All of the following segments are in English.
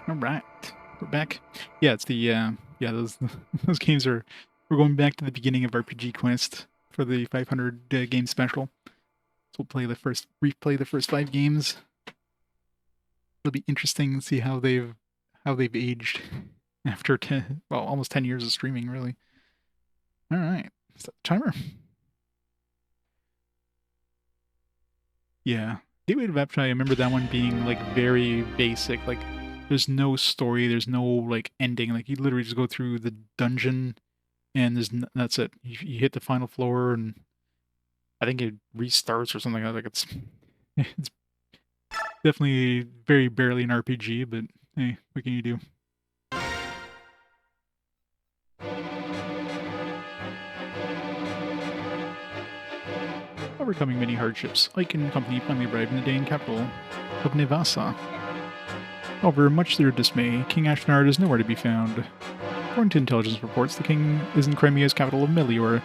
All right, we're back. Yeah, it's the yeah those those games are. We're going back to the beginning of RPG Quest for the 500 game special. So we'll replay the first 5 games. It'll be interesting to see how they've aged after 10, well, almost 10 years of streaming, really. All right, set the timer. Yeah, Gateway to Vapshai. I remember that one being like very basic. Like, there's no story, there's no like ending. Like, you literally just go through the dungeon, and that's it. You hit the final floor, and I think it restarts or something like that. Like, it's definitely very barely an RPG, but hey, what can you do? Overcoming many hardships, Ike and company finally arrived in the Daein capital of Nevasa. However, much to their dismay, King Ashnard is nowhere to be found. According to intelligence reports, the king is in Crimea's capital of Melior,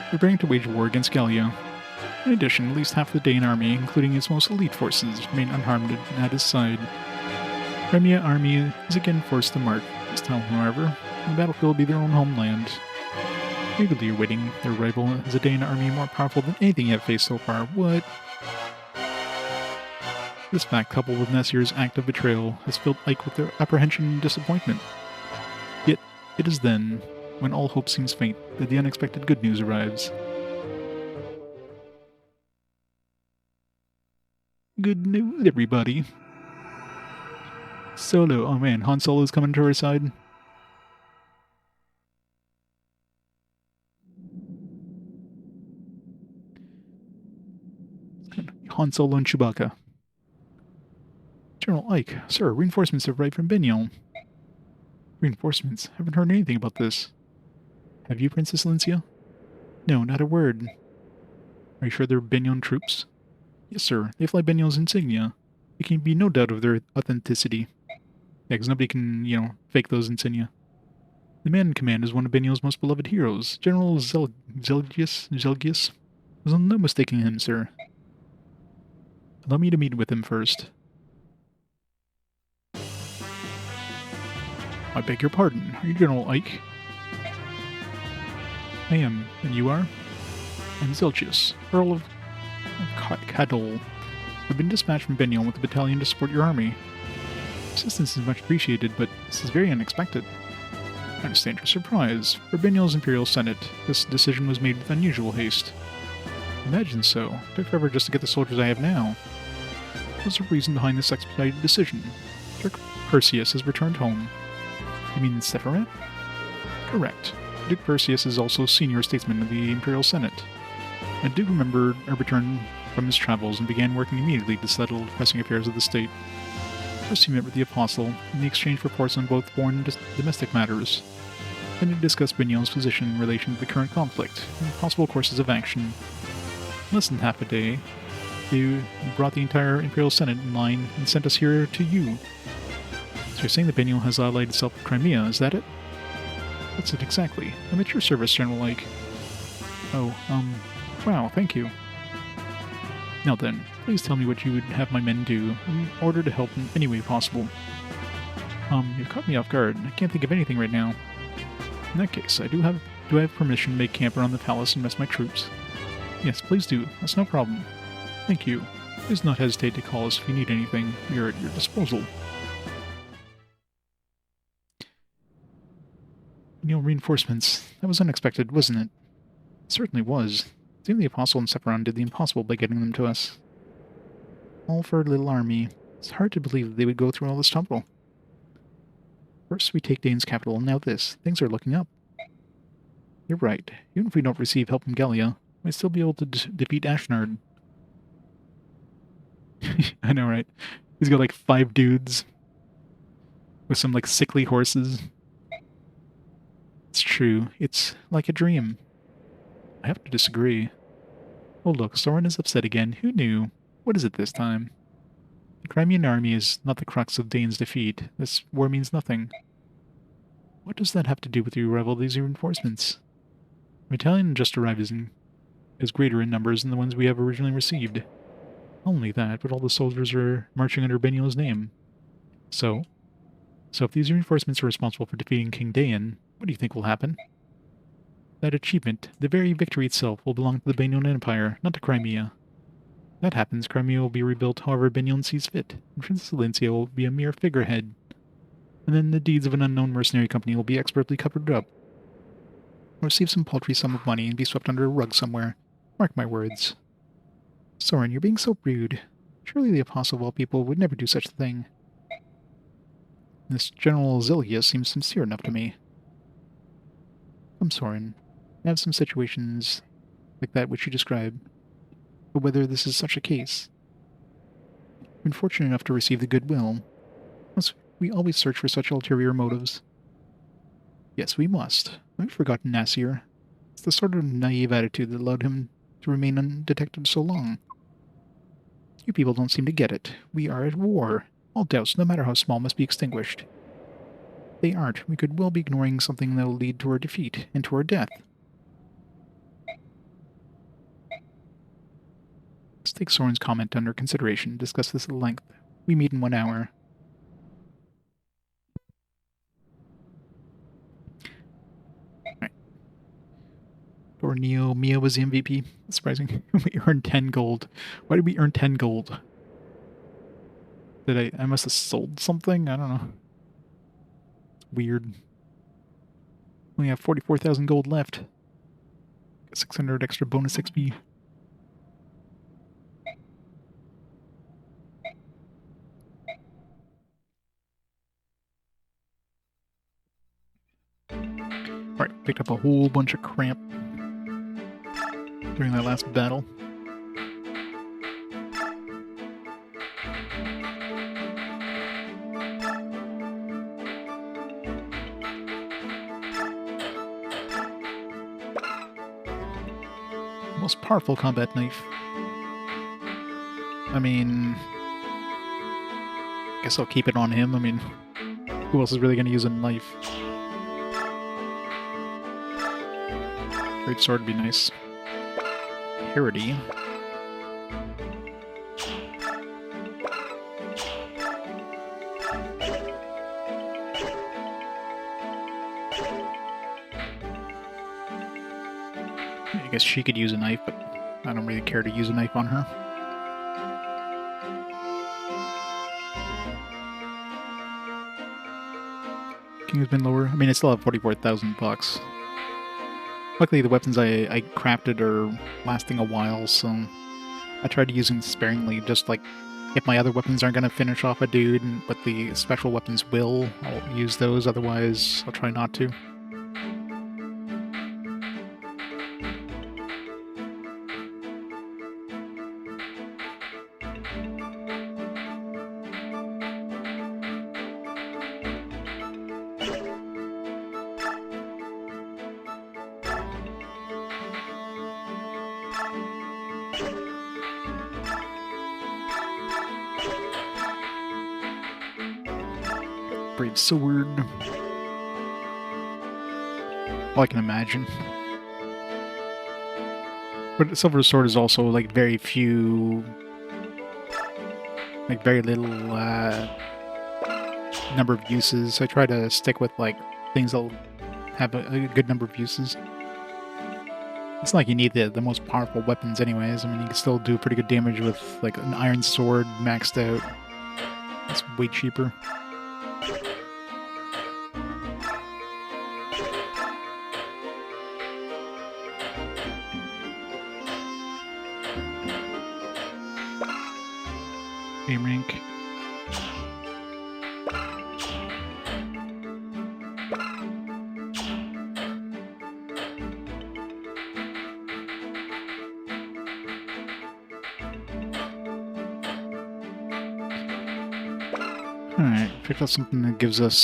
preparing to wage war against Gallia. In addition, at least half the Daein army, including its most elite forces, remain unharmed at his side. Crimea army is again forced to march. This time, however, the battlefield will be their own homeland. Eagerly awaiting their arrival is a Daein army more powerful than anything you have faced so far. What? This fact, coupled with Nessier's act of betrayal, has filled Ike with apprehension and disappointment. Yet, it is then, when all hope seems faint, that the unexpected good news arrives. Good news, everybody. Solo. Oh man, Han Solo's coming to our side. Han Solo and Chewbacca. General Ike, sir, reinforcements have arrived from Binion. Reinforcements? Haven't heard anything about this. Have you, Princess Lincia? No, not a word. Are you sure they're Binion troops? Yes, sir. They fly Binion's insignia. There can be no doubt of their authenticity. Yeah, because nobody can, fake those insignia. The man in command is one of Binion's most beloved heroes, General Zelgius. There's no mistaking him, sir. Allow me to meet with him first. I beg your pardon. Are you General Ike? I am. And you are? I'm Zelgius, Earl of Cadol. I've been dispatched from Binion with a battalion to support your army. Assistance is much appreciated, but this is very unexpected. I understand your surprise. For Binion's Imperial Senate, this decision was made with unusual haste. Imagine so. It took forever just to get the soldiers I have now. What's the reason behind this expedited decision? Duke Perseus has returned home. You mean Sephiroth? Correct. Duke Perseus is also senior statesman of the Imperial Senate. I do remember a return from his travels and began working immediately to settle the pressing affairs of the state. First he met with the Apostle, and they exchanged reports on both foreign and domestic matters. Then he discussed Binion's position in relation to the current conflict and possible courses of action. In less than half a day, they brought the entire Imperial Senate in line and sent us here to you. So you're saying that Binion has allied itself with Crimea, is that it? That's it exactly. I'm at your service, General Ike. Oh, wow, thank you. Now then, please tell me what you would have my men do in order to help in any way possible. You've caught me off guard. I can't think of anything right now. In that case, do I have permission to make camp around the palace and rest my troops? Yes, please do. That's no problem. Thank you. Please do not hesitate to call us if you need anything. We are at your disposal. Reinforcements. That was unexpected, wasn't it? It certainly was. It seemed the Apostle and Sephiroth did the impossible by getting them to us. All for a little army. It's hard to believe that they would go through all this trouble. First we take Daein's capital, and now this. Things are looking up. You're right. Even if we don't receive help from Gallia, we might still be able to defeat Ashnard. I know, right? He's got like 5 dudes with some like sickly horses. It's true. It's like a dream. I have to disagree. Oh look, Soren is upset again. Who knew? What is it this time? The Crimean army is not the crux of Daein's defeat. This war means nothing. What does that have to do with the arrival of these reinforcements? The battalion just arrived is greater in numbers than the ones we have originally received. Not only that, but all the soldiers are marching under Benio's name. So if these reinforcements are responsible for defeating King Daein, what do you think will happen? That achievement, the very victory itself, will belong to the Banyan Empire, not to Crimea. If that happens, Crimea will be rebuilt however Banyan sees fit, and Princess Valencia will be a mere figurehead. And then the deeds of an unknown mercenary company will be expertly covered up. Or receive some paltry sum of money and be swept under a rug somewhere. Mark my words. Soren, you're being so rude. Surely the apostle of all people would never do such a thing. This General Zilgia seems sincere enough to me. Come, Soren. I have some situations like that which you describe. But whether this is such a case, I've been fortunate enough to receive the goodwill. Must we always search for such ulterior motives? Yes, we must. I've forgotten Nasir. It's the sort of naive attitude that allowed him to remain undetected so long. You people don't seem to get it. We are at war. All doubts, no matter how small, must be extinguished. If they aren't, we could well be ignoring something that will lead to our defeat and to our death. Let's take Soren's comment under consideration and discuss this at length. We meet in 1 hour. Alright. For Neo, Mia was the MVP. That's surprising. We earned 10 gold. Why did we earn 10 gold? Did I must have sold something? I don't know. Weird. We have 44,000 gold left. 600 extra bonus XP. Alright, picked up a whole bunch of cramp during that last battle. Most powerful combat knife. I mean, guess I'll keep it on him. I mean, who else is really going to use a knife? Great sword would be nice. Parity. I guess she could use a knife, but I don't really care to use a knife on her. King's been lower. I mean, I still have 44,000 bucks. Luckily, the weapons I crafted are lasting a while, so I tried to use them sparingly. Just like, if my other weapons aren't going to finish off a dude, but the special weapons will, I'll use those. Otherwise, I'll try not to. Brave sword. All I can imagine. But silver sword is also like very few, like very little number of uses. I try to stick with like things that'll have a good number of uses. It's not like you need the most powerful weapons anyways. I mean, you can still do pretty good damage with like an iron sword maxed out. It's way cheaper. Game rank. Alright, picked up something that gives us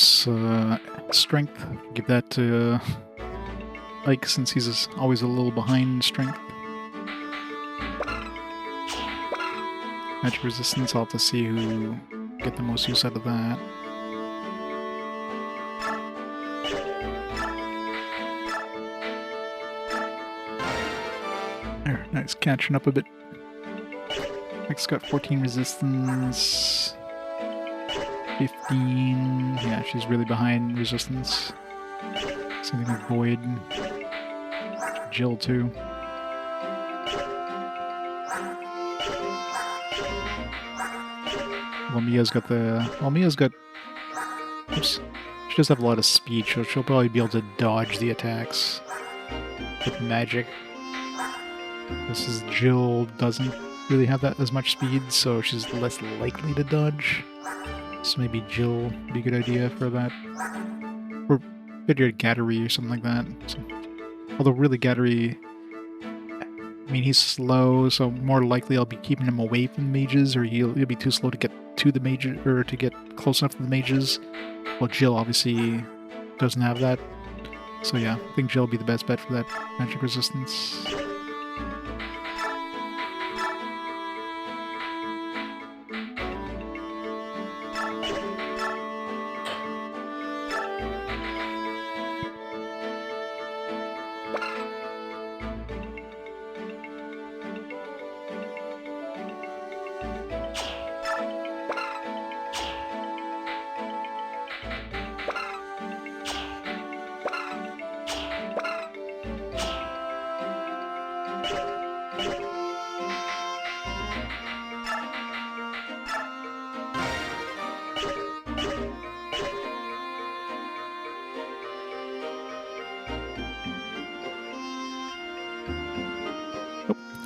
strength. Give that to Ike since he's always a little behind in strength. Magic resistance, I'll have to see who get the most use out of that. There, nice, catching up a bit. Mike's got 14 resistance. 15. Yeah, she's really behind resistance. Same thing with Void. Jill, too. Lamia's got the... Lamia's got... Oops. She does have a lot of speed, so she'll probably be able to dodge the attacks with magic. This is Jill doesn't really have that as much speed, so she's less likely to dodge. So maybe Jill would be a good idea for that. Or maybe Gattery or something like that. So, although really Gattery... I mean, he's slow, so more likely I'll be keeping him away from the mages, or he'll be too slow to get to the mages, or to get close enough to the mages. Well, Jill obviously doesn't have that. So yeah, I think Jill will be the best bet for that magic resistance.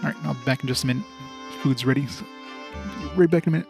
Alright, I'll be back in just a minute. Food's ready, so I'll be right back in a minute.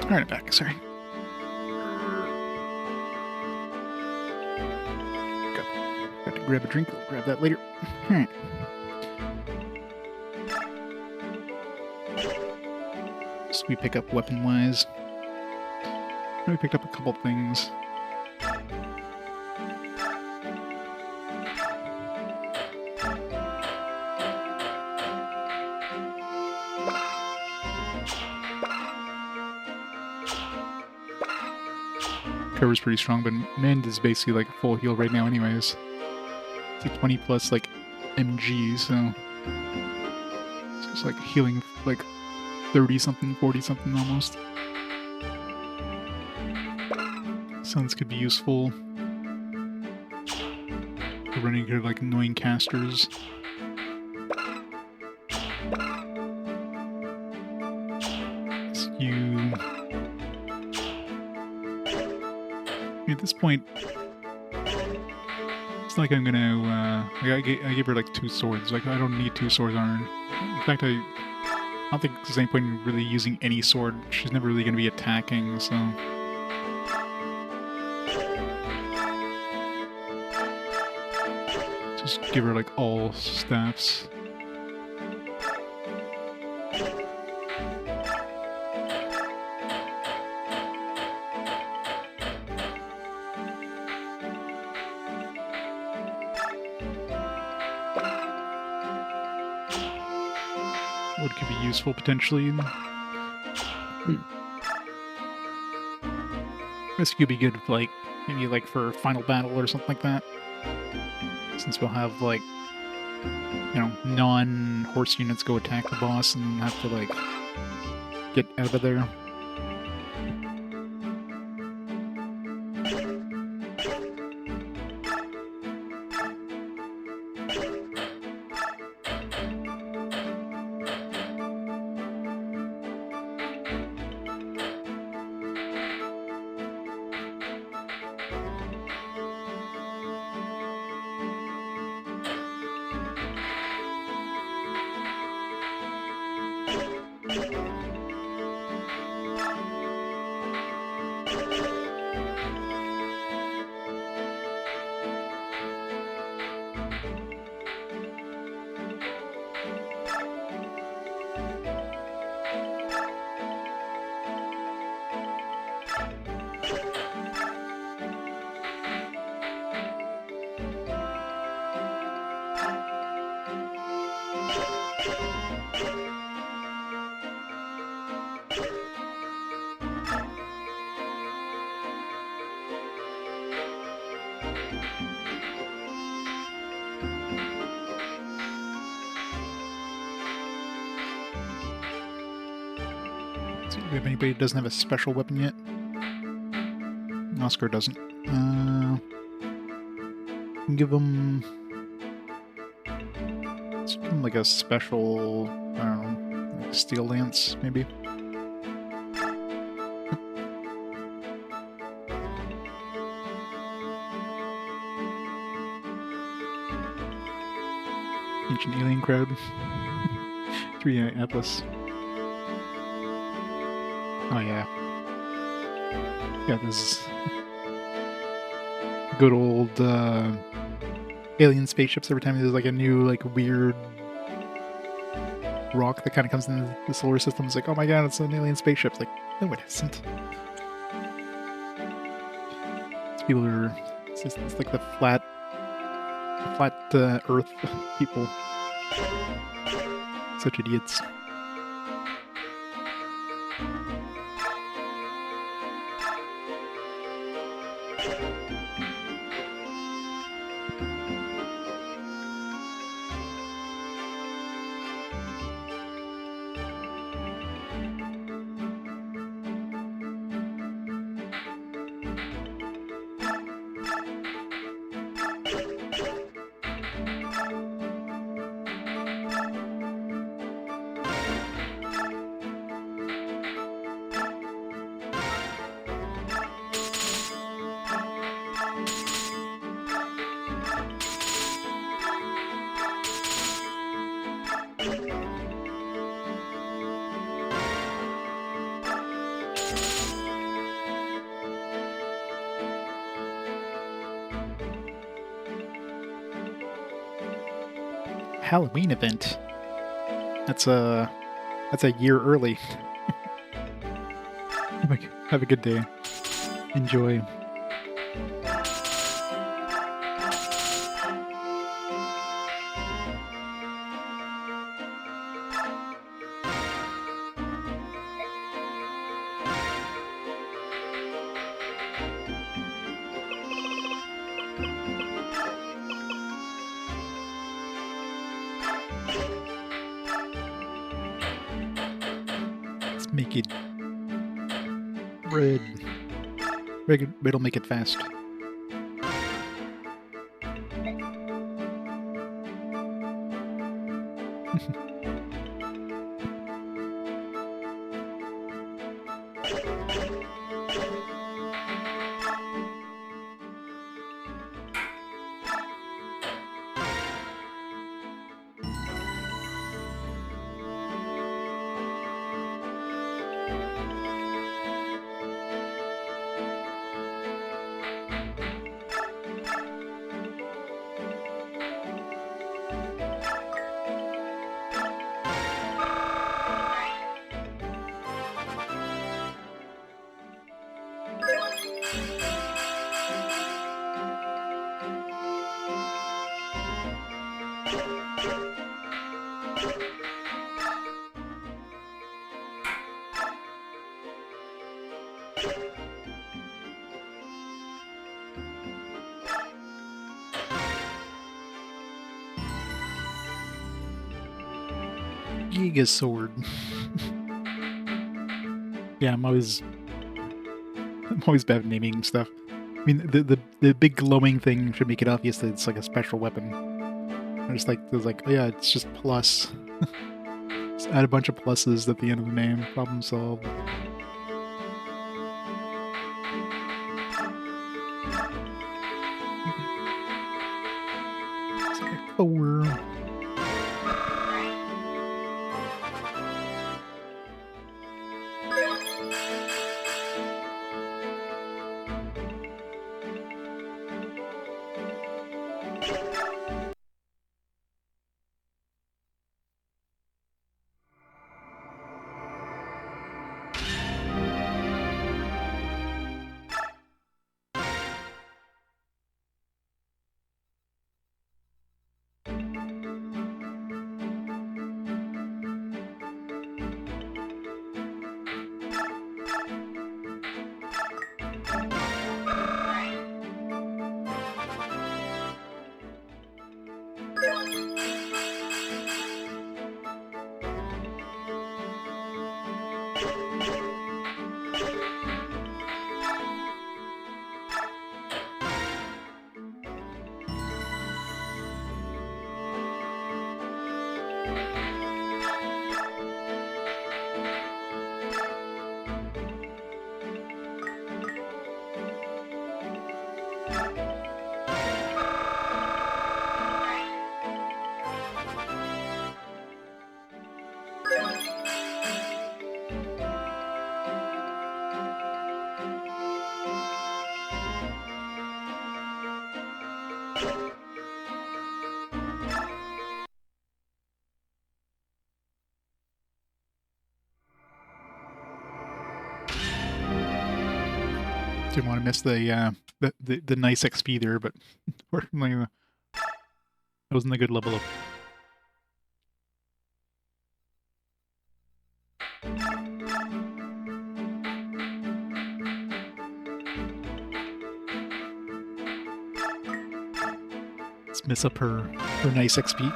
Alright, I'm back, sorry. Got to grab a drink, I'll grab that later. Alright. So we pick up weapon-wise. We picked up a couple things. Cover's pretty strong, but Mend is basically like a full heal right now anyways. It's like 20 plus like MG, so it's like healing like 30 something, 40 something almost. So this could be useful for running into like annoying casters. You at this point, it's like I'm gonna, I gave her like 2 swords. Like, I don't need 2 swords on her. In fact, I don't think there's any point in really using any sword. She's never really gonna be attacking, so. Just give her like all staffs. Wood could be useful potentially. This could be good, like maybe like for final battle or something like that. Since we'll have like, you know, non-horse units go attack the boss and then have to like get out of there. See if we have anybody who doesn't have a special weapon yet. Oscar doesn't. Give him... Let's give him like a special, I don't know, like steel lance, maybe? Ancient alien crowd. 3 Atlas. Oh yeah. Yeah, this is good old alien spaceships. Every time there's like a new like weird rock that kind of comes in the solar system, it's like, oh my god, it's an alien spaceship. It's like, no it isn't. These people are, it's like the flat Earth people. Such idiots. Halloween event. That's a year early. Have a good day. Enjoy. Make it red. Red'll make it fast. Giga sword. Yeah, I'm always bad at naming stuff. I mean, the big glowing thing should make it obvious that it's like a special weapon. I just like, oh yeah, it's just plus. Just add a bunch of pluses at the end of the name. Problem solved. It's like 4. Didn't want to miss the nice XP there, but unfortunately, that wasn't a good level up. Let's miss up her nice XP.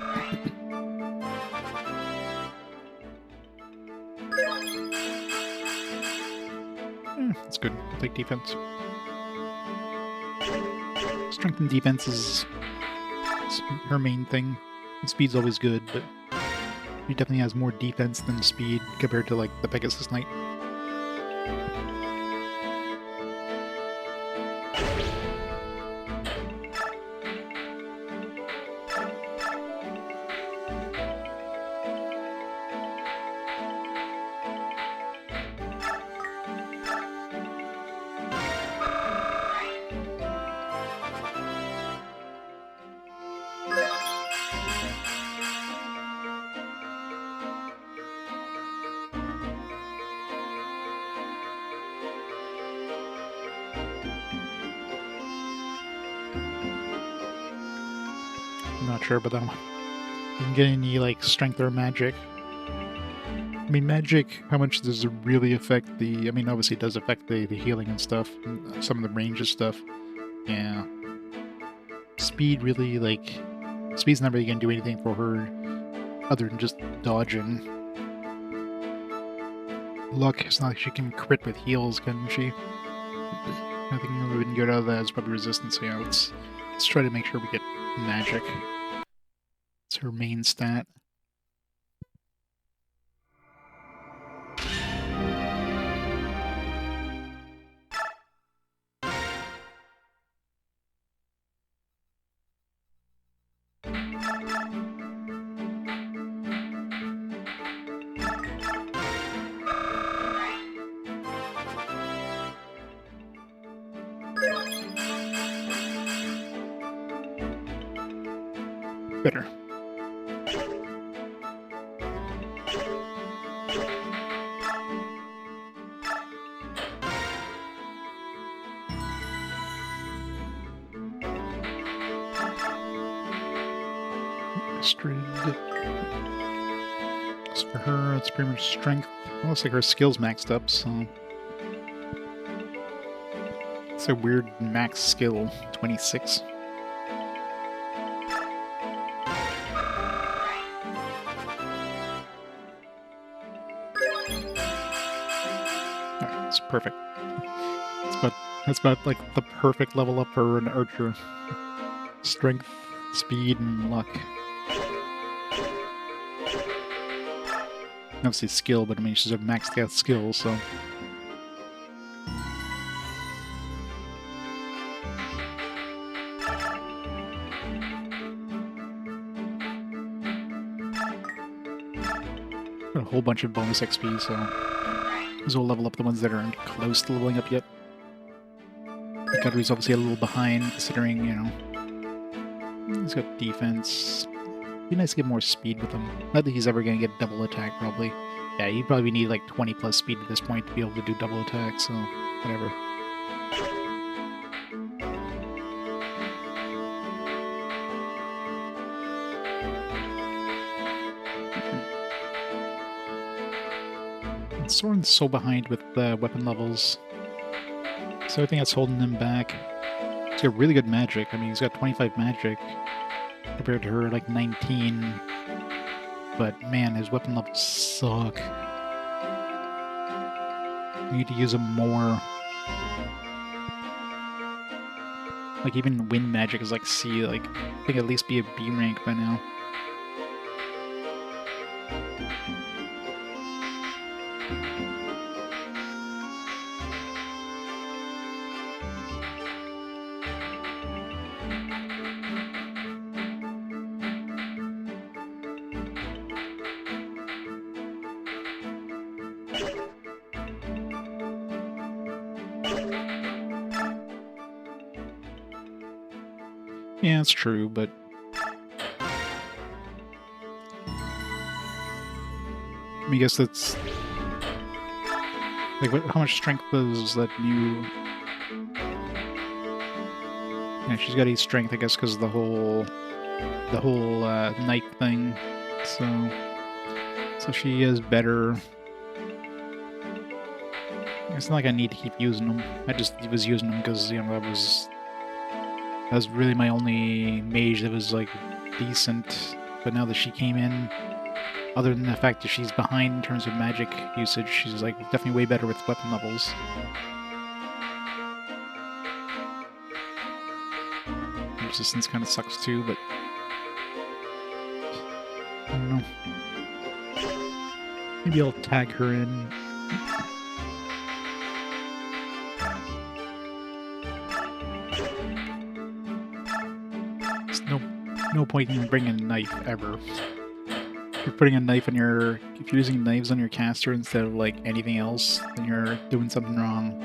That's good. I'll take defense. Strength and defense is her main thing. Speed's always good, but she definitely has more defense than speed compared to like the Pegasus Knight. I'm not sure about that one. Didn't get any like strength or magic. I mean, magic, how much does it really affect the... I mean, obviously it does affect the healing and stuff, and some of the range of stuff. Yeah. Speed really, like... Speed's not really going to do anything for her other than just dodging. Luck, it's not like she can crit with heals, can she? I think we can get out of that is probably resistance. So yeah, let's try to make sure we get magic. It's her main stat. Better. As for her, it's pretty much strength. It looks like her skill's maxed up, so... It's a weird max skill, 26. perfect. That's about like the perfect level up for an archer. Strength, speed, and luck. Obviously skill, but I mean she's a maxed out skill, so. Got a whole bunch of bonus XP, so these will level up the ones that aren't close to leveling up yet. Guttery's obviously a little behind, considering, you know, he's got defense. Be nice to get more speed with him. Not that he's ever going to get double attack, probably. Yeah, he'd probably need like 20 plus speed at this point to be able to do double attack, so whatever. Soren's so behind with weapon levels. So I think that's holding him back. He's got really good magic. I mean, he's got 25 magic compared to her, like 19. But man, his weapon levels suck. You need to use them more. Like even wind magic is like C. Like I think at least be a B rank by now. Yeah, it's true, but I guess that's like how much strength is that new? Yeah, she's got 8 strength, I guess, because of the whole knight thing. So she is better. It's not like I need to keep using them. I just was using them because, you know, that was really my only mage that was like decent. But now that she came in, other than the fact that she's behind in terms of magic usage, she's like definitely way better with weapon levels. Resistance kind of sucks too, but I don't know. Maybe I'll tag her in. No point in bringing a knife ever. If you're putting a knife on your, if you're using knives on your caster instead of like anything else, then you're doing something wrong.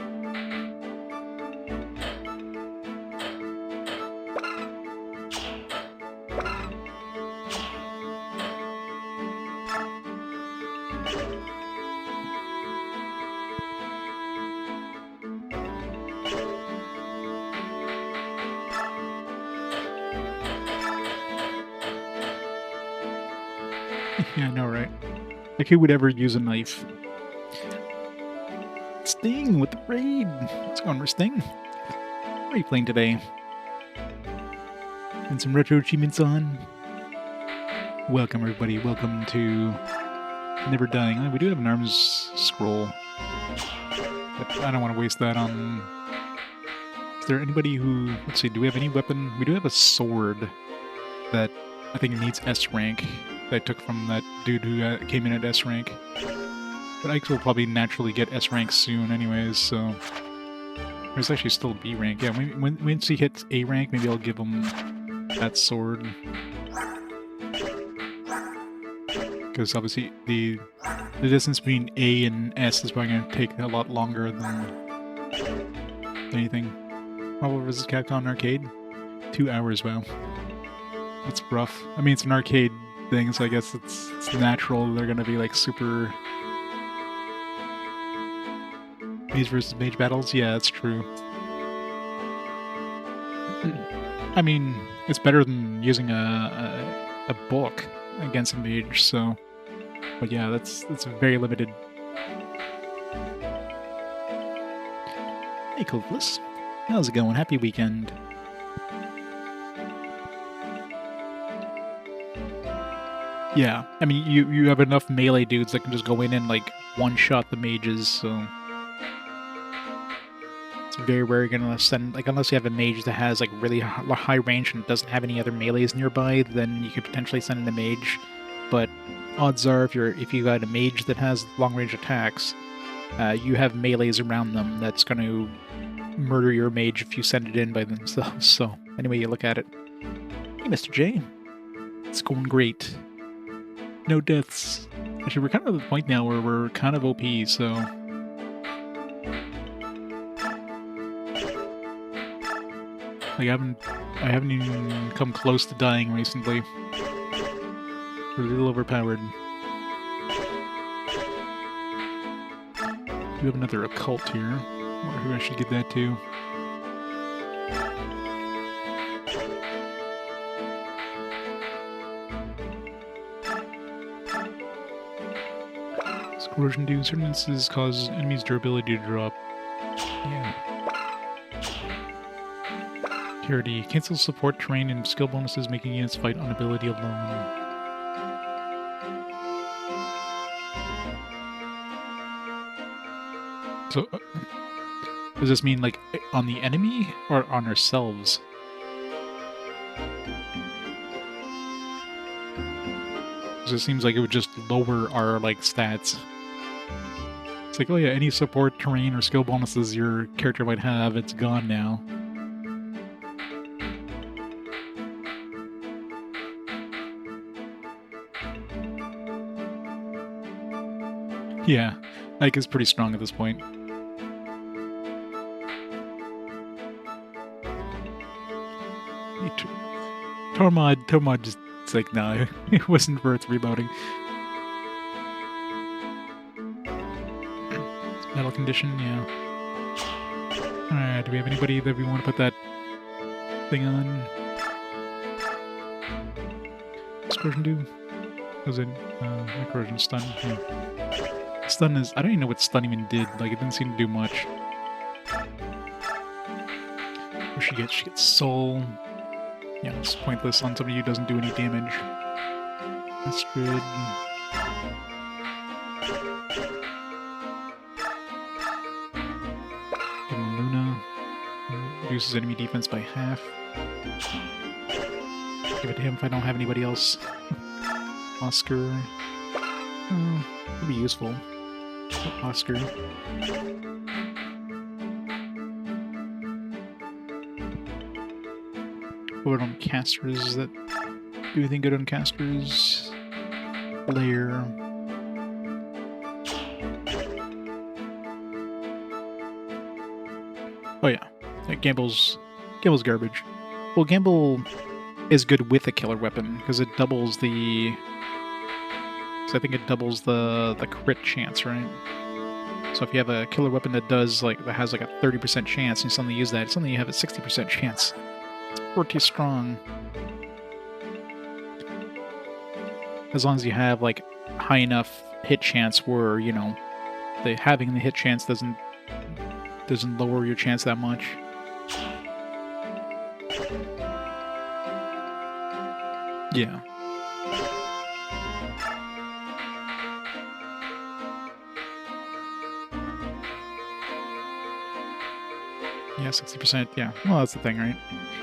Yeah, I know, right? Like, who would ever use a knife? Sting with the raid! What's going on, Sting? What are you playing today? And some retro achievements on? Welcome, everybody. Welcome to Never Dying. Oh, we do have an arms scroll. But I don't want to waste that on... Is there anybody who... Let's see, do we have any weapon? We do have a sword that I think needs S rank. That I took from that dude who came in at S rank. But Ike will probably naturally get S rank soon anyways, so... There's actually still B rank. Yeah, once he hits A rank, maybe I'll give him that sword. Because obviously the distance between A and S is probably going to take a lot longer than anything. Marvel vs. Capcom Arcade? 2 hours, wow. That's rough. I mean, it's an arcade thing, so I guess it's natural they're gonna be like super mage versus mage battles. Yeah, that's true. I mean, it's better than using a book against a mage. So, but yeah, that's very limited. Hey, Coolfless, how's it going? Happy weekend. Yeah, I mean, you have enough melee dudes that can just go in and, like, one-shot the mages, so... very rare you're gonna send, like, unless you have a mage that has like really high range and doesn't have any other melees nearby, then you could potentially send in a mage. But odds are, if you got a mage that has long range attacks, you have melees around them that's going to murder your mage if you send it in by themselves. So anyway you look at it. Hey, Mr. J, it's going great. No deaths. Actually, we're kind of at the point now where we're kind of OP, so. Like, I haven't even come close to dying recently. We're a little overpowered. We have another occult here. I wonder who I should get that to. Corrosion do certain instances cause enemies' durability to drop. Yeah. Parity. Cancel support terrain and skill bonuses, making units fight on ability alone. So, does this mean, like, on the enemy or on ourselves? Because it seems like it would just lower our, like, stats. It's like, oh yeah, any support terrain or skill bonuses your character might have, it's gone now. Yeah, Ike is pretty strong at this point. Tormod just, it's like, no, it wasn't worth reloading. Metal condition, yeah. Alright, do we have anybody that we want to put that thing on? What's corrosion do? Was it corrosion stun? Yeah. Stun is, I don't even know what stun even did, like it didn't seem to do much. What she gets? She gets soul. Yeah, it's pointless on somebody who doesn't do any damage. That's good. Luna reduces enemy defense by half. Give it to him if I don't have anybody else. Oscar. Oh, could be useful. Oscar. What on casters that do anything good on casters? Lair. Oh yeah, Gamble's garbage. Well, Gamble is good with a killer weapon because it doubles the. So I think it doubles the crit chance, right? So if you have a killer weapon that does that has like a 30% chance, and you suddenly use that, suddenly you have a 60% chance. It's pretty strong. As long as you have like high enough hit chance where, you know, having the hit chance doesn't lower your chance that much. Yeah. Yeah, 60%, yeah. Well, that's the thing, right?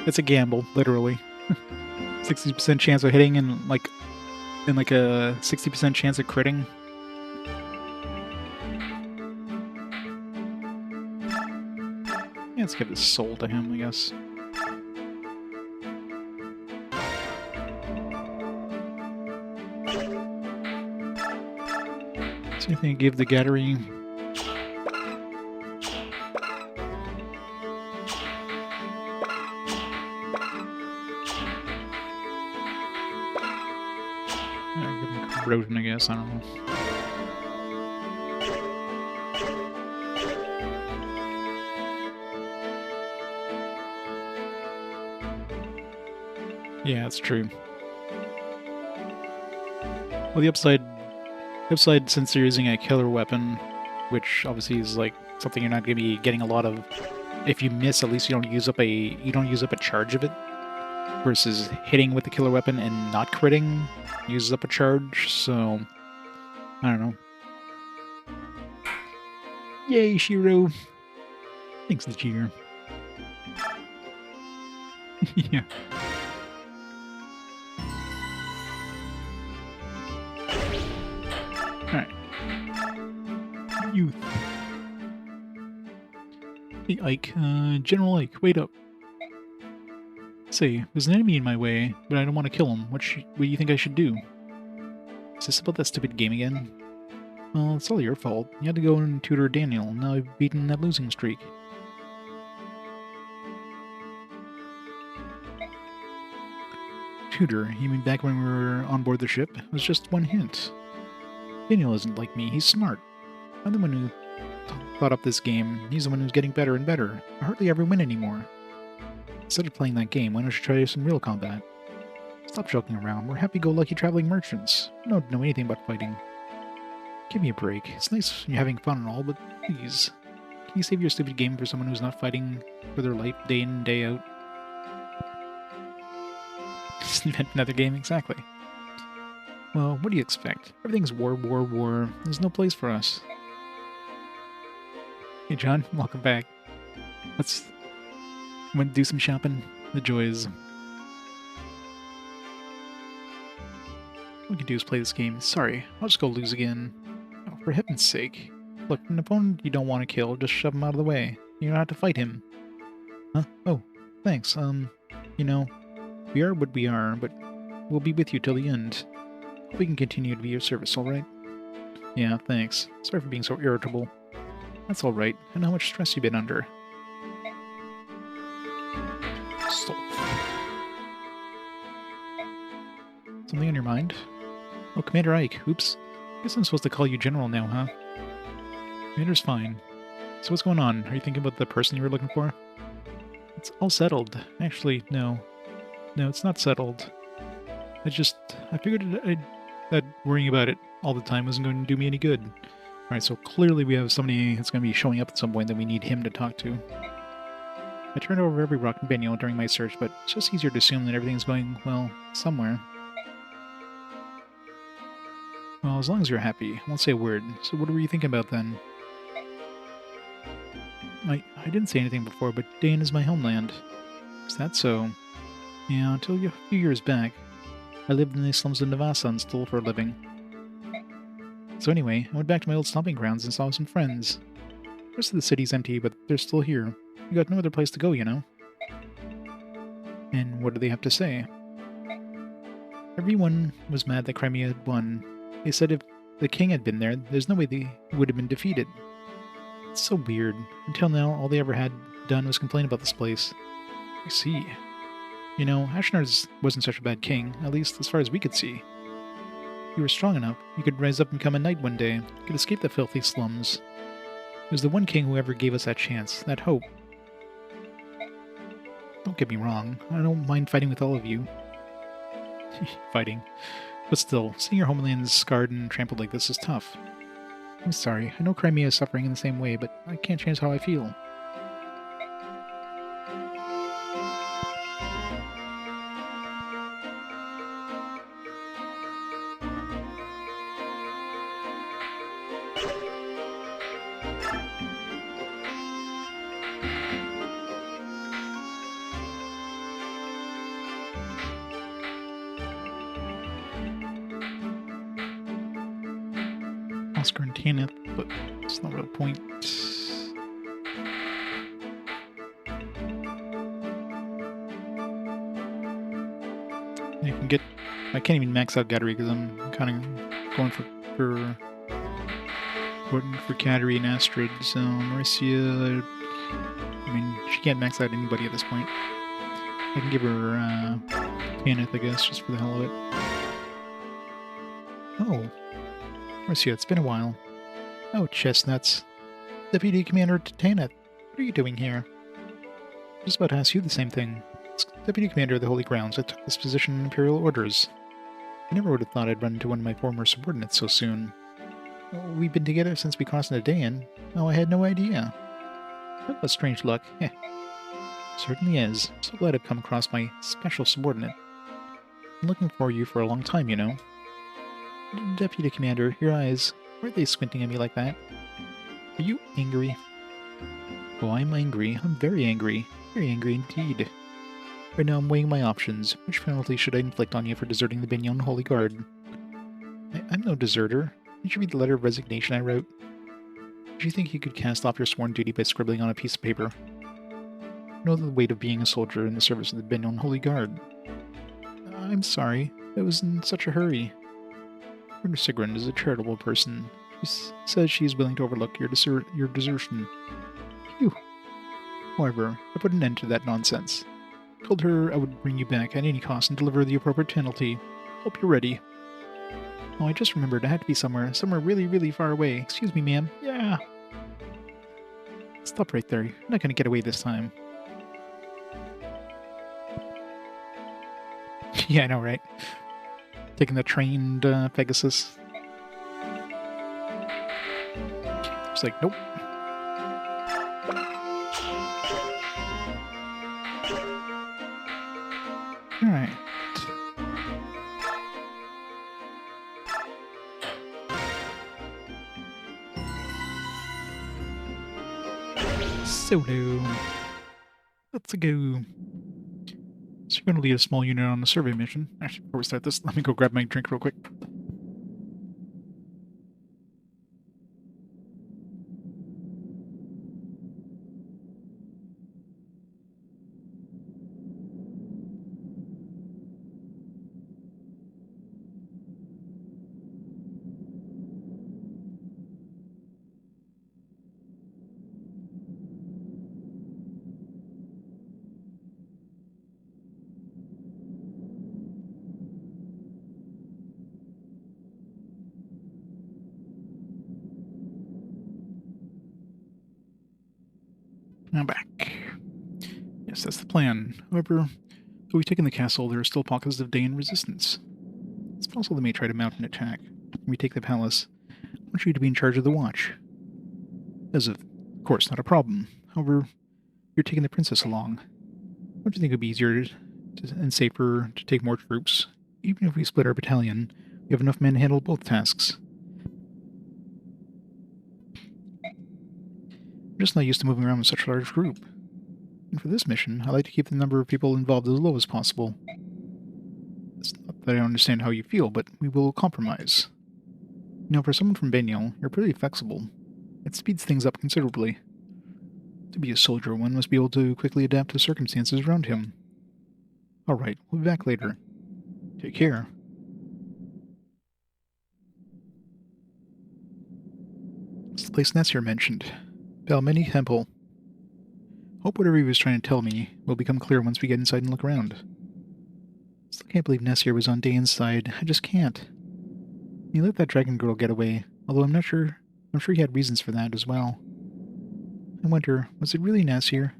It's a gamble, literally. 60% chance of hitting and like a 60% chance of critting. Yeah, let's give this soul to him, I guess. So I think give the Gattery. Corrosion, I guess, I don't know. Yeah, that's true. Well, the upside since you're using a killer weapon, which obviously is like something you're not going to be getting a lot of. If you miss, at least you don't use up a charge of it. Versus hitting with the killer weapon and not critting uses up a charge, so I don't know. Yay, Shiro! Thanks, the cheer. Yeah. Alright. Youth. Hey, Ike. General Ike, wait up. Say, there's an enemy in my way, but I don't want to kill him. What do you think I should do? Is this about that stupid game again? Well, it's all your fault. You had to go and tutor Daniel. Now I've beaten that losing streak. Tutor? You mean back when we were on board the ship? It was just one hint. Daniel isn't like me. He's smart. I'm the one who thought up this game. He's the one who's getting better and better. I hardly ever win anymore. Instead of playing that game, why don't you try some real combat? Stop joking around. We're happy-go-lucky traveling merchants. We don't know anything about fighting. Give me a break. It's nice you're having fun and all, but please. Can you save your stupid game for someone who's not fighting for their life day in and day out? Another game, exactly. Well, what do you expect? Everything's war, war, war. There's no place for us. Hey, John. Welcome back. Let's do some shopping. The joys. All we can do is play this game. Sorry, I'll just go lose again. Oh, for heaven's sake. Look, an opponent you don't want to kill, just shove him out of the way. You don't have to fight him. Huh? Oh, thanks. You know, we are what we are, but we'll be with you till the end. We can continue to be of service, alright? Yeah, thanks. Sorry for being so irritable. That's alright. I know how much stress you've been under. Stop. Something on your mind? Oh, Commander Ike. Oops. Guess I'm supposed to call you General now, huh? Commander's fine. So what's going on? Are you thinking about the person you were looking for? It's all settled. Actually, no. No, it's not settled. I figured that worrying about it all the time wasn't going to do me any good. Alright, so clearly we have somebody that's going to be showing up at some point that we need him to talk to. I turned over every rock and banial during my search, but it's just easier to assume that everything's going, well, somewhere. Well, as long as you're happy, I won't say a word. So what were you thinking about then? I didn't say anything before, but Daein is my homeland. Is that so? Yeah, until a few years back, I lived in the slums of Navasa and stole for a living. So anyway, I went back to my old stomping grounds and saw some friends. The rest of the city's empty, but they're still here. We got no other place to go, you know. And what do they have to say? Everyone was mad that Crimea had won. They said if the king had been there, there's no way they would have been defeated. It's so weird. Until now, all they ever had done was complain about this place. I see. You know, Ashnar's wasn't such a bad king, at least as far as we could see. If you were strong enough, you could rise up and become a knight one day. You could escape the filthy slums. It was the one king who ever gave us that chance, that hope. Don't get me wrong, I don't mind fighting with all of you. Fighting. But still, seeing your homeland scarred and trampled like this is tough. I'm sorry, I know Crimea is suffering in the same way, but I can't change how I feel. Oscar and Tanith, but it's not a real point. I can't even max out Gattery because I'm kind of going for Cattery and Astrid, so Marcia, I mean, she can't max out anybody at this point. I can give her Tanith, I guess, just for the hell of it. Oh. Marcia, it's been a while. Oh, chestnuts. Deputy Commander Tanith, what are you doing here? I was about to ask you the same thing. It's Deputy Commander of the Holy Grounds. I took this position in Imperial Orders. I never would have thought I'd run into one of my former subordinates so soon. We've been together since we crossed into Daein. Oh, I had no idea. What a strange luck. Heh. Certainly is. I'm so glad I've come across my special subordinate. I'm looking for you for a long time, you know. Deputy Commander, your eyes, why are they squinting at me like that? Are you angry? Oh, I'm angry. I'm very angry. Very angry indeed. Right now I'm weighing my options. Which penalty should I inflict on you for deserting the Bignon Holy Guard? I'm no deserter. Did you read the letter of resignation I wrote? Did you think you could cast off your sworn duty by scribbling on a piece of paper? You know the weight of being a soldier in the service of the Bignon Holy Guard. I'm sorry. I was in such a hurry. Bruno Sigrun is a charitable person. She says she is willing to overlook your desertion. Phew. However, I put an end to that nonsense. Told her I would bring you back at any cost and deliver the appropriate penalty. Hope you're ready. Oh, I just remembered I had to be somewhere really, really far away. Excuse me, ma'am. Yeah. Stop right there. You're not going to get away this time. Yeah, I know, right? Taking the trained Pegasus. It's like, nope. Alright. Solo. Let's go. So you're going to lead a small unit on a survey mission. Actually, before we start this, let me go grab my drink real quick. Now back. Yes, that's the plan. However, though we've taken the castle, there are still pockets of Daein resistance. It's possible they may try to mount an attack. When we take the palace, I want you to be in charge of the watch. As of course, not a problem. However, you're taking the princess along. Don't you think it would be easier and safer to take more troops? Even if we split our battalion, we have enough men to handle both tasks. I'm just not used to moving around with such a large group. And for this mission, I like to keep the number of people involved as low as possible. It's not that I don't understand how you feel, but we will compromise. You know, for someone from Beniel, you're pretty flexible. It speeds things up considerably. To be a soldier, one must be able to quickly adapt to circumstances around him. Alright, we'll be back later. Take care. It's the place Nessir mentioned. Balmeni Temple. Hope whatever he was trying to tell me will become clear once we get inside and look around. Still can't believe Nessir was on Daein's side. I just can't. He let that dragon girl get away, although I'm sure he had reasons for that as well. I wonder, was it really Nessir?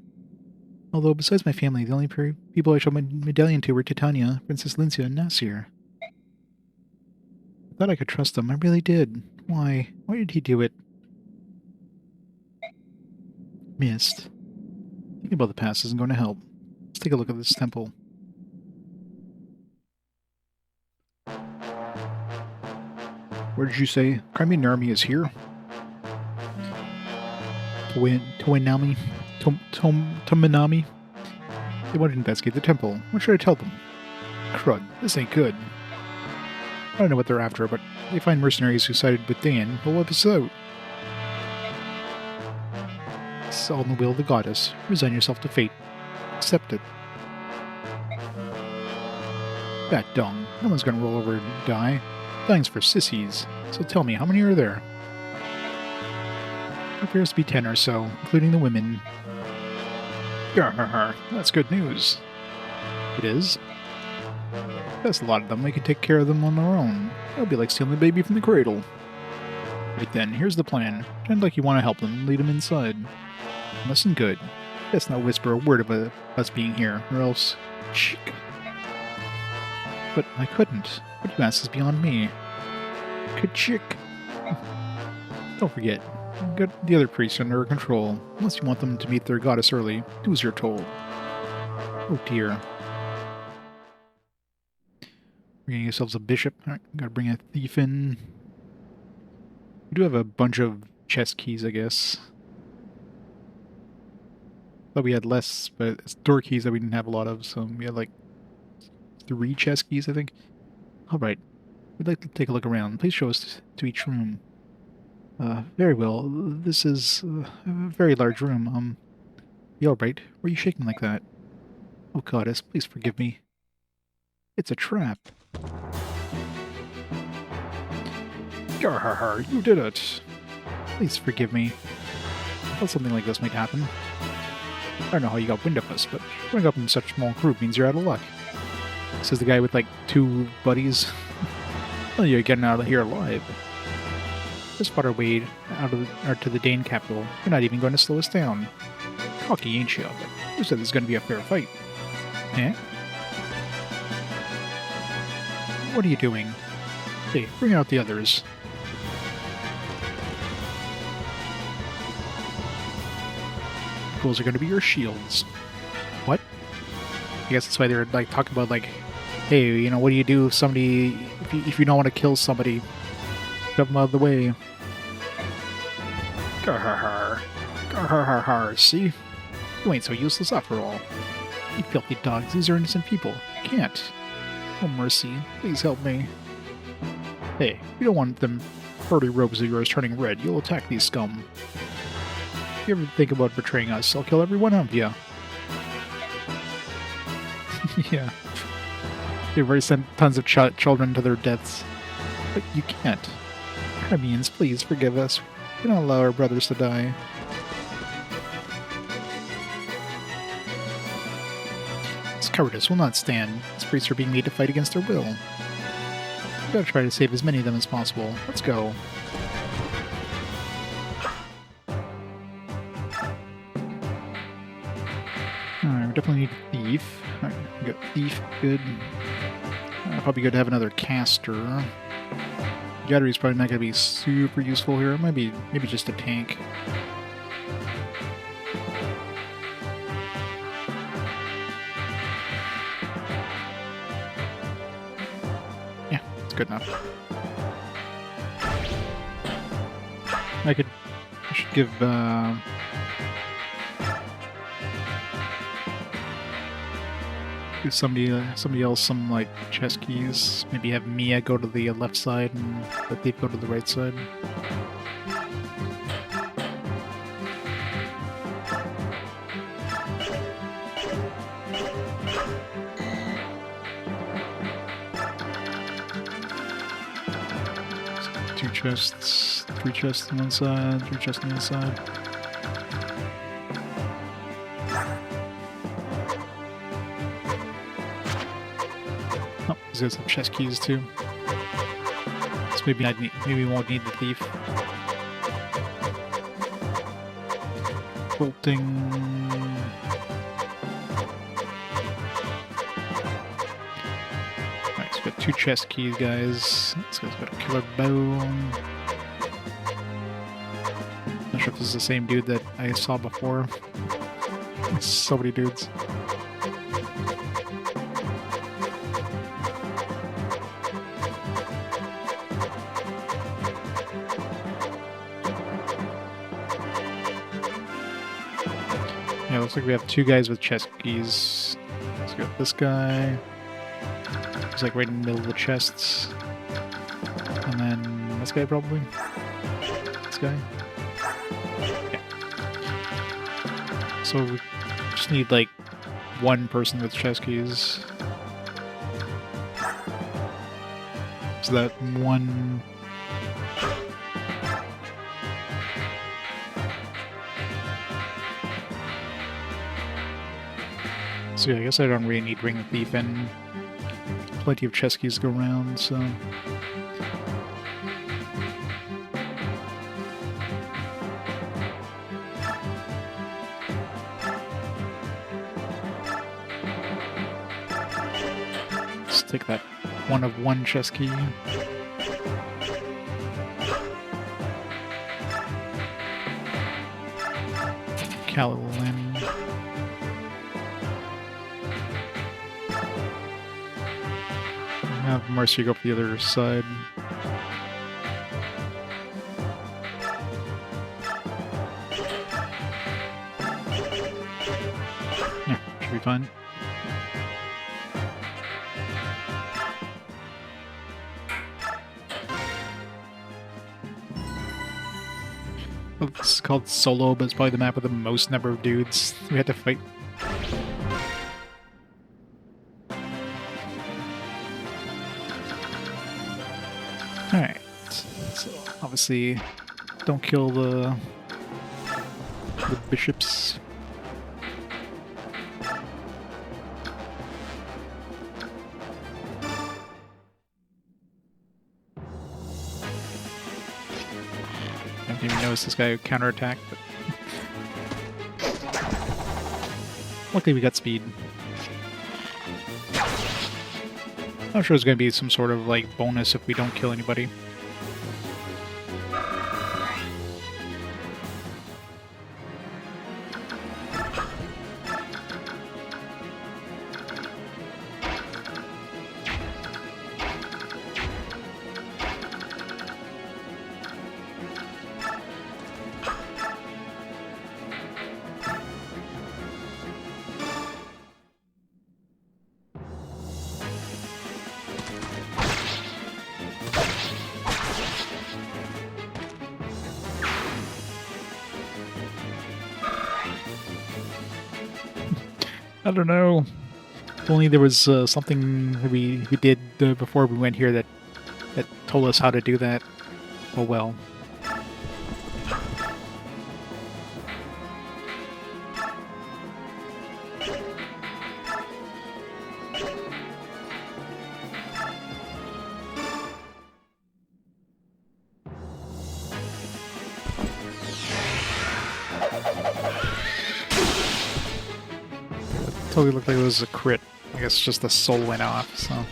Although, besides my family, the only people I showed my medallion to were Titania, Princess Lincia, and Nessir. I thought I could trust him. I really did. Why? Why did he do it? Missed. Thinking about the past isn't going to help. Let's take a look at this temple. Where did you say? Crimean army is here? Tominami? They want to investigate the temple. What should I tell them? Crud, this ain't good. I don't know what they're after, but they find mercenaries who sided with Daein, they'll wipe us out. It's all in the will of the goddess. Resign yourself to fate. Accept it. That dung. No one's gonna roll over and die. Dying's for sissies. So tell me, how many are there? There appears to be 10 or so, including the women. Yarr, that's good news. It is. That's a lot of them. We can take care of them on our own. It'll be like stealing a baby from the cradle. Right then, here's the plan. Pretend like you want to help them and lead them inside. Listen good. Let's not whisper a word of us being here, or else... Chick. But I couldn't. What you ask is beyond me. Ka-chick. Don't forget, get the other priests under control. Unless you want them to meet their goddess early, do as you're told. Oh dear. We're getting ourselves a bishop. Alright, gotta bring a thief in. We do have a bunch of chest keys, I guess. Thought we had less, but it's door keys that we didn't have a lot of, so we had like 3 chest keys, I think. Alright, we'd like to take a look around. Please show us to each room. Very well. This is a very large room. You alright? Why are you shaking like that? Oh goddess, please forgive me. It's a trap. Yarhar, you did it. Please forgive me. I thought something like this might happen. I don't know how you got wind of us, but showing up in such a small group means you're out of luck. Says the guy with like 2 buddies. Well, you're getting out of here alive. Just fought our way out to the Daein capital. You're not even going to slow us down. Cocky, ain't you? But you said there's going to be a fair fight. Eh? What are you doing? Hey, bring out the others. Goals are going to be your shields. What? I guess that's why they're like talking about like, hey, you know, what do you do if somebody, if you don't want to kill somebody, shove them out of the way. Garhar, garhar, see? You ain't so useless after all. You filthy dogs, these are innocent people. You can't. Oh mercy, please help me. Hey, we don't want them furry robes of yours turning red. You'll attack these scum. If you ever think about betraying us, I'll kill every one of you. Yeah. They've already sent tons of children to their deaths. But you can't. Crimeans, please forgive us. We don't allow our brothers to die. This cowardice will not stand. These priests are being made to fight against their will. We gotta try to save as many of them as possible. Let's go. Alright, we definitely need a thief. Alright, we got thief, good. Probably good to have another caster. Gattery's probably not going to be super useful here. It might be maybe just a tank. Yeah, it's good enough. I should give somebody else some like chest keys. Maybe have Mia go to the left side and the thief go to the right side. So 2 chests, 3 chests on one side, 3 chests on the other side. There's some chest keys too. So maybe we won't need the thief. Bolting. Alright, so we got 2 chest keys, guys. This guy's got a killer bow. Not sure if this is the same dude that I saw before. So many dudes. Yeah, looks like we have 2 guys with chest keys. Let's go with this guy. He's like right in the middle of the chests. And then this guy probably. This guy. Yeah. So we just need like 1 person with chest keys. So that 1... So yeah, I guess I don't really need Ring of Thief in. Plenty of chest keys to go around, so... Let's take that 1 of 1 chest key. Calilin. Have Mercy go up the other side. fine. Well, it's called Solo, but it's probably the map with the most number of dudes we had to fight. Alright, so obviously don't kill the bishops. I didn't even notice this guy counterattacked, but luckily we got speed. I'm sure there's going to be some sort of like bonus if we don't kill anybody. I don't know. If only there was something we did before we went here that told us how to do that. Oh well. Totally looked like it was a crit. I guess just the soul went off, so.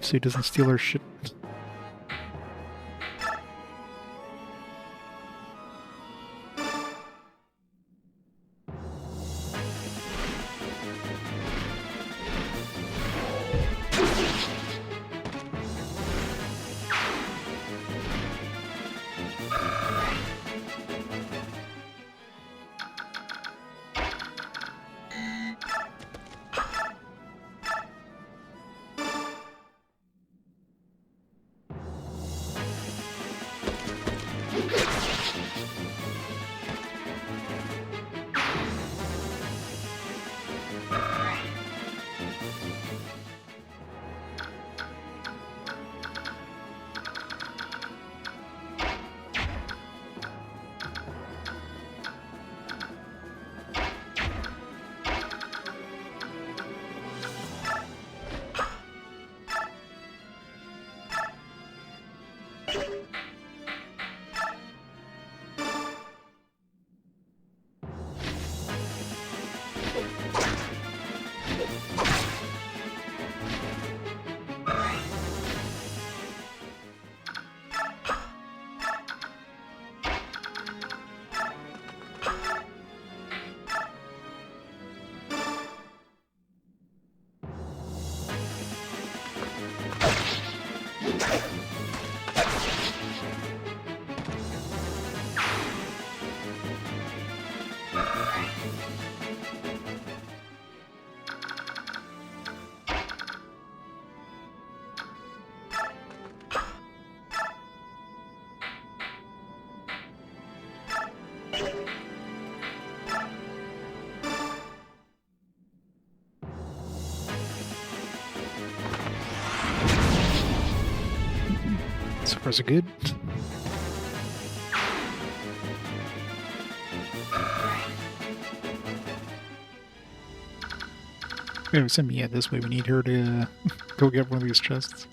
So he doesn't steal our shit. So far so good. Maybe send Mia this way. We need her to go get one of these chests.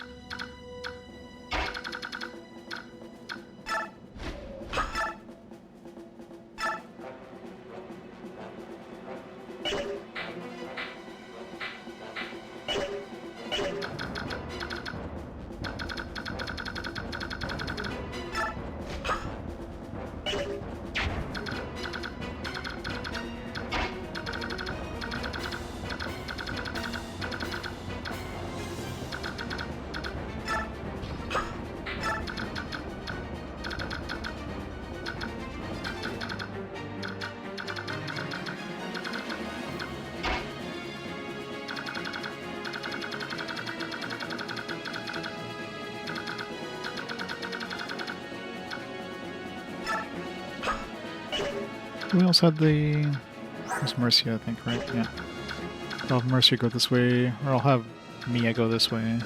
We also had the... There's Mercia, I think, right? Yeah. I'll have Mercia go this way, or I'll have Mia go this way.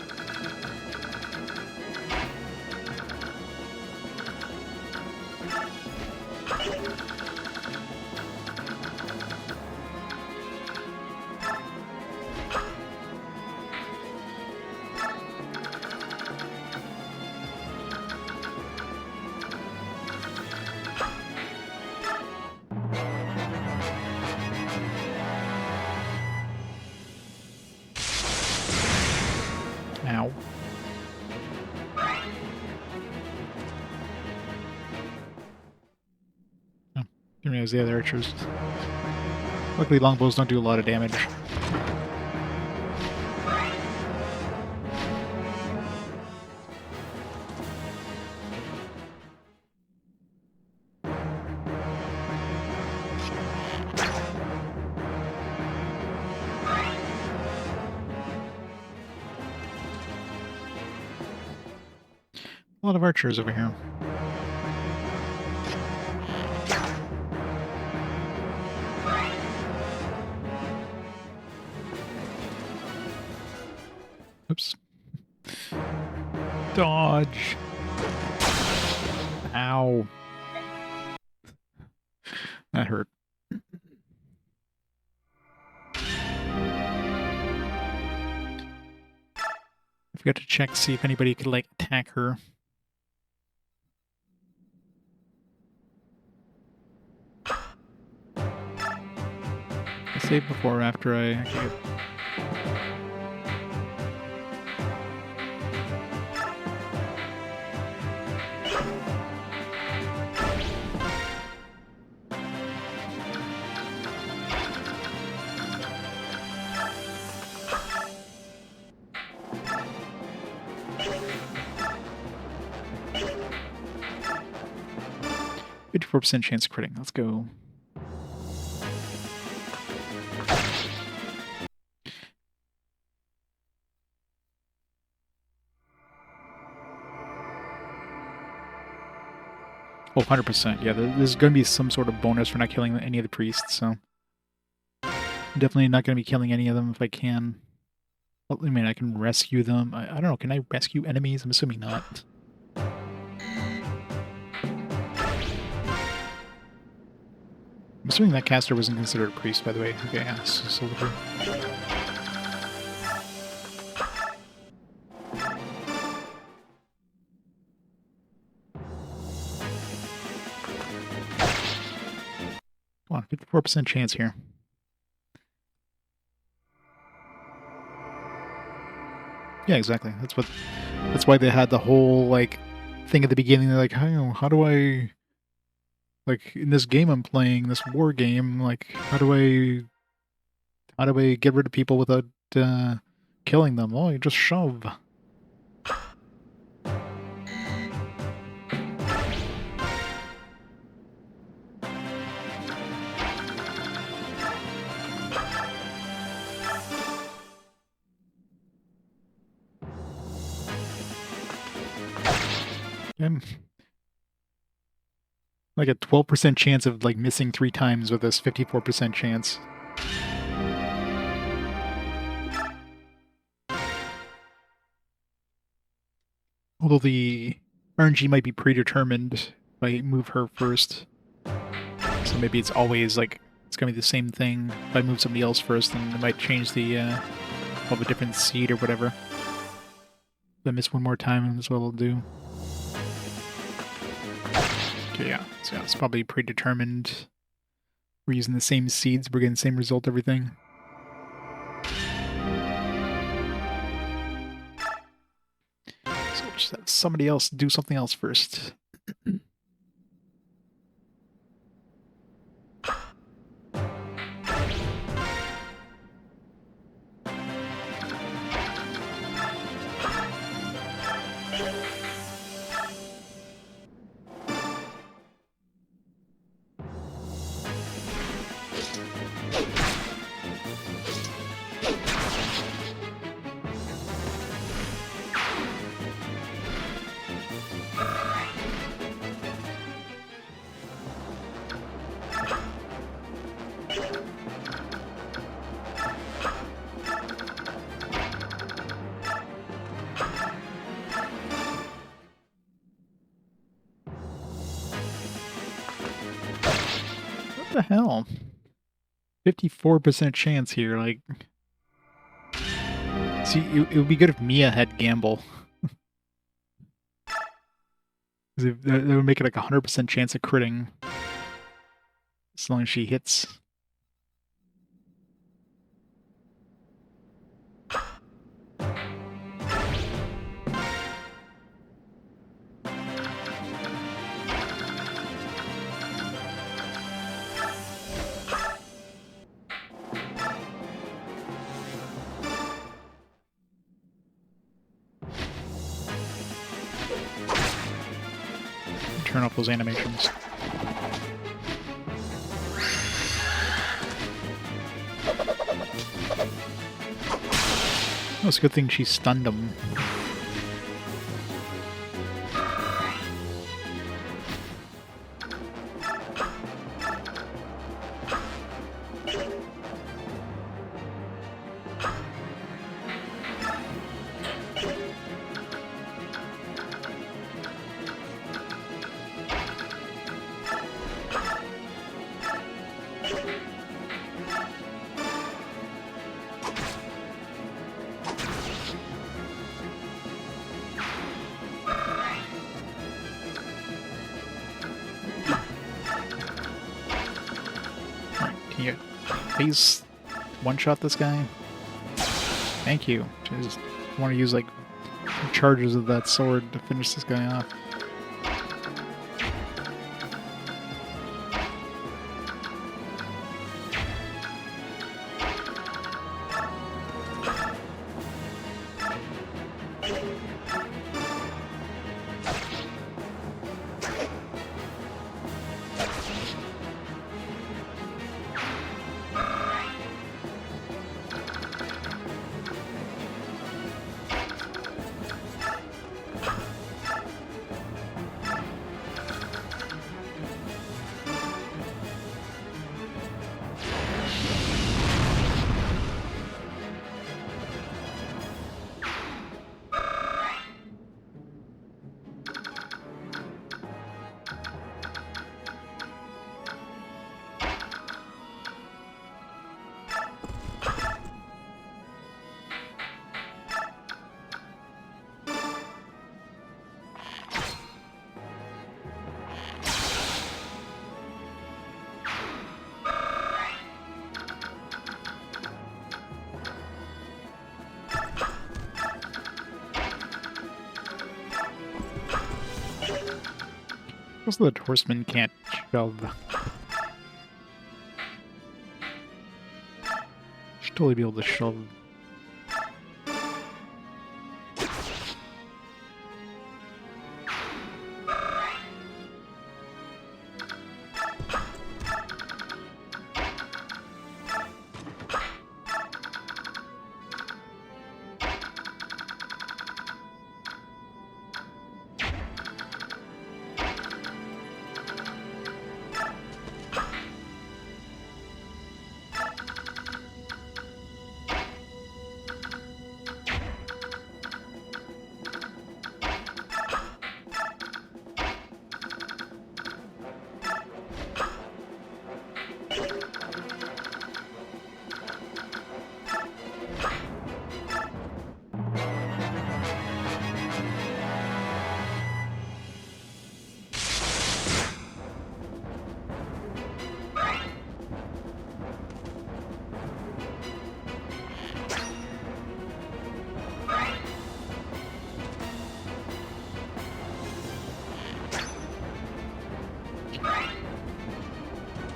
Ow. Oh, didn't realize the other archers. Luckily, longbows don't do a lot of damage. A lot of archers over here. Oops. Dodge. Ow. That hurt. I forgot to check, see if anybody could, like, attack her. I saved before or after I get... %54 chance of critting. Let's go. Oh, 100%. Yeah, there's going to be some sort of bonus for not killing any of the priests, so... I'm definitely not going to be killing any of them if I can. Well, I mean, I can rescue them. I don't know, can I rescue enemies? I'm assuming not. I'm assuming that caster wasn't considered a priest, by the way. Okay, yeah, so Come on, 54% chance here. Yeah, exactly. That's why they had the whole, like, thing at the beginning. They're like, how do I... Like, in this game I'm playing, this war game, like, how do I get rid of people without killing them? Oh, you just shove. I'm like a 12% chance of, like, missing 3 times with this 54% chance. Although the RNG might be predetermined if I move her first. So maybe it's always, like, it's gonna be the same thing. If I move somebody else first, then it might change the of a different seed or whatever. If I miss one more time, that's what it'll do. Okay, yeah. So yeah, it's probably predetermined. We're using the same seeds, we're getting the same result, everything. So we'll just have somebody else do something else first. What the hell? 54% chance here, like... See, it would be good if Mia had Gamble. That would make it like 100% chance of critting. As long as she hits. Turn off those animations. Oh, it's a good thing she stunned him. Please one-shot this guy. Thank you. Just want to use like charges of that sword to finish this guy off. Also, the horseman can't shove. Should totally be able to shove.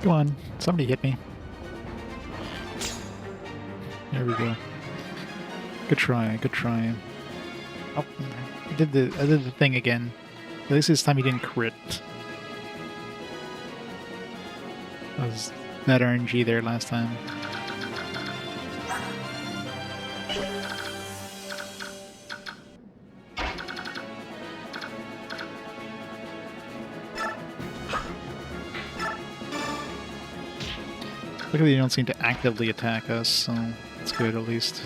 Come on, somebody hit me. There we go. Good try, good try. Oh, I did the thing again. At least this time he didn't crit. That was that RNG there last time. Luckily, they don't seem to actively attack us, so that's good at least.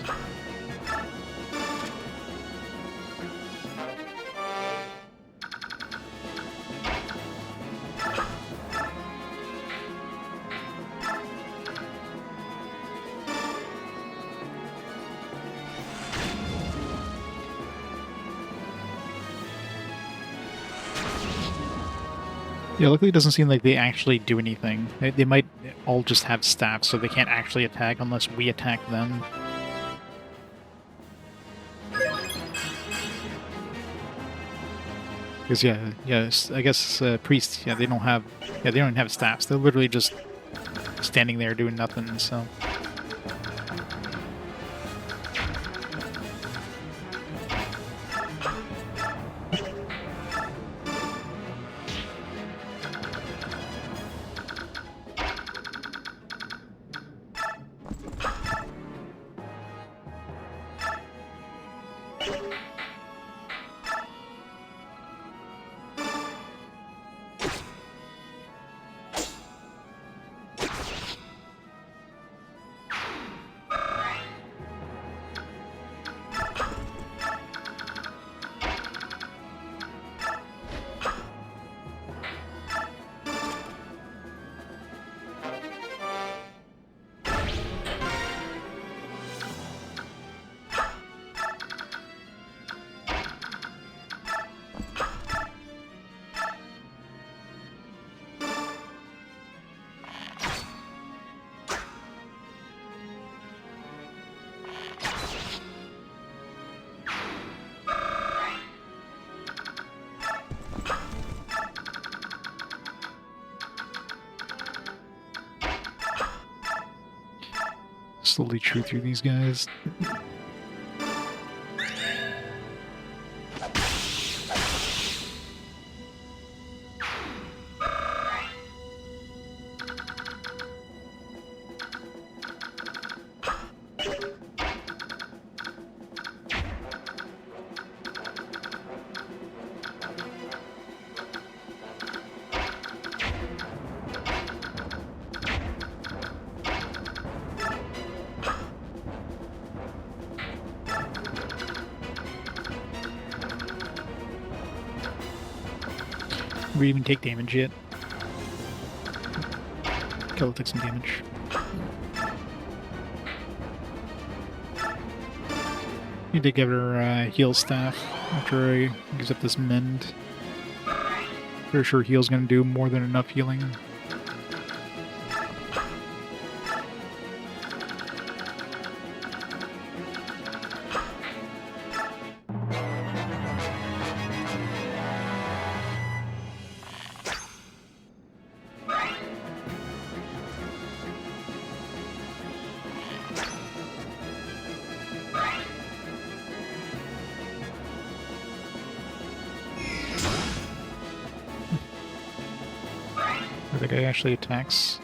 Yeah, luckily it doesn't seem like they actually do anything. They might all just have staffs, so they can't actually attack unless we attack them. Because yes, I guess priests, they don't even have staffs. They're literally just standing there doing nothing. So. Slowly chew through these guys. We even take damage yet. Kelly took some damage. Need to give her heal staff after I use up this mend. Pretty sure heal's gonna do more than enough healing. The guy actually attacks.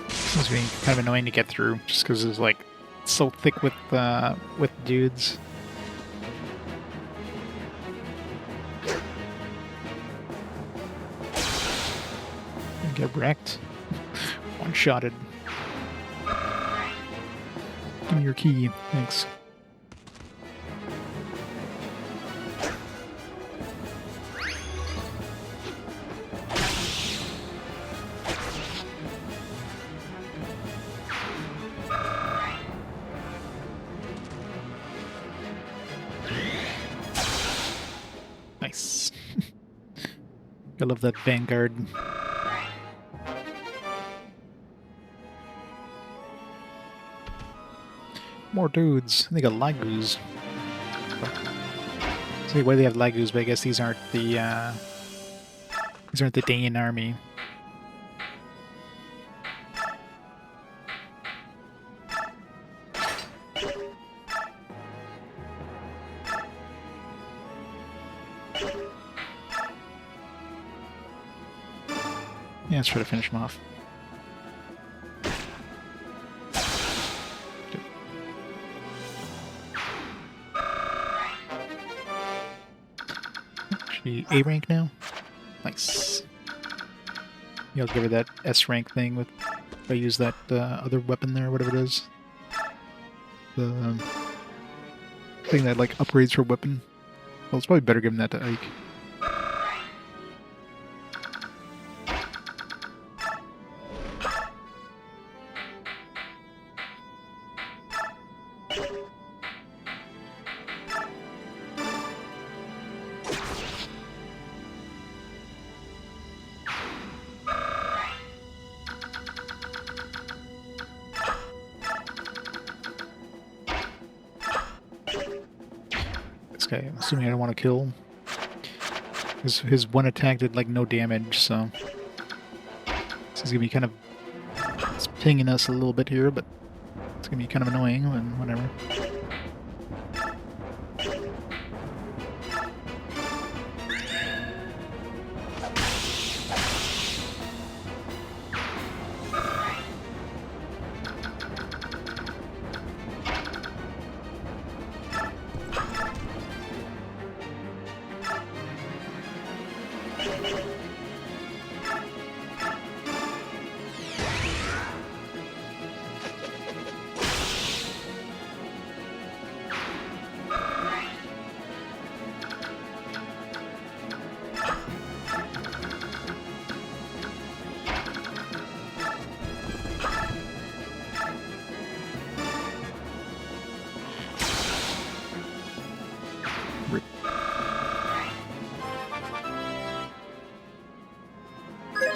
This is being kind of annoying to get through, just because it's like so thick with dudes. Get wrecked. One-shotted. Give me your key, thanks. Nice. I love that Vanguard. More dudes. They got Lagus. See why they have Lagus, but I guess these aren't the Daein army. Yeah, let's try to finish him off. She A rank now? Nice. Yeah, I'll give her that S rank thing with if I use that other weapon there, whatever it is. The thing that like upgrades her weapon. Well, it's probably better giving that to Ike. This guy, I'm assuming I don't want to kill. His one attack did like no damage, so this is gonna be kind of it's pinging us a little bit here, but it's gonna be kind of annoying and whatever.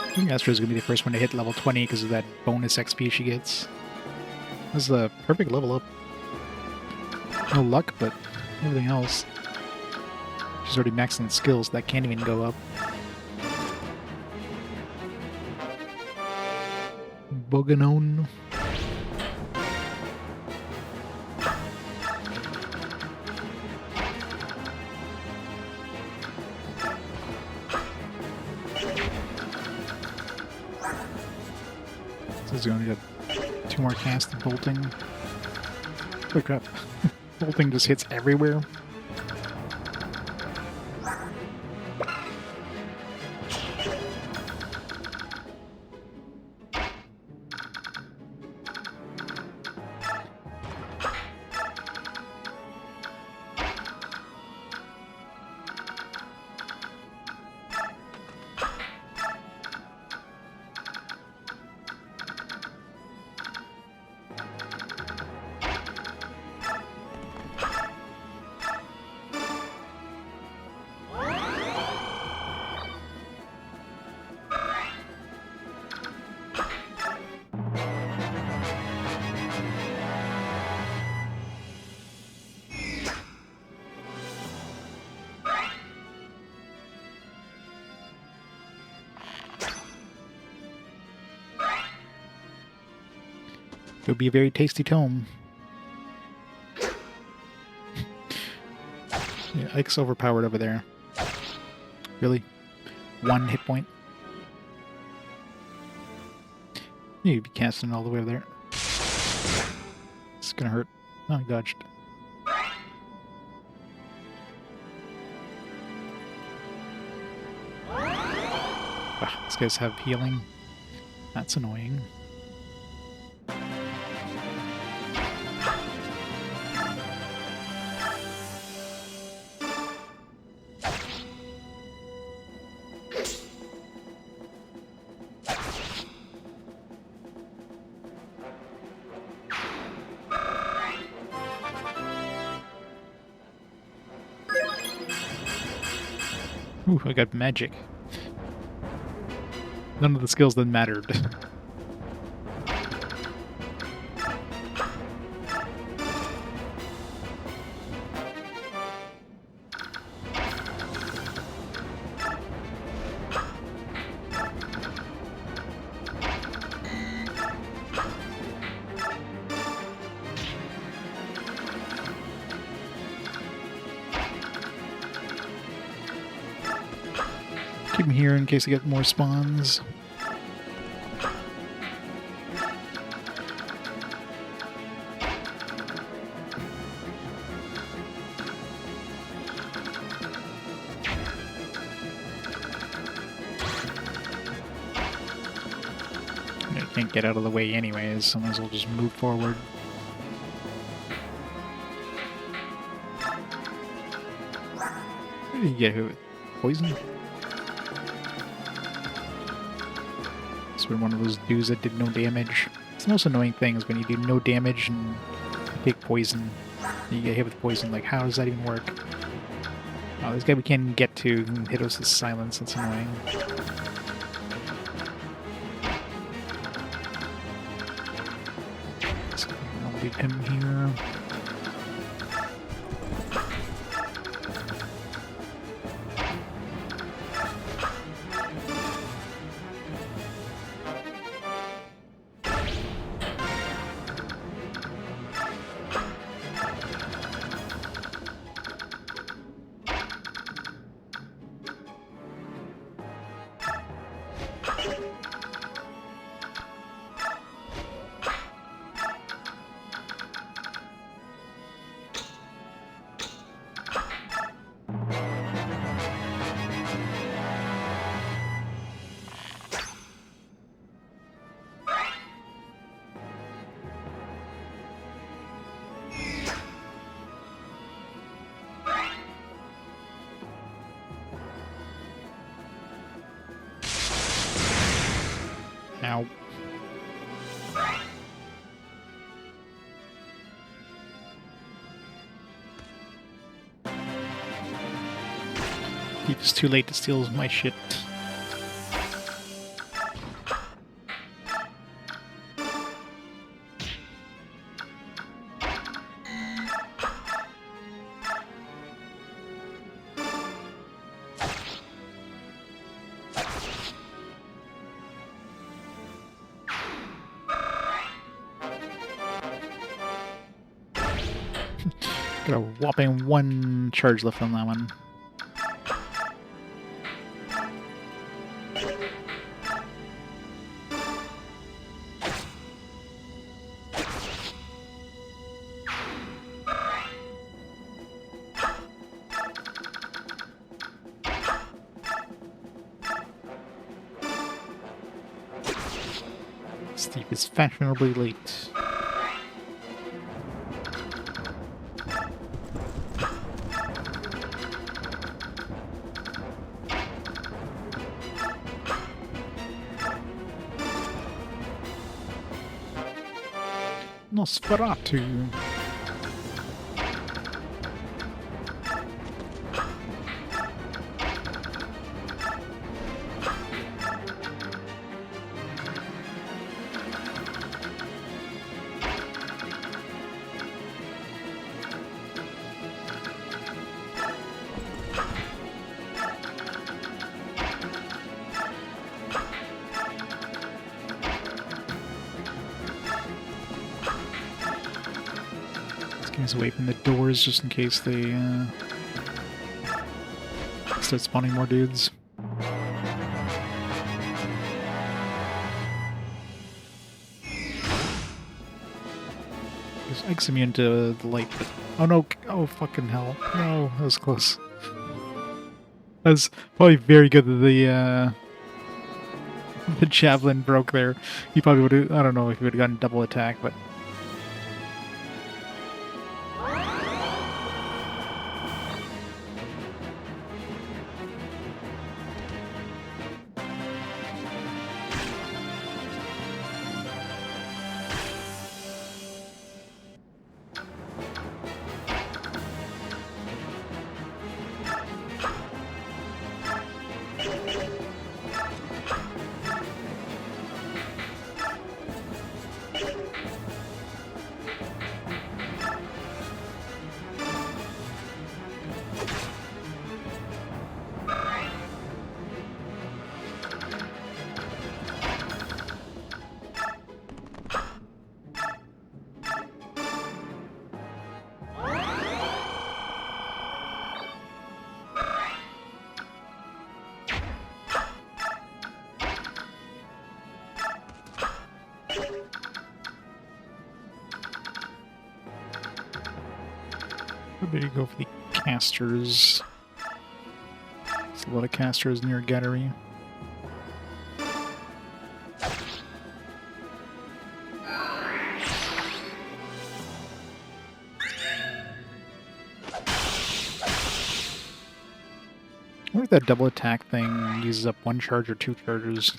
I think Astra's gonna be the first one to hit level 20 because of that bonus XP she gets. This is a perfect level up. No luck, but everything else. She's already maxed on skills, that can't even go up. Boganon. This is going to get 2 more casts of bolting. Oh crap. Bolting just hits everywhere. It would be a very tasty tome. Yeah, Ike's overpowered over there. Really? 1 hit point? You'd be casting all the way over there. It's gonna hurt. Oh, I dodged. Ah, these guys have healing. That's annoying. Ooh, I got magic. None of the skills that mattered. him here in case I get more spawns. I can't get out of the way anyways, so I might as well just move forward. Where did you get hit with? Poison? It's been one of those dudes that did no damage. It's the most annoying thing is when you do no damage and take poison. You get hit with poison, like how does that even work? Oh, this guy we can't get to hit us with silence, that's annoying. So I'll leave him here. Ow. It's too late to steal my shit. Got a whopping 1 charge left on that one. Steve is fashionably late. Nosferatu. Away from the doors just in case they start spawning more dudes. X immune to the light, but oh no, oh fucking hell. No, that was close. That was probably very good that the javelin broke there. He probably would have, I don't know if he would have gotten double attack, but Maybe go for the casters. There's a lot of casters near Gattery. I wonder if that double attack thing uses up 1 charge or 2 charges.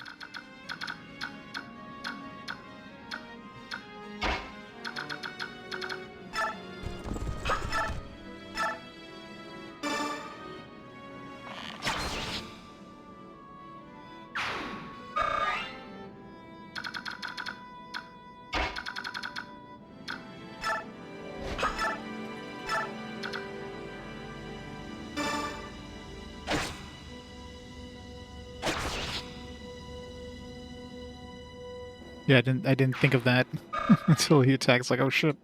Yeah, I didn't think of that until he attacks. Like, oh shit.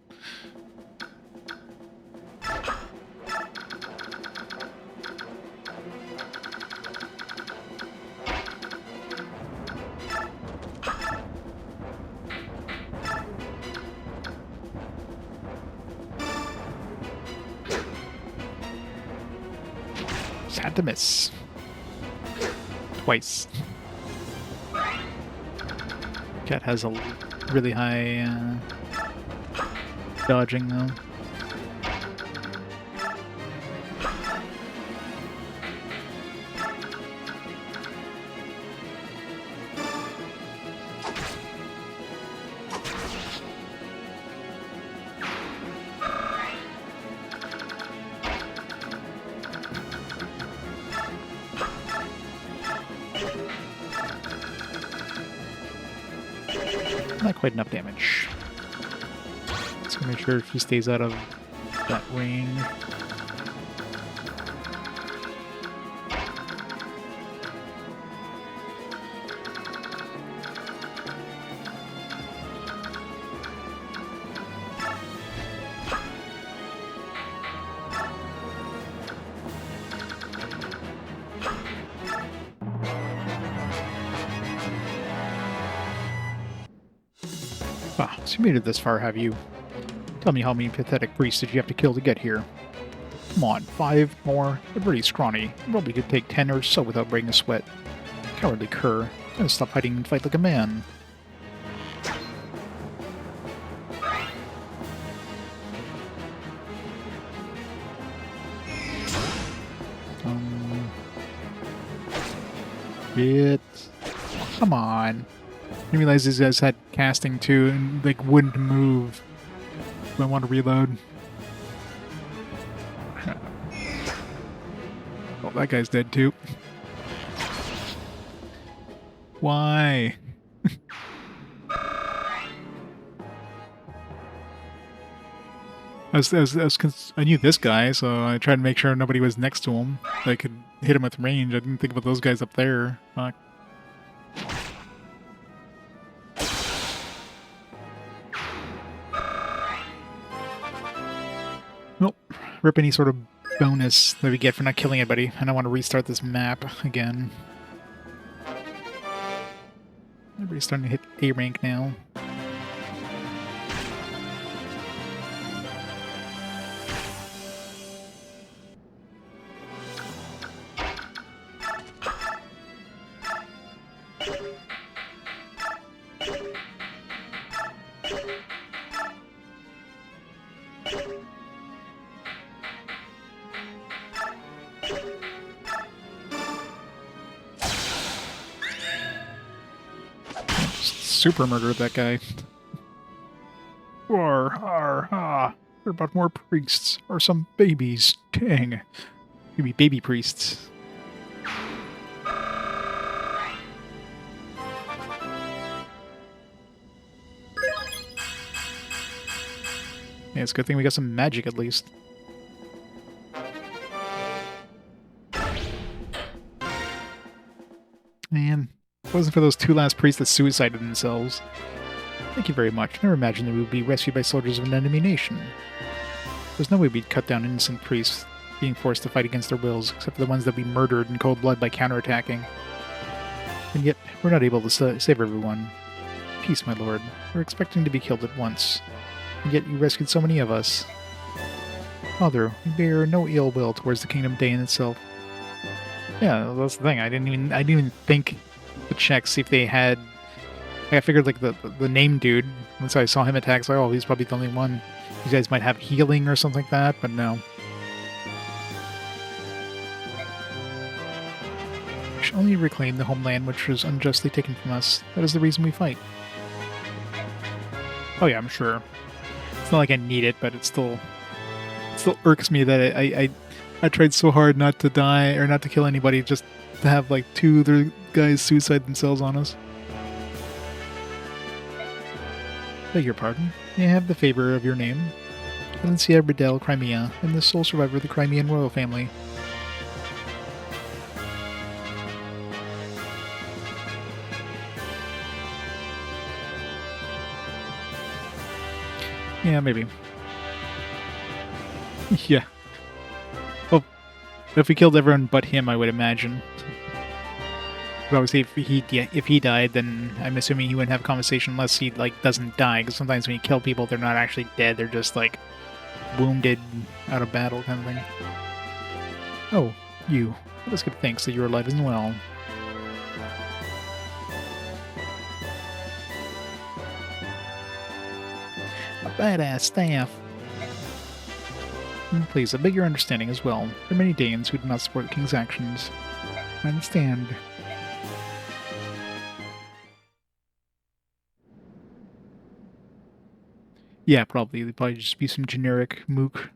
Just had to miss twice. Cat has a really high dodging, though. Not quite enough damage. Let's make sure he stays out of that range. Ah, so you made it this far, have you? Tell me how many pathetic priests did you have to kill to get here? Come on, 5 more? They're pretty scrawny. You probably could take 10 or so without breaking a sweat. Cowardly cur. Gotta stop hiding and fight like a man. Shit. Come on. I realized these guys had casting too, and like wouldn't move. I want to reload. Oh, that guy's dead too. Why? I knew this guy, so I tried to make sure nobody was next to him. I could hit him with range. I didn't think about those guys up there. Fuck. Nope. Rip any sort of bonus that we get for not killing anybody. I don't want to restart this map again. Everybody's starting to hit A rank now. Super murdered that guy. What about more priests or some babies? Dang. Maybe baby priests. Yeah, it's a good thing we got some magic at least. Man. If it wasn't for those 2 last priests that suicided themselves. Thank you very much. Never imagined that we would be rescued by soldiers of an enemy nation. There's no way we'd cut down innocent priests, being forced to fight against their wills, except for the ones that we murdered in cold blood by counterattacking. And yet, we're not able to save everyone. Peace, my lord. We're expecting to be killed at once. And yet you rescued so many of us. Father, we bear no ill will towards the kingdom Daein itself. Yeah, that's the thing. I didn't even think to check, see if they had. I figured like the name dude. Once I saw him attack, it's like, oh, he's probably the only one. You guys might have healing or something like that, but no. We should only reclaim the homeland which was unjustly taken from us. That is the reason we fight. Oh yeah, I'm sure. It's not like I need it, but it still irks me that I tried so hard not to die or not to kill anybody, just to have like 2 other guys suicide themselves on us. Beg your pardon. May I have the favor of your name? Valencia Bredel, Crimea. I'm the sole survivor of the Crimean royal family. Yeah, maybe. Yeah. Well, if we killed everyone but him, I would imagine. But obviously, if he died, then I'm assuming he wouldn't have a conversation unless he like doesn't die. Because sometimes when you kill people, they're not actually dead; they're just like wounded out of battle, kind of thing. Oh, you. Let us give thanks that you're alive and well. A badass staff. Please, I beg your understanding as well. There are many Danes who do not support the king's actions. I understand. Yeah, probably. They'd probably just be some generic mook.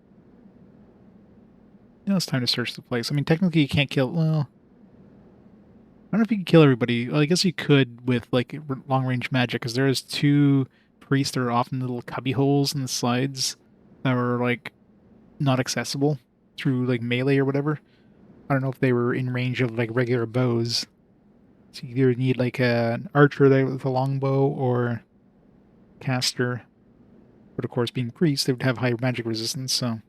Now it's time to search the place. I mean, technically you can't kill... Well... I don't know if you can kill everybody. Well, I guess you could with, like, long-range magic, because there is 2 priests that are often little cubby holes in the sides that are, like, not accessible through, like, melee or whatever. I don't know if they were in range of, like, regular bows. So you either need, like, an archer there with a longbow or caster. But of course, being priests, they would have higher magic resistance, so...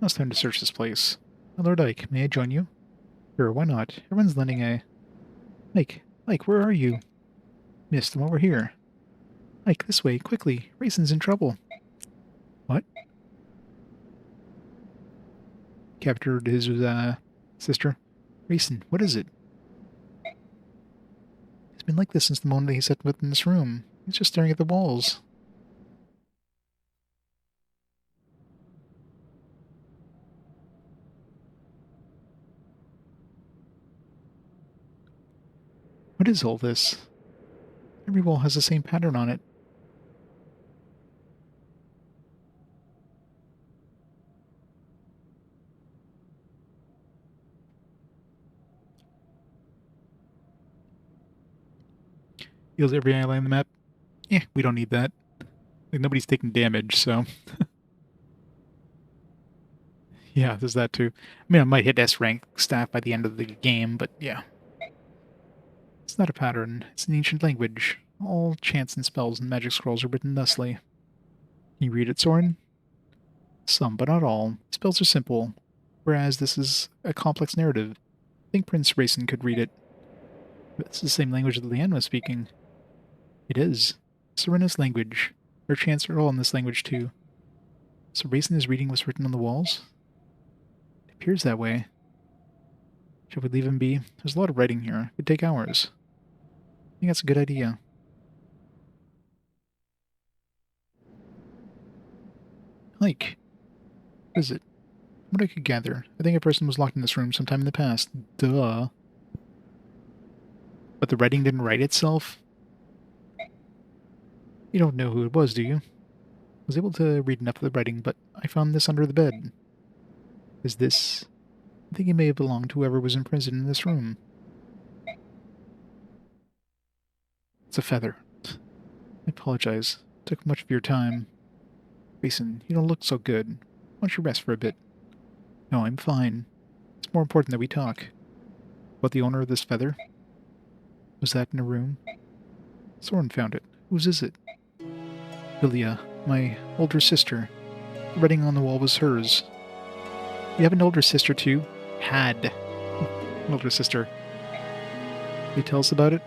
Now it's time to search this place. My Lord Ike, may I join you? Sure, why not? Everyone's lending a... Ike, where are you? Missed, I'm over here. Ike, this way, quickly. Raisin's in trouble. What? Captured his, sister. Raisin, what is it? It's been like this since the moment that he set foot in this room. He's just staring at the walls. What is all this? Every wall has the same pattern on it. Heals every ally on the map. Eh, we don't need that. Like, nobody's taking damage, so... Yeah, there's that too. I mean, I might hit S rank staff by the end of the game, but yeah. It's not a pattern. It's an ancient language. All chants and spells and magic scrolls are written thusly. Can you read it, Soren? Some, but not all. Spells are simple, whereas this is a complex narrative. I think Prince Raisin could read it. But it's the same language that Leanne was speaking. It is. Serena's language. Her chants are all in this language too. So Raisin is reading what's written on the walls? It appears that way. Shall we leave him be? There's a lot of writing here. It could take hours. I think that's a good idea. Like, what is it? What I could gather. I think a person was locked in this room sometime in the past. Duh. But the writing didn't write itself? You don't know who it was, do you? I was able to read enough of the writing, but I found this under the bed. Is this... I think it may have belonged to whoever was imprisoned in this room. It's a feather. I apologize. It took much of your time. Raisin, you don't look so good. Why don't you rest for a bit? No, I'm fine. It's more important that we talk. About the owner of this feather? Was that in a room? Soren found it. Whose is it? Lilia, my older sister. The writing on the wall was hers. You have an older sister too? Had. An older sister. Can you tell us about it?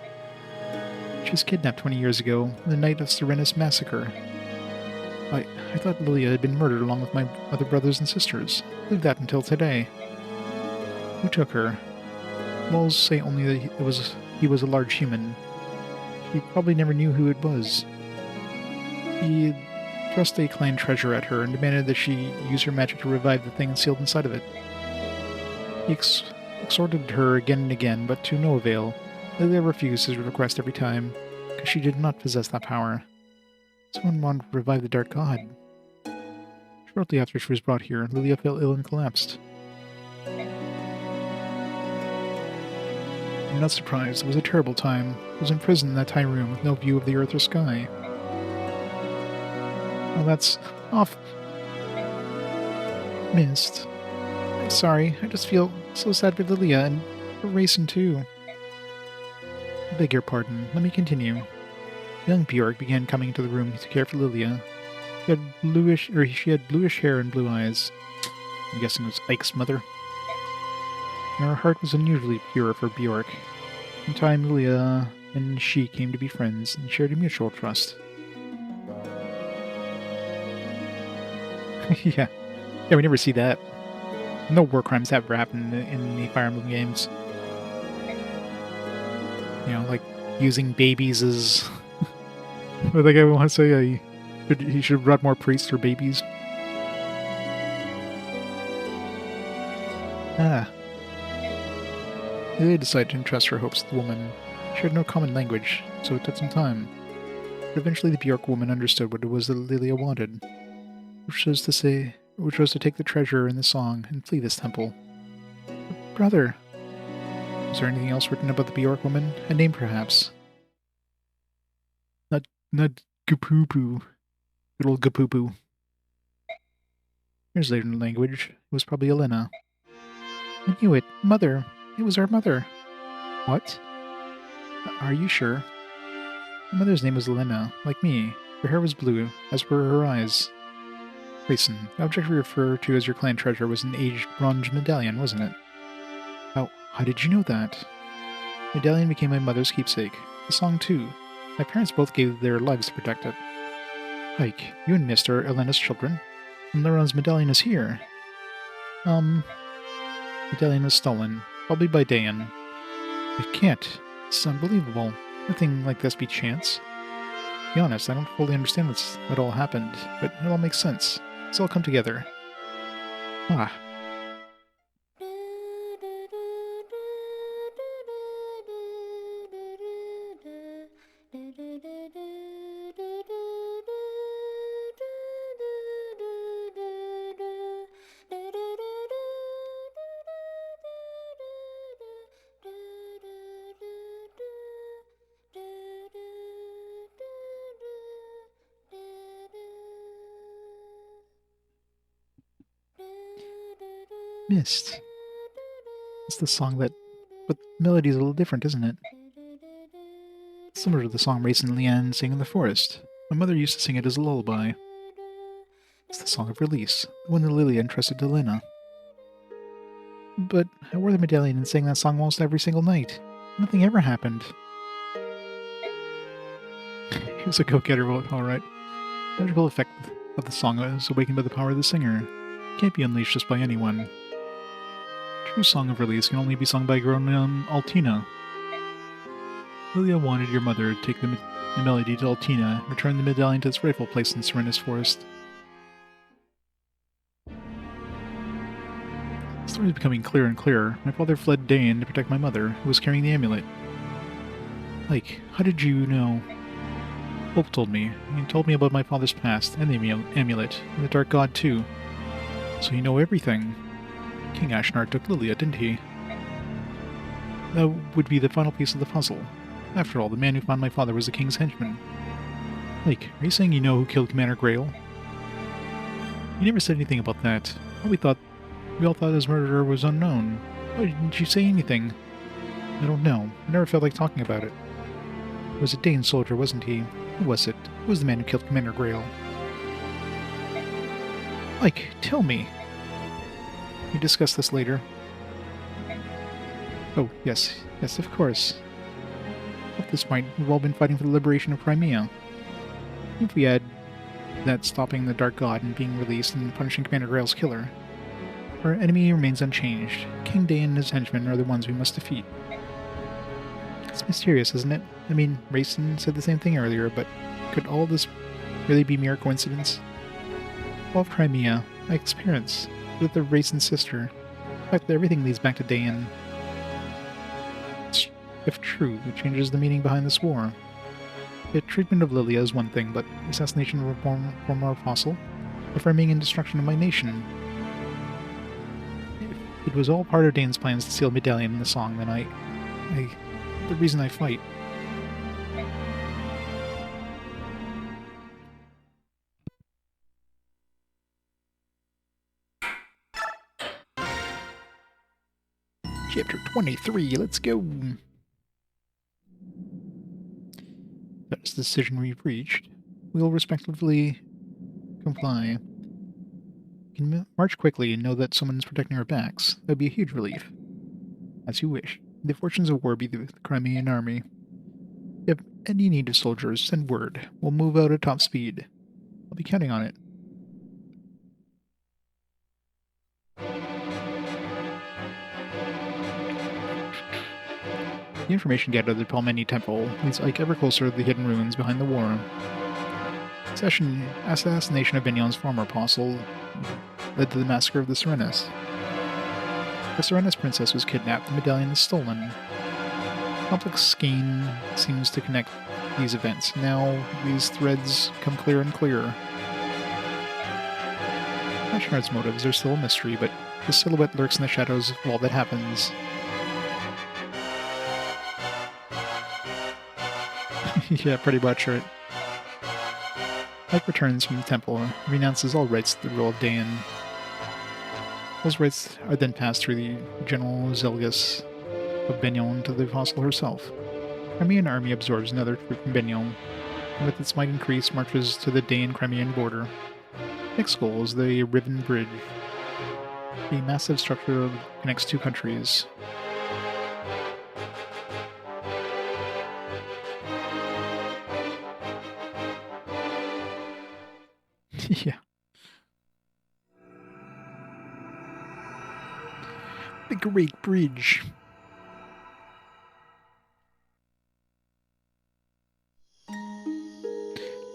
She was kidnapped 20 years ago, the night of Serena's massacre. I thought Lilia had been murdered along with my other brothers and sisters. Leave that until today. Who took her? Moles say only that he was a large human. He probably never knew who it was. He thrust a clan treasure at her and demanded that she use her magic to revive the thing sealed inside of it. He exhorted her again and again, but to no avail. Lilia refused his request every time, because she did not possess that power. Someone wanted to revive the Dark God. Shortly after she was brought here, Lilia fell ill and collapsed. I'm not surprised. It was a terrible time. I was imprisoned in that tiny room with no view of the earth or sky. Well, that's off. Missed. I'm sorry. I just feel so sad for Lilia and for Racing too. I beg your pardon. Let me continue. Young Bjork began coming into the room to care for Lilia. She had bluish hair and blue eyes. I'm guessing it was Ike's mother. And her heart was unusually pure for Bjork. In time, Lilia and she came to be friends and shared a mutual trust. Yeah, we never see that. No war crimes ever happened in the Fire Emblem games. You know, like using babies as... But like I want to say, he should have brought more priests or babies. Lilia decided to entrust her hopes to the woman. She had no common language, so it took some time. But eventually the Bjork woman understood what it was that Lilia wanted, which was to take the treasure in the song and flee this temple. But brother! Was there anything else written about the Bjork woman? A name, perhaps? Not Gapoopoo. Good old Gapoopoo. Here's later in the language. It was probably Elena. I knew it. Mother. It was our mother. What? Are you sure? My mother's name was Elena, like me. Her hair was blue, as were her eyes. Grayson, the object we refer to as your clan treasure was an aged bronze medallion, wasn't it? How did you know that? The medallion became my mother's keepsake. The song, too. My parents both gave their lives to protect it. Ike, you and Mist are Elena's children. And Laron's medallion is here. Medallion was stolen. Probably by Daein. It can't. This is unbelievable. Nothing like this be chance. To be honest, I don't fully understand what all happened, but it all makes sense. It's all come together. Ah. Mist. It's the song that... But the melody's a little different, isn't it? It's similar to the song Race and Leanne sing in the forest. My mother used to sing it as a lullaby. It's the song of release, the one that Lilia entrusted to Lena. But I wore the medallion and sang that song almost every single night. Nothing ever happened. He was a go-getter, alright. The magical effect of the song is awakened by the power of the singer. It can't be unleashed just by anyone. True song of release can only be sung by grown Altina. Lilia wanted your mother to take the melody to Altina and return the medallion to its rightful place in Serenus Forest. The story is becoming clearer and clearer. My father fled Daein to protect my mother, who was carrying the amulet. Like, how did you know? Hope told me. He told me about my father's past, and the amulet, and the Dark God too. So you know everything. King Ashnard took Lilia, didn't he? That would be the final piece of the puzzle. After all, the man who found my father was the king's henchman. Like, are you saying you know who killed Commander Greil? You never said anything about that. We all thought his murderer was unknown. Why didn't you say anything? I don't know. I never felt like talking about it. He was a Daein soldier, wasn't he? Who was it? Who was the man who killed Commander Greil? Like, tell me. We discuss this later. Oh, yes, of course. At this point, we've all been fighting for the liberation of Crimea. If we had that stopping the Dark God and being released and punishing Commander Greil's killer. Our enemy remains unchanged. King Daein and his henchmen are the ones we must defeat. It's mysterious, isn't it? I mean, Racing said the same thing earlier, but could all this really be mere coincidence? All of Crimea, Ike's parents, with the Racin's sister. The fact that everything leads back to Daein. If true, it changes the meaning behind this war. The treatment of Lilia is one thing, but assassination of a former apostle, the framing and destruction of my nation. If it was all part of Daein's plans to steal a medallion in the song, then the reason I fight. Chapter 23, let's go! That is the decision we've reached. We will respectively comply. We can march quickly and know that someone is protecting our backs. That would be a huge relief. As you wish. May the fortunes of war be with the Crimean army. If you have any need of soldiers, send word. We'll move out at top speed. I'll be counting on it. The information gathered at the Pelmeni Temple leads Ike ever closer to the hidden ruins behind the war. Assassination of Binyon's former apostle led to the massacre of the Serenas. The Serenas princess was kidnapped, the medallion is stolen. A complex skein seems to connect these events. Now, these threads come clearer and clearer. Ashard's motives are still a mystery, but his silhouette lurks in the shadows of all that happens. Yeah, pretty much right. Ike returns from the temple and renounces all rights to the rule of Daein. Those rights are then passed through the General Zelgus of Benyon to the Apostle herself. The Crimean army absorbs another troop from Benyon, and with its might increase, marches to the Daein-Crimean border. Next goal is the Riven Bridge, a massive structure that connects two countries. Yeah. The Great Bridge.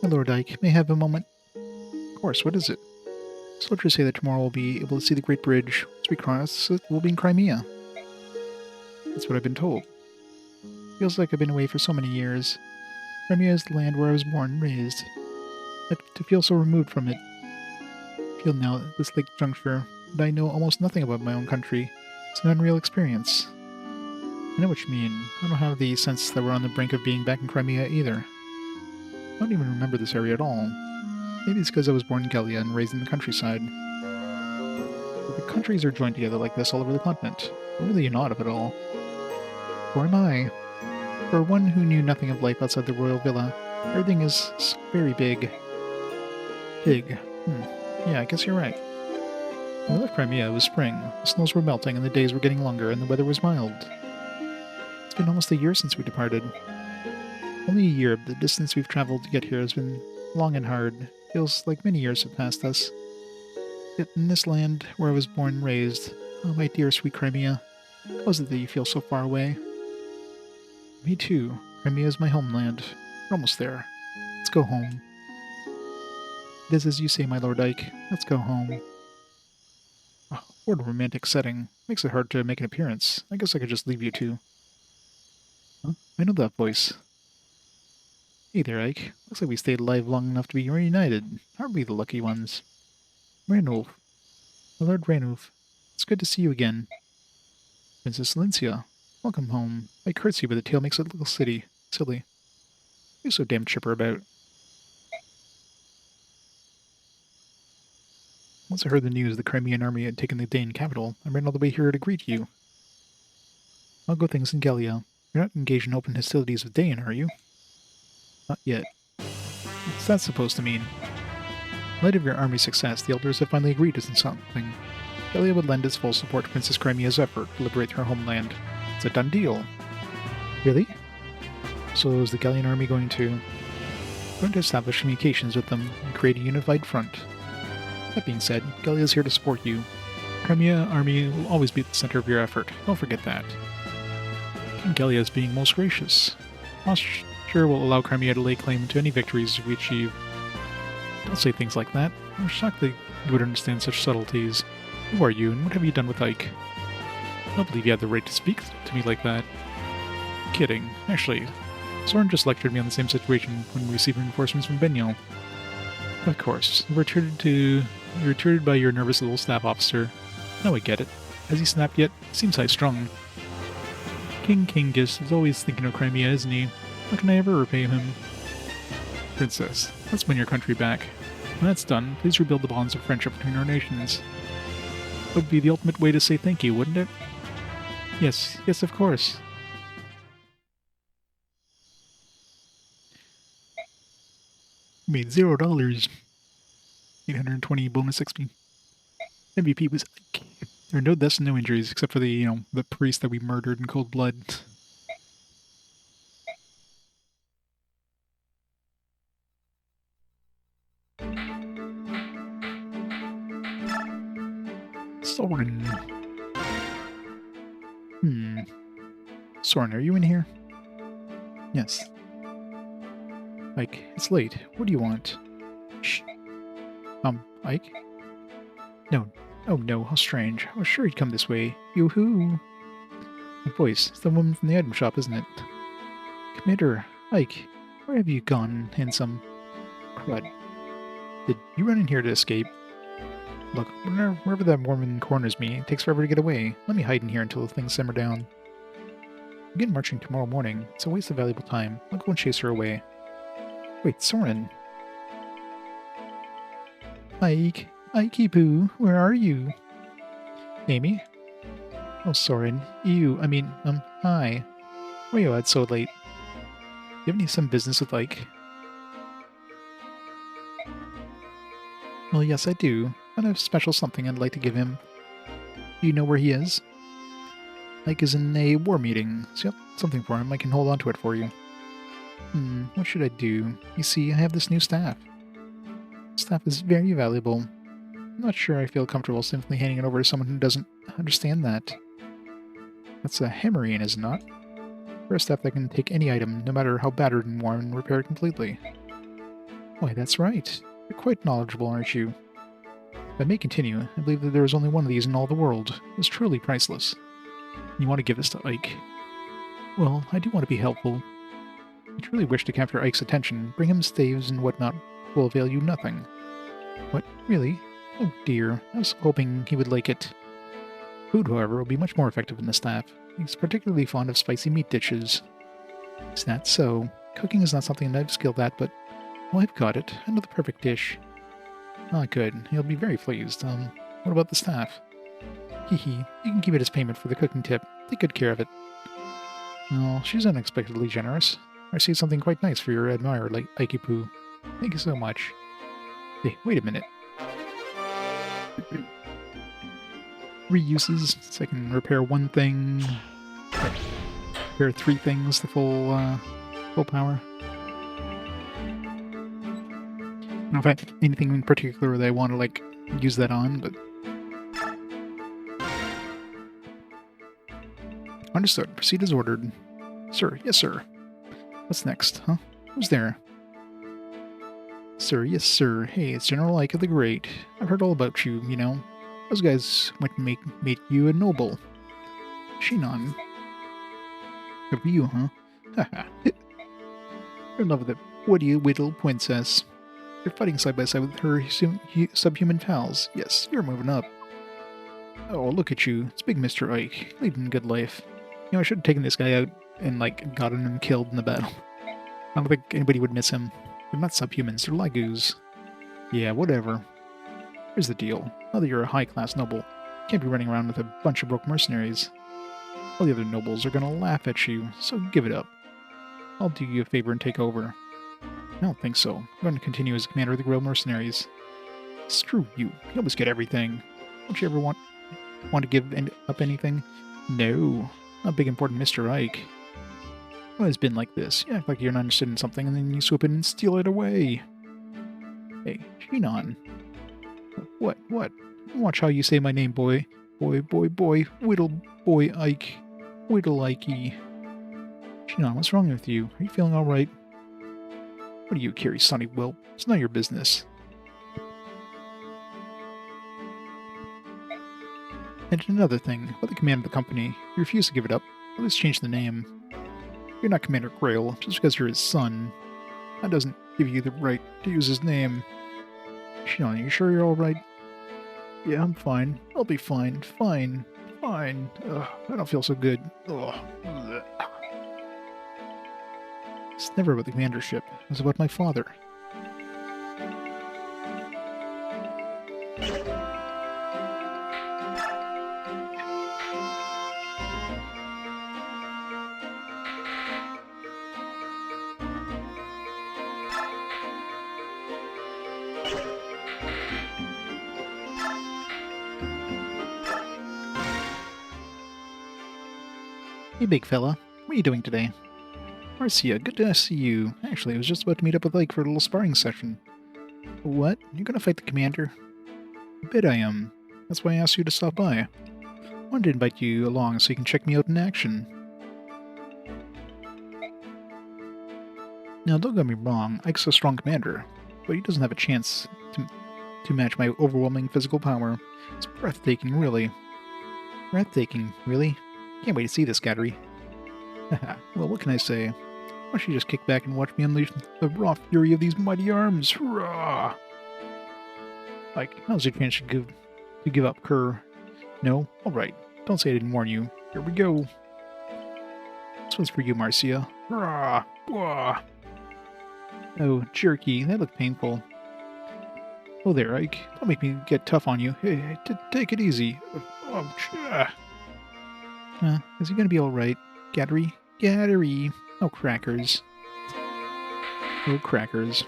My Lord Ike, may I have a moment? Of course, what is it? Soldiers say that tomorrow we'll be able to see the Great Bridge. Once we cross it, we'll be in Crimea. That's what I've been told. Feels like I've been away for so many years. Crimea is the land where I was born and raised. But to feel so removed from it, I feel now at this late juncture that I know almost nothing about my own country. It's an unreal experience. I know what you mean. I don't have the sense that we're on the brink of being back in Crimea either. I don't even remember this area at all. Maybe it's because I was born in Gallia and raised in the countryside. But the countries are joined together like this all over the continent. I'm really not of it all. Or am I? For one who knew nothing of life outside the royal villa, everything is very big. Big. Yeah, I guess you're right. When we left Crimea, it was spring. The snows were melting and the days were getting longer and the weather was mild. It's been almost a year since we departed. Only a year, but the distance we've traveled to get here has been long and hard. Feels like many years have passed us. Yet in this land where I was born and raised, oh my dear sweet Crimea, how is it that you feel so far away? Me too. Crimea is my homeland. We're almost there. Let's go home. It is as you say, my Lord Ike. Let's go home. Oh, what a romantic setting. Makes it hard to make an appearance. I guess I could just leave you two. Huh? I know that voice. Hey there, Ike. Looks like we stayed alive long enough to be reunited. Aren't we the lucky ones? Ranulf. My Lord Ranulf. It's good to see you again. Princess Silencia. Welcome home. I curtsy, but the tail makes it look silly. You're so damn chipper about. Once I heard the news the Crimean army had taken the Daein capital, I ran all the way here to greet you. I'll go things in Gallia. You're not engaged in open hostilities with Daein, are you? Not yet. What's that supposed to mean? In light of your army's success, the elders have finally agreed to something. Gallia would lend its full support to Princess Crimea's effort to liberate her homeland. It's a done deal. Really? So is the Gallian army going to... going to establish communications with them and create a unified front. That being said, Greil is here to support you. Crimea army will always be at the center of your effort. Don't forget that. King Greil is being most gracious. Posture will allow Crimea to lay claim to any victories we achieve. Don't say things like that. I'm shocked that you would understand such subtleties. Who are you, and what have you done with Ike? I don't believe you had the right to speak to me like that. Kidding. Actually, Soren just lectured me on the same situation when receiving reinforcements from Benyo. Of course. You retreated by your nervous little staff officer. Now I get it. Has he snapped yet? Seems high-strung. King Kingus is always thinking of Crimea, isn't he? How can I ever repay him? Princess, let's win your country back. When that's done, please rebuild the bonds of friendship between our nations. That would be the ultimate way to say thank you, wouldn't it? Yes, of course. Made $0. 820 bonus XP. MVP was like, there are no deaths and no injuries except for the, the priest that we murdered in cold blood. Soren. Soren, are you in here? Yes. Ike, it's late. What do you want? Shh. Ike? No. Oh no, how strange. I was sure he'd come this way. Yoo-hoo! My voice. It's the woman from the item shop, isn't it? Commander, Ike, where have you gone, handsome? Crud. Did you run in here to escape? Look, wherever that woman corners me, it takes forever to get away. Let me hide in here until things simmer down. Begin marching tomorrow morning. It's a waste of valuable time. I'll go and chase her away. Wait, Soren. Ike, Ikey-poo, where are you? Amy? Oh, Soren. Hi. Why are you out so late? Do you have some business with Ike? Well, yes, I do. I have a special something I'd like to give him. Do you know where he is? Ike is in a war meeting, so something for him. I can hold on to it for you. What should I do? You see, I have this new staff. Staff is very valuable. I'm not sure I feel comfortable simply handing it over to someone who doesn't understand that. That's a hammering, is it not? For a staff that can take any item, no matter how battered and worn, and repair it completely. Why, that's right. You're quite knowledgeable, aren't you? If I may continue, I believe that there is only one of these in all the world. It's truly priceless. You want to give this to Ike. Well, I do want to be helpful. I truly wish to capture Ike's attention. Bring him staves and whatnot will avail you nothing. What? Really? Oh dear, I was hoping he would like it. Food, however, will be much more effective in the staff. He's particularly fond of spicy meat dishes. Is that so? Cooking is not something I've skilled at, but... well, I've got it. I know the perfect dish. Ah, good. He'll be very pleased. What about the staff? Hee, you can keep it as payment for the cooking tip. Take good care of it. Oh, she's unexpectedly generous. I see something quite nice for your admirer, like Ikey-poo. Thank you so much. Hey, wait a minute. Reuses, so I can repair one thing. Repair 3 things, the full power. I don't know if I have anything in particular that I want to, use that on, but... Understood. Proceed as ordered. Sir, yes, sir. What's next, huh? Who's there? Sir, yes, sir. Hey, it's General Ike of the Great. I've heard all about you, you know. Those guys went to make you a noble. Shinon. Good for you, huh? Haha. You're in love with that woody little princess. You're fighting side by side with her subhuman pals. Yes, you're moving up. Oh, look at you. It's big Mr. Ike. Leading a good life. You know, I should have taken this guy out and, gotten him killed in the battle. I don't think anybody would miss him. They're not subhumans, they're Lagoos. Yeah, whatever. Here's the deal. Now that you're a high-class noble, you can't be running around with a bunch of broke mercenaries. All the other nobles are gonna laugh at you, so give it up. I'll do you a favor and take over. I don't think so. I'm going to continue as commander of the Greil mercenaries. Screw you. You always get everything. Don't you ever want to give up anything? No. Not big important Mr. Ike. Well, it's been like this. You act like you're not interested in something, and then you swoop in and steal it away. Hey, Shinon. What? Watch how you say my name, boy. Boy. Whittle boy Ike. Whittle Ikey. Shinon, what's wrong with you? Are you feeling alright? What do you carry, sonny whelp? It's not your business. And another thing, about the command of the company, you refuse to give it up. At least change the name. You're not Commander Greil, just because you're his son. That doesn't give you the right to use his name. Shinon, you sure you're alright? Yeah, I'm fine. I'll be fine. Fine. Ugh, I don't feel so good. Ugh. It's never about the commandership. It was about my father. Hey, big fella. What are you doing today? Marcia, good to see you. Actually, I was just about to meet up with Ike for a little sparring session. What? You're gonna fight the commander? I bet I am. That's why I asked you to stop by. I wanted to invite you along so you can check me out in action. Now, don't get me wrong, Ike's a strong commander, but he doesn't have a chance to match my overwhelming physical power. It's breathtaking, really. Breathtaking, really? Can't wait to see this, Gattery. Haha, well, what can I say? Why don't you just kick back and watch me unleash the raw fury of these mighty arms? Hurrah! Like, now's your chance to give up, Kerr. No? Alright. Don't say I didn't warn you. Here we go. This one's for you, Marcia. Hurrah! Wah! Oh, jerky. That looked painful. Oh there, Ike. Don't make me get tough on you. Hey, take it easy. Is he gonna be alright? Gattery? Gattery! Oh, crackers. Oh, crackers.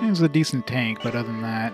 It was a decent tank, but other than that...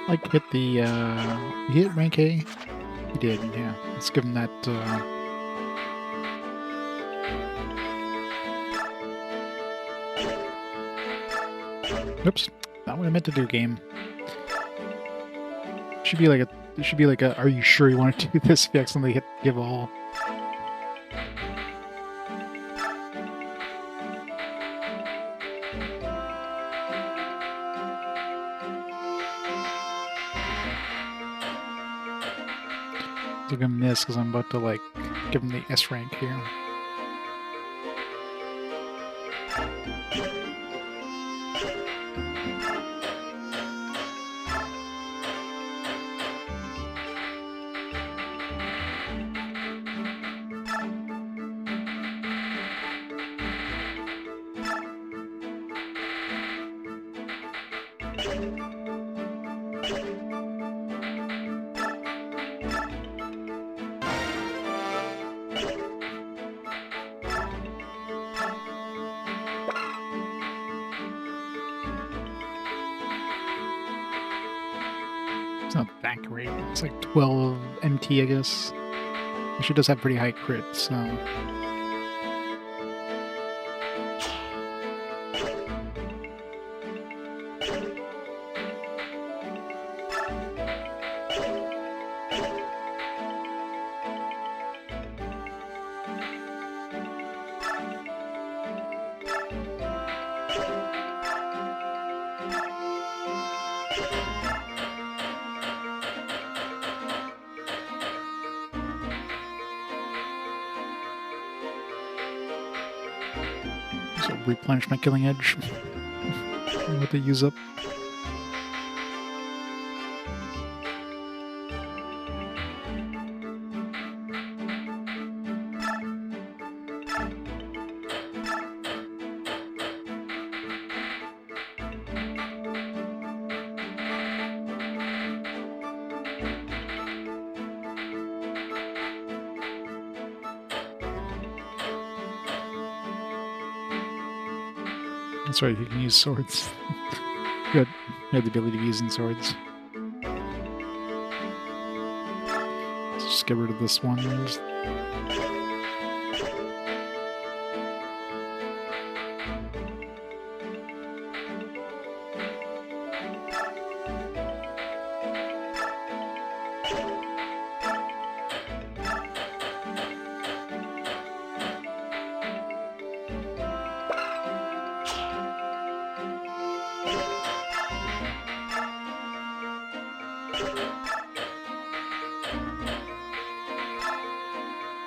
Like hit the, he hit rank A? He did, yeah. Let's give him that, Oops. Not what I meant to do, game. Should be like a, are you sure you want to do this if you accidentally hit give all? So I'm gonna miss because I'm about to like give him the S rank here. It's not that great. It's like 12 MT, I guess. She does have pretty high crits, so... So replenish my killing edge. What to use up. That's right, you can use swords. Good. You have the ability of using swords. Let's just get rid of this one.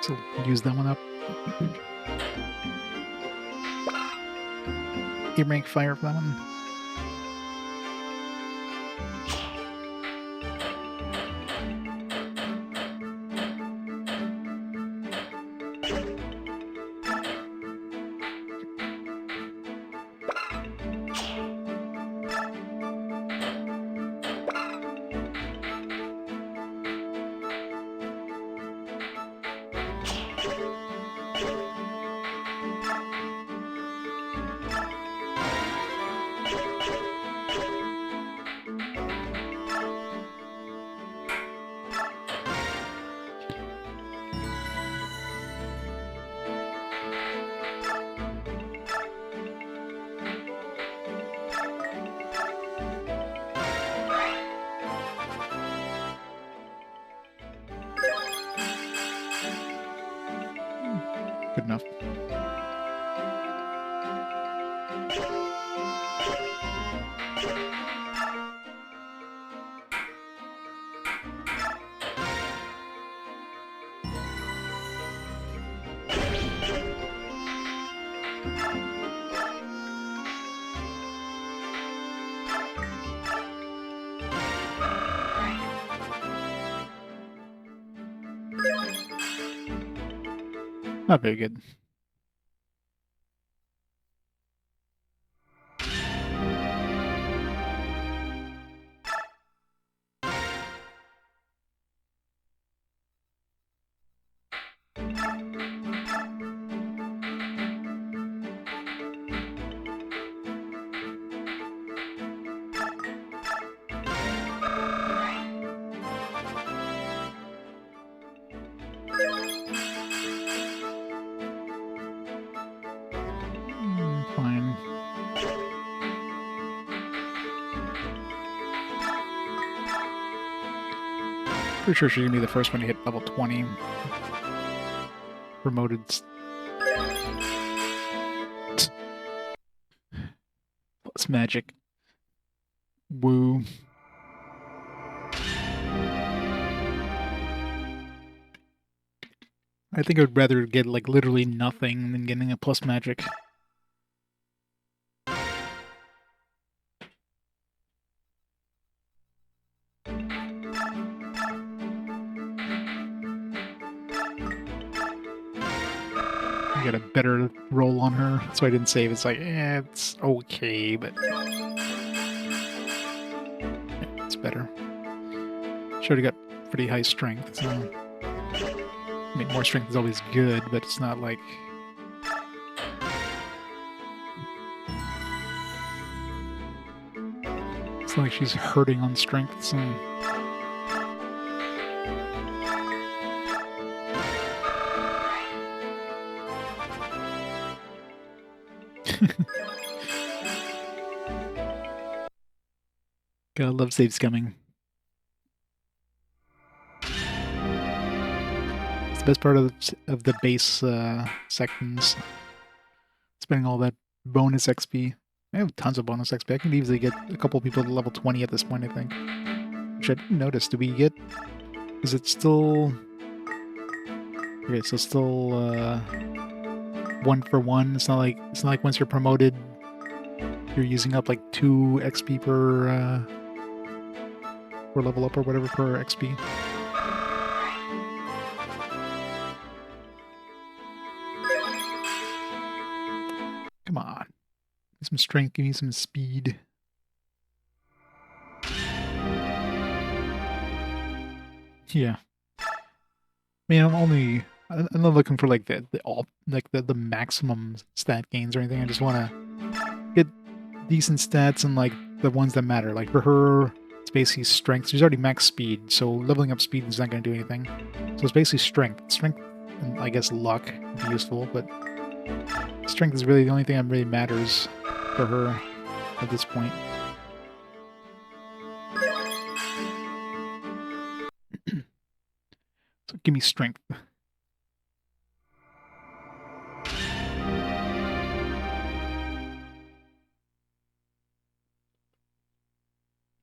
So use that one up. You rank fire for that one. Good enough. Not very good. Fine. Pretty sure she's gonna be the first one to hit level 20. Promoted. Plus magic. Woo. I think I would rather get like literally nothing than getting a plus magic. I got a better roll on her, so I didn't save. It's like, it's okay, but... She already got pretty high strength, so... I mean, more strength is always good, but it's not like... It's not like she's hurting on strength, so... Gotta love save scumming. It's the best part of the base sections. Spending all that bonus XP. I have tons of bonus XP. I can easily get a couple people to level 20 at this point, I think. Which I didn't notice. Do we get... Is it still... Okay, so still 1 for 1. It's not like once you're promoted, you're using up like 2 XP per level up or whatever per XP. Come on. Give me some strength, give me some speed. Yeah. I mean, I'm not looking for like the maximum stat gains or anything. I just want to get decent stats and like the ones that matter. Like for her, it's basically strength. She's already max speed, so leveling up speed is not going to do anything. So it's basically strength. Strength and I guess luck would be useful, but strength is really the only thing that really matters for her at this point. So give me strength.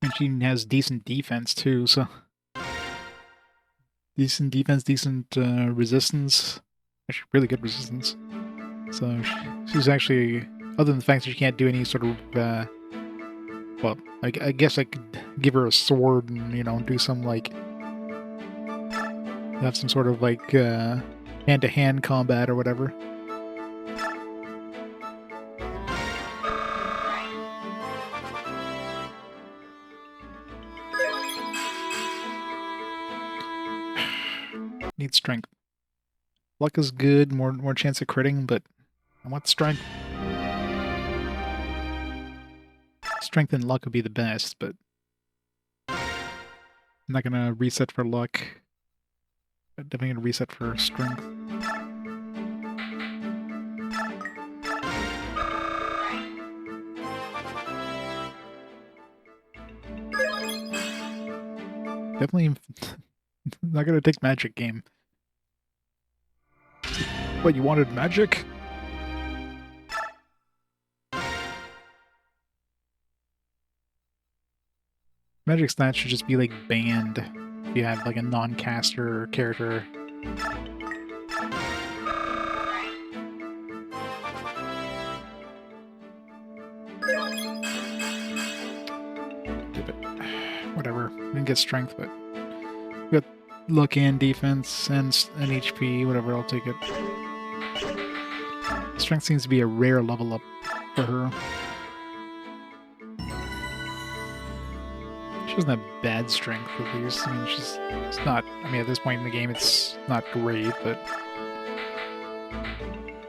And she has decent defense too, so... Decent defense, decent resistance. Actually, really good resistance. So she's actually... Other than the fact that she can't do any sort of... well, I guess I could give her a sword and, you know, do some, like... Have some sort of, like, hand-to-hand combat or whatever. Need strength. Luck is good, more chance of critting, but I want strength. Strength and luck would be the best, but I'm not gonna reset for luck. I'm definitely gonna reset for strength. Definitely not gonna take magic game. What, you wanted magic? Magic stats should just be like banned if you have like a non-caster character. Whatever. I didn't get strength, but we got luck and defense and HP, whatever, I'll take it. Strength seems to be a rare level up for her. She doesn't have bad strength at least. I mean, it's not... I mean, at this point in the game, it's not great, but...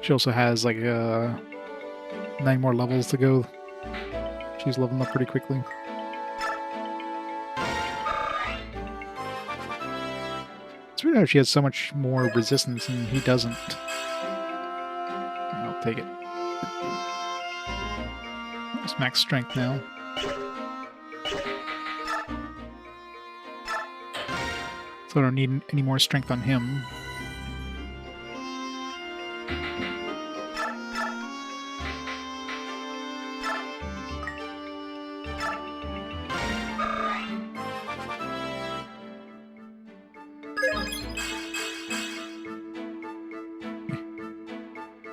She also has, like, 9 more levels to go. She's leveling up pretty quickly. It's weird how she has so much more resistance and he doesn't. I'll take it. It's max strength now. So I don't need any more strength on him.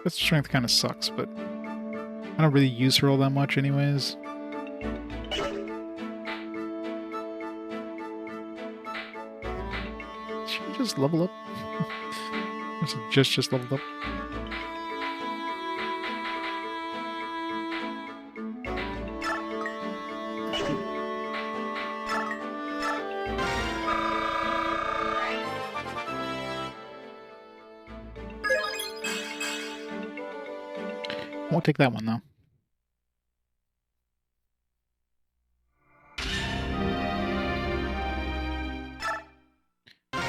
That strength kind of sucks, but I don't really use her all that much anyways. Should we just level up? just leveled up. won't take that one, though.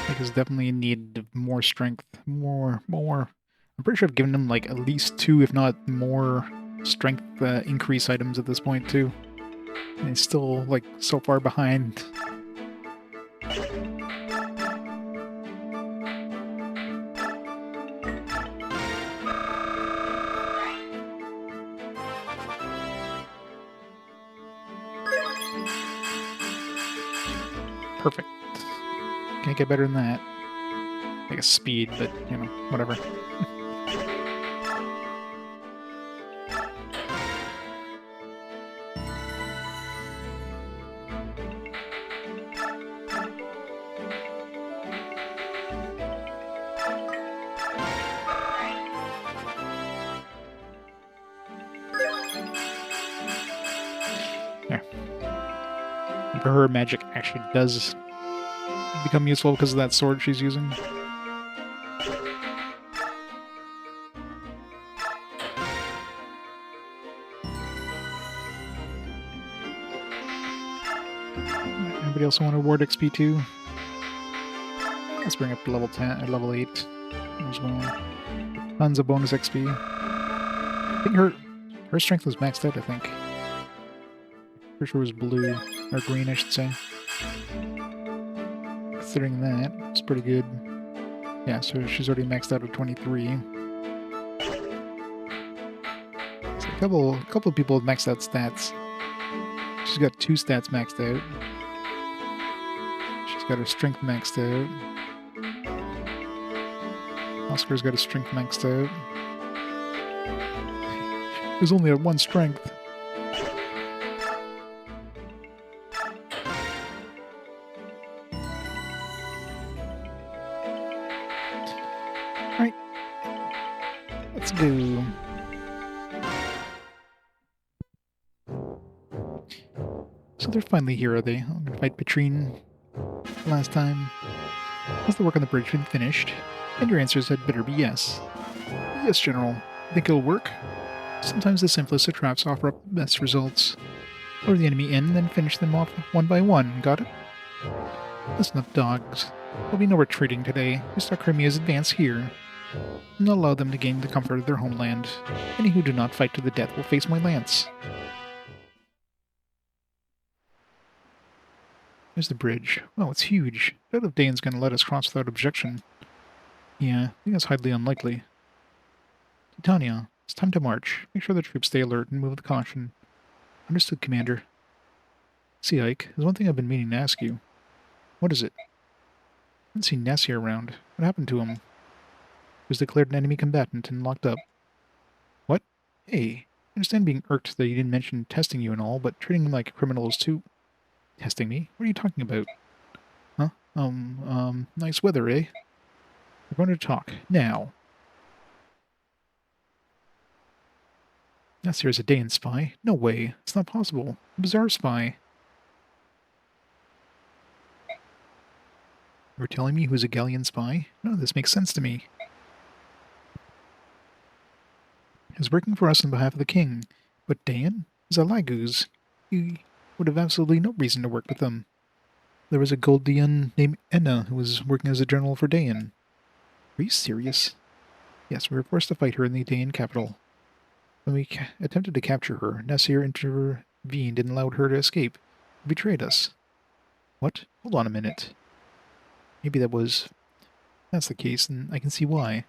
Because definitely in need of more strength. More. I'm pretty sure I've given him, like, at least 2, if not more, strength increase items at this point, too. And he's still, like, so far behind. Perfect. Can't get better than that. Like a speed, but, you know, whatever. There. For her, magic actually does become useful because of that sword she's using. Anybody else want to award XP too? Let's bring up to level 10 or level 8 as well. Tons of bonus XP. I think her strength was maxed out, I think. Pretty sure it was blue, or green, I should say. Considering that, it's pretty good. Yeah, so she's already maxed out at 23. So a couple of people have maxed out stats. She's got 2 stats maxed out. She's got her strength maxed out. Oscar's got his strength maxed out. He's only at 1 strength. Alright. Let's go. So they're finally here, are they? I'm gonna fight Petrine last time. Has the work on the bridge been finished? And your answers had better be yes. Yes, General. Think it'll work? Sometimes the simplest of traps offer up the best results. Lure the enemy in, then finish them off one by one. Got it? Listen up, dogs. There'll be no retreating today. We start Crimea's advance here. And I'll allow them to gain the comfort of their homeland. Any who do not fight to the death will face my lance. There's the bridge. Wow, it's huge. I doubt if Daein's gonna let us cross without objection. Yeah, I think that's highly unlikely. Titania, it's time to march. Make sure the troops stay alert and move with caution. Understood, Commander. See, Ike, there's one thing I've been meaning to ask you. What is it? I haven't seen Nasir around. What happened to him? He was declared an enemy combatant and locked up. What? Hey, I understand being irked that you didn't mention testing you and all, but treating him like a criminal is too... Testing me? What are you talking about? Huh? Nice weather, eh? We're going to talk. Now. Nasir is a Daein spy? No way. It's not possible. A bizarre spy. You're telling me he was a Gallian spy? No, this makes sense to me. He was working for us on behalf of the king. But Daein is a Laguz. He would have absolutely no reason to work with them. There was a Goldian named Enna who was working as a general for Daein. Are you serious? Yes, we were forced to fight her in the Daein capital. When we attempted to capture her, Nasir intervened and allowed her to escape. He betrayed us. What? Hold on a minute. Maybe that's the case, and I can see why.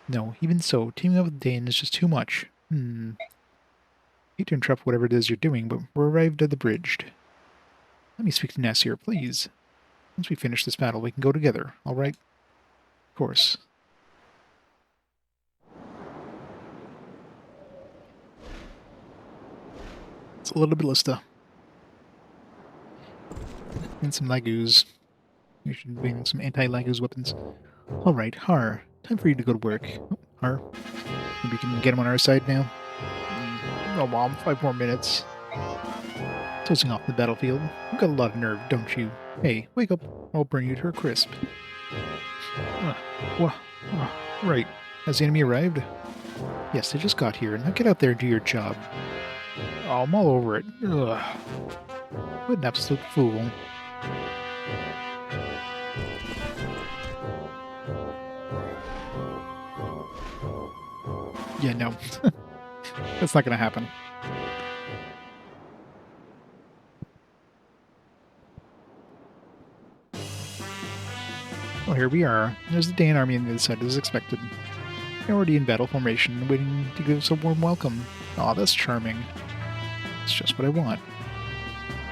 No, even so, teaming up with Daein is just too much. Hate to interrupt whatever it is you're doing, but we're arrived at the bridge. Let me speak to Nasir, please. Once we finish this battle, we can go together, alright? Of course. It's a little ballista. And some Laguz. We should bring some anti-Laguz weapons. Alright, Har. Time for you to go to work. Oh, Har. Maybe we can get him on our side now. Oh, Mom, 5 more minutes. Tossing off the battlefield. You've got a lot of nerve, don't you? Hey, wake up. I'll burn you to a crisp. Right. Has the enemy arrived? Yes, I just got here. Now get out there and do your job. Oh, I'm all over it. Ugh. What an absolute fool. Yeah, no. That's not gonna happen. Well, here we are. There's the Daein army on the other side, as expected. They're already in battle formation, waiting to give us a warm welcome. Aw, that's charming. It's just what I want.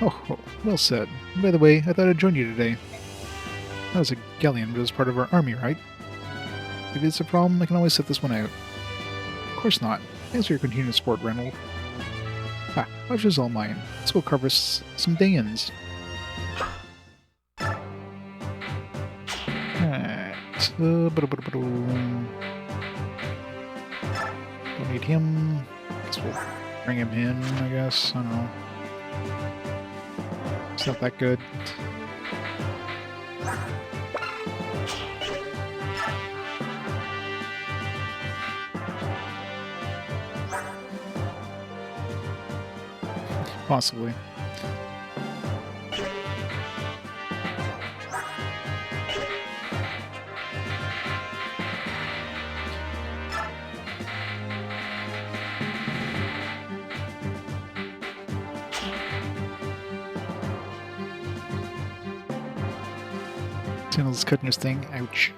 Oh, well said. By the way, I thought I'd join you today. That was a galleon, but it was part of our army, right? If it's a problem, I can always set this one out. Of course not. Thanks for your continued support, Reynold. Ah, pleasure's all mine. Let's go cover some Daeins. Alright. Don't need him. Guess we'll bring him in, I guess. I don't know. It's not that good. Possibly. Sandals cutting his thing. Ouch.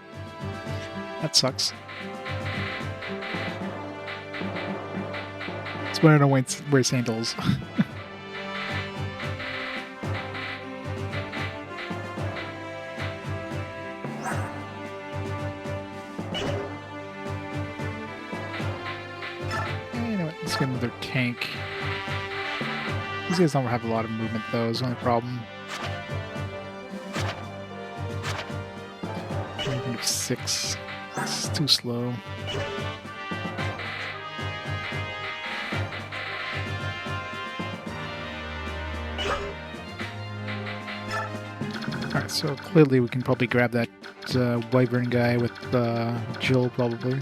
That sucks. That's why I don't wear sandals. Let's get another tank. These guys don't have a lot of movement though, is the only problem. 6. It's too slow. Alright, so clearly we can probably grab that wyvern guy with Jill, probably.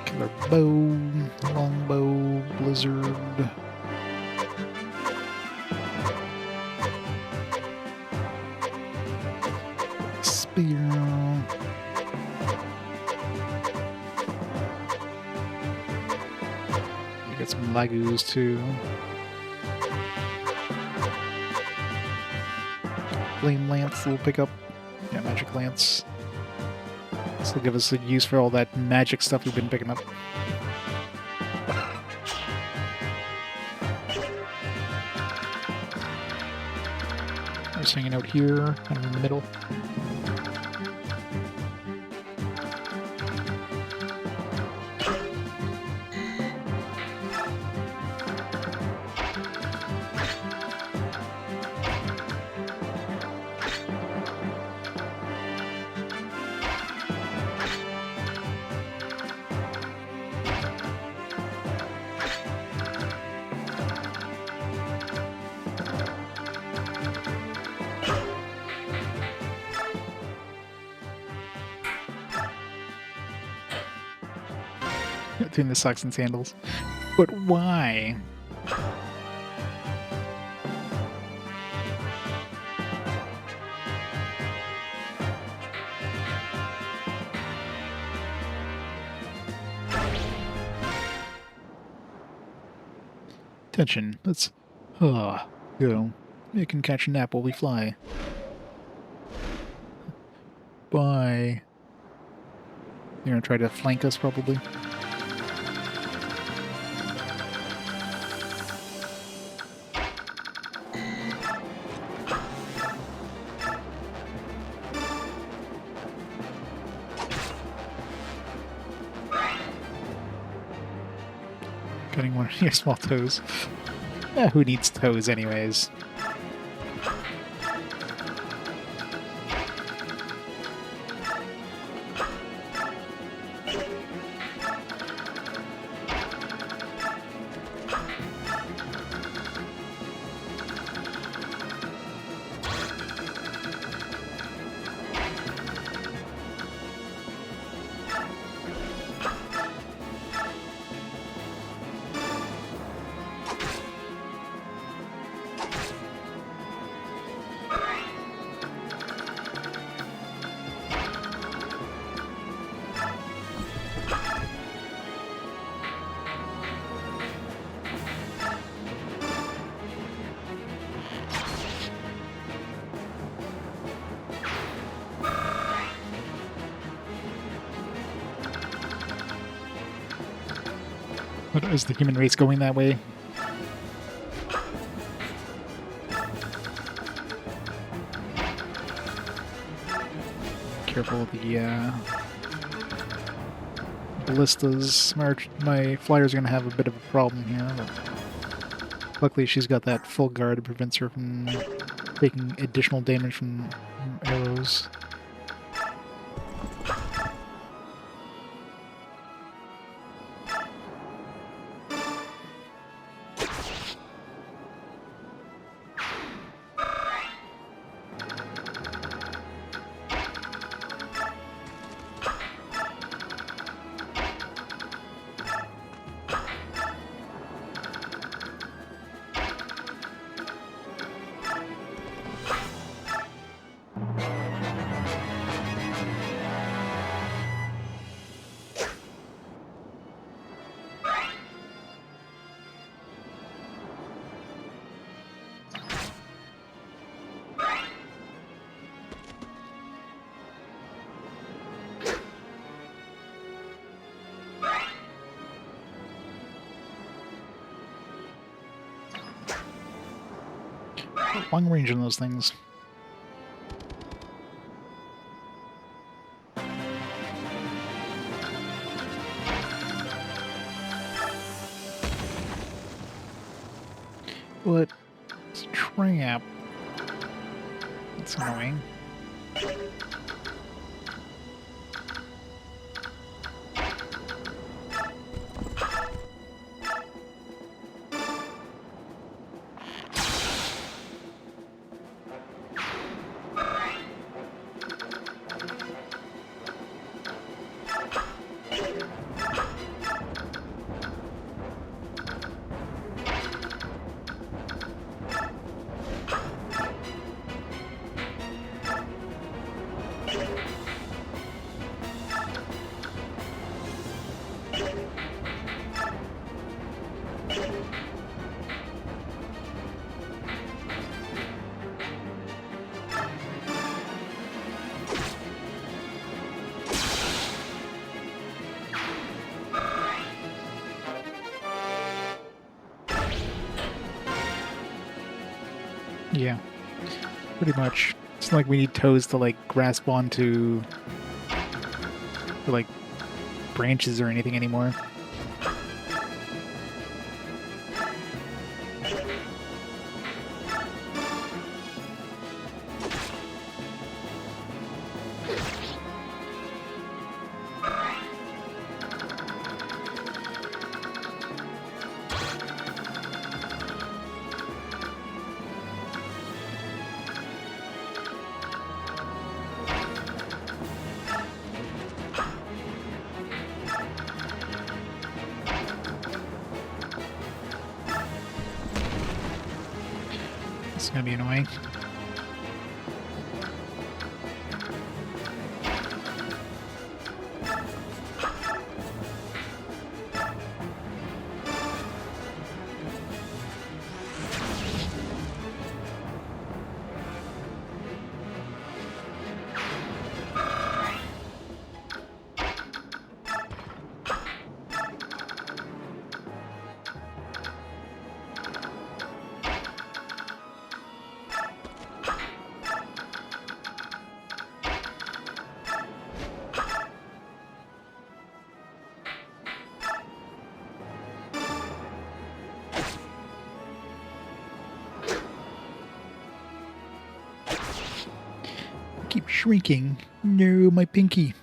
Killer bow, longbow, blizzard. Spear. Get some lagoos too. Flame lance we'll pick up. Yeah, magic lance. This will give us a use for all that magic stuff we've been picking up. Just hanging out here, kind of in the middle. Doing the socks and sandals. But why? Attention, let's go. You can catch a nap while we fly. Bye. You're gonna try to flank us, probably. Cutting one of your small toes. Who needs toes anyways? But is the human race going that way? Careful of the ballistas. My flyers are going to have a bit of a problem here. But luckily, she's got that full guard that prevents her from taking additional damage from arrows. Long range on those things. But it's a trap. That's annoying. Yeah, pretty much. It's not like we need toes to like grasp onto like branches or anything anymore. It's gonna be annoying. Keep shrinking. No, my pinky.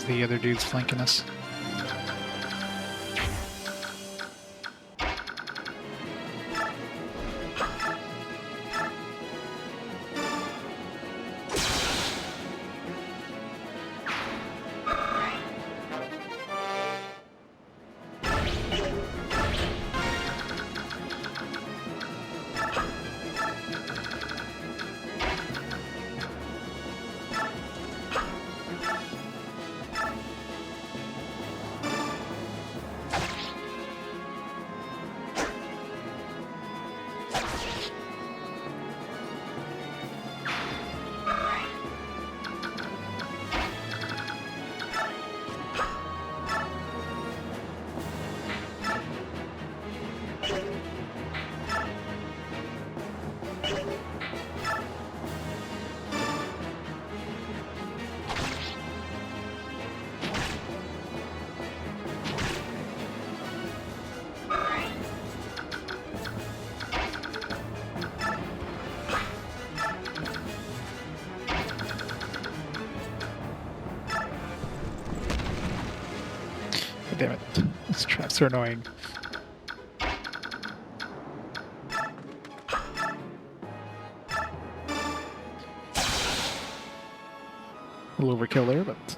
the other dudes flanking us. Damn it. These traps are annoying. A little overkill there, but...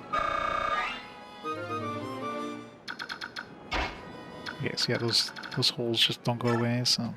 Okay, so yeah, those holes just don't go away, so...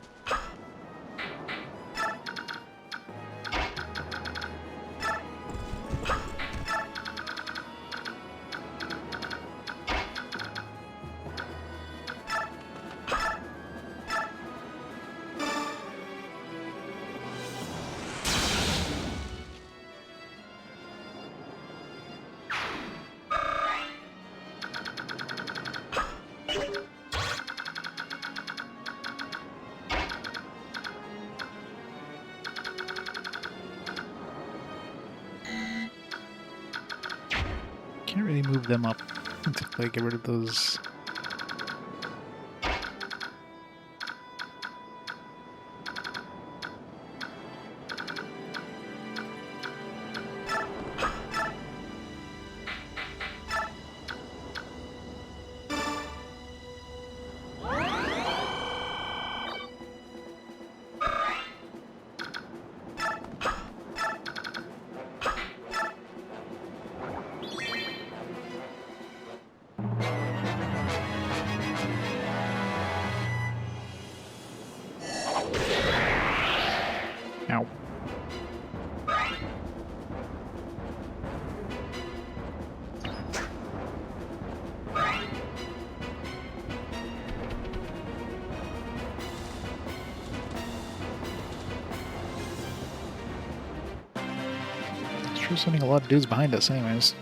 Can't really move them up until I get rid of those. Ow. Sure sending a lot of dudes behind us anyways.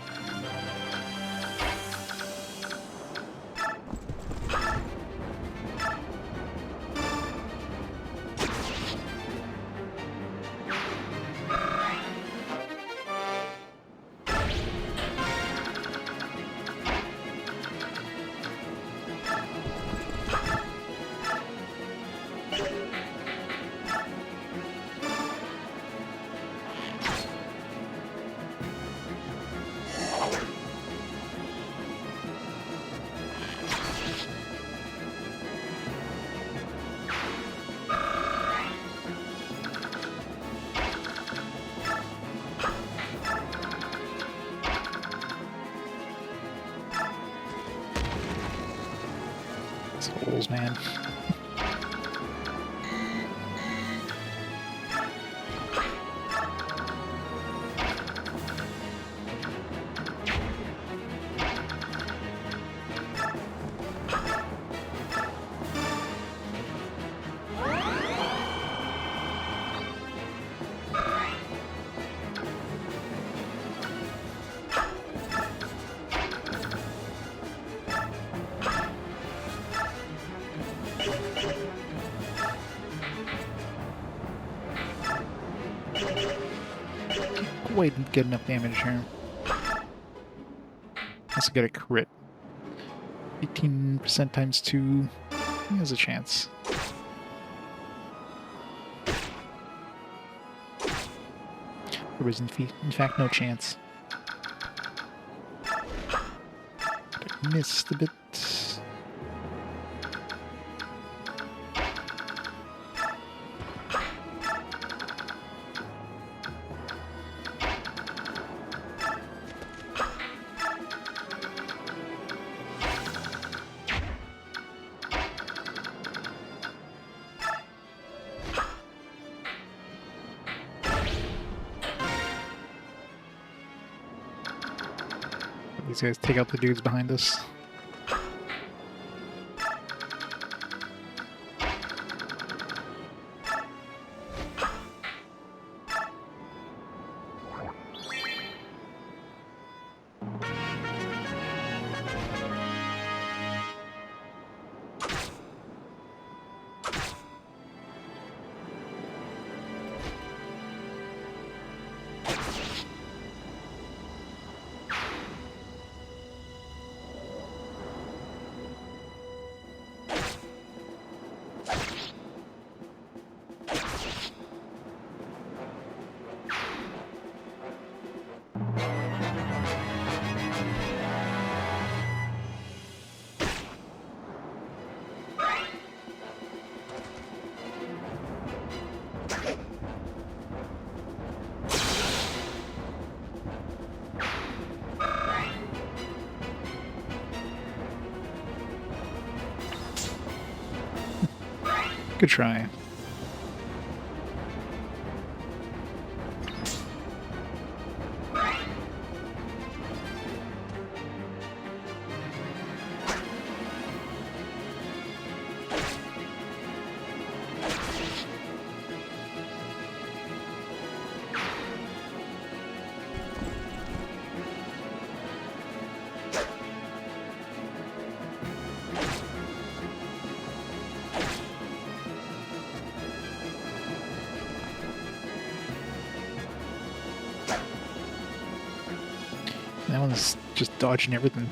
Souls, man. Quite get enough damage here. Let's get a crit. 18% times 2. He has a chance. There was in fact no chance. missed a bit. These guys take out the dudes behind us. Good try. That one's just dodging everything.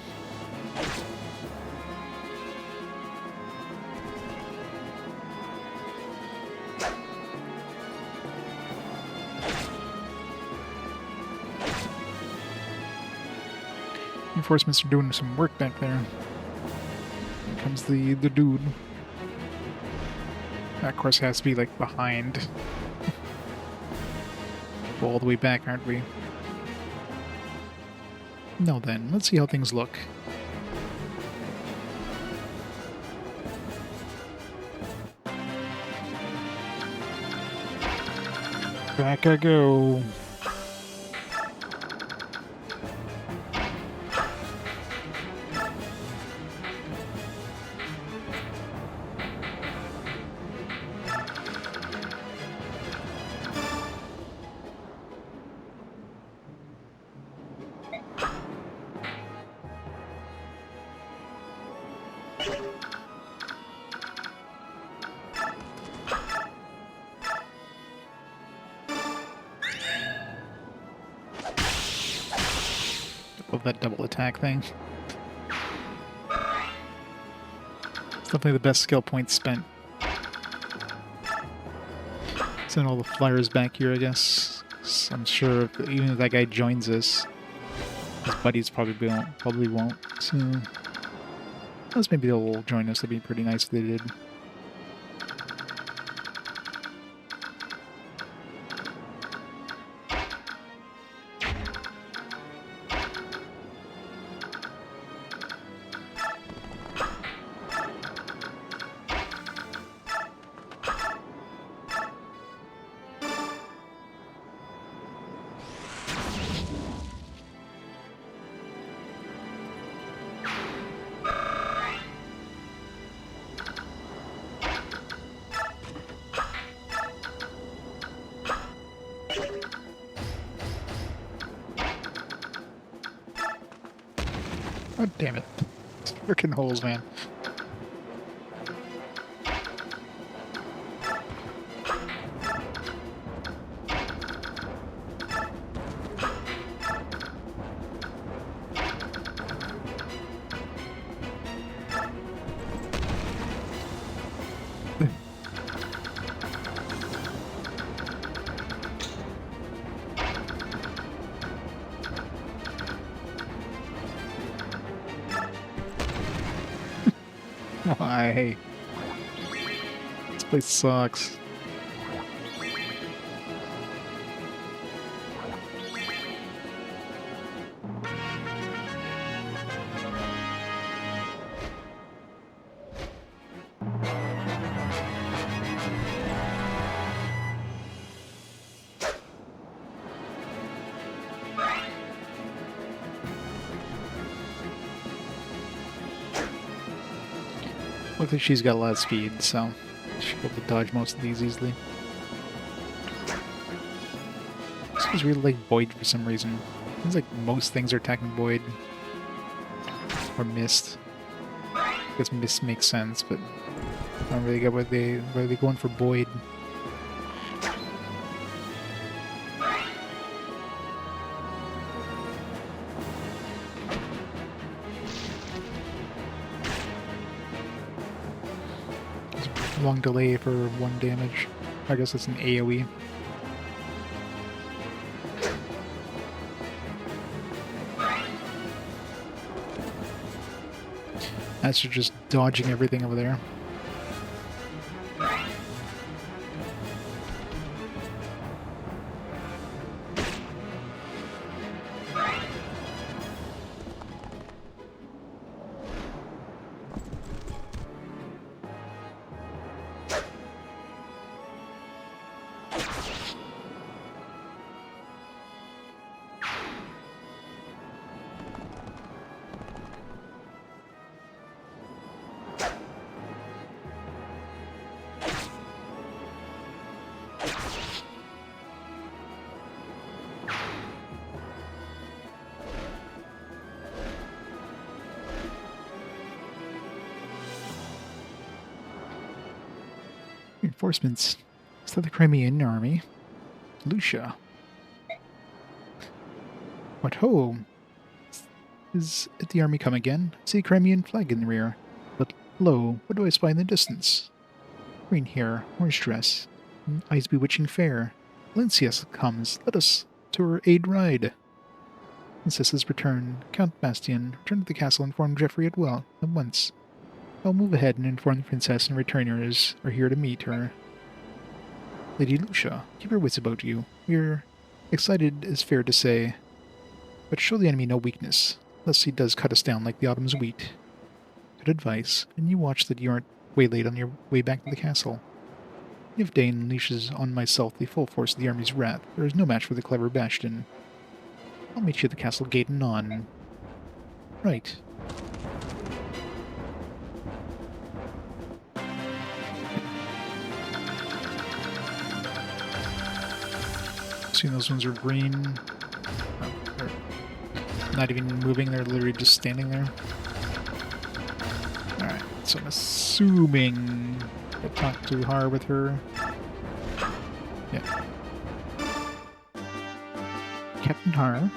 Reinforcements are doing some work back there. Here comes the dude. That, of course, has to be, like, behind. We're all the way back, aren't we? No, then. Let's see how things look. Back I go. Love that double attack thing. It's definitely the best skill points spent. Send all the flyers back here, I guess. So I'm sure even if that guy joins us, his buddies probably won't. So, unless maybe they'll join us. That'd be pretty nice if they did. God damn it. Frickin' holes, man. Why? This place sucks. Looks like she's got a lot of speed, so she'll be able to dodge most of these easily. This is really like Void for some reason. Seems like most things are attacking Void. Or Mist. I guess Mist makes sense, but I don't really get why they're going for Void. Long delay for 1 damage. I guess it's an AoE. That's just dodging everything over there. Reinforcements. Is that the Crimean army? Lucia. What ho! Is it the army come again? I see a Crimean flag in the rear. But lo, what do I spy in the distance? Green hair, orange dress, and eyes bewitching fair. Valencius comes. Let us to her aid ride. Princess's return. Count Bastian, return to the castle and inform Geoffrey at once. I'll move ahead and inform the princess and returners are here to meet her. Lady Lucia, keep your wits about you. We're excited is fair to say, but show the enemy no weakness, lest he does cut us down like the autumn's wheat. Good advice, and you watch that you aren't waylaid on your way back to the castle. If Daein unleashes on myself the full force of the army's wrath, there is no match for the clever Bastion. I'll meet you at the castle gate anon. Right. Seeing those ones are green. Oh, they're not even moving, they're literally just standing there. Alright, so I'm assuming I talk to Har with her. Yeah. Captain Har.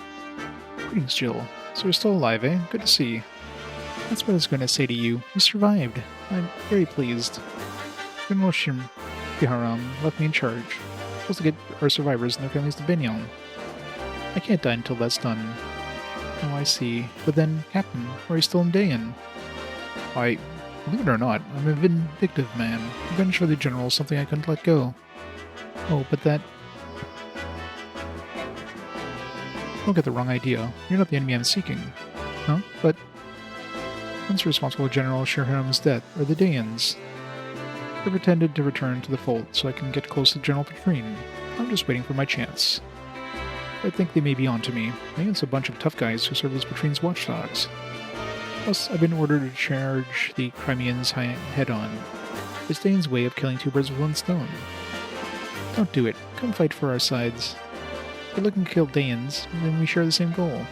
Greetings, Jill. So you're still alive, eh? Good to see. That's what I was going to say to you. You survived. I'm very pleased. General Shiharam left me in charge. Supposed to get our survivors and their families to Bignon. I can't die until that's done. Oh, I see. But then, Captain, are you still in Daein? Why, believe it or not, I'm a vindictive man. Revenge for the general is something I couldn't let go. Oh, but that... Don't get the wrong idea. You're not the enemy I'm seeking. Huh? But... One's responsible for General Shiharam's death are the Daeins. I pretended to return to the fold so I can get close to General Petrine. I'm just waiting for my chance. I think they may be onto me. Daein's a bunch of tough guys who serve as Petrine's watchdogs. Plus, I've been ordered to charge the Crimeans head-on. It's Daein's way of killing 2 birds with 1 stone. Don't do it. Come fight for our sides. If you're looking to kill Daeins, then we share the same goal.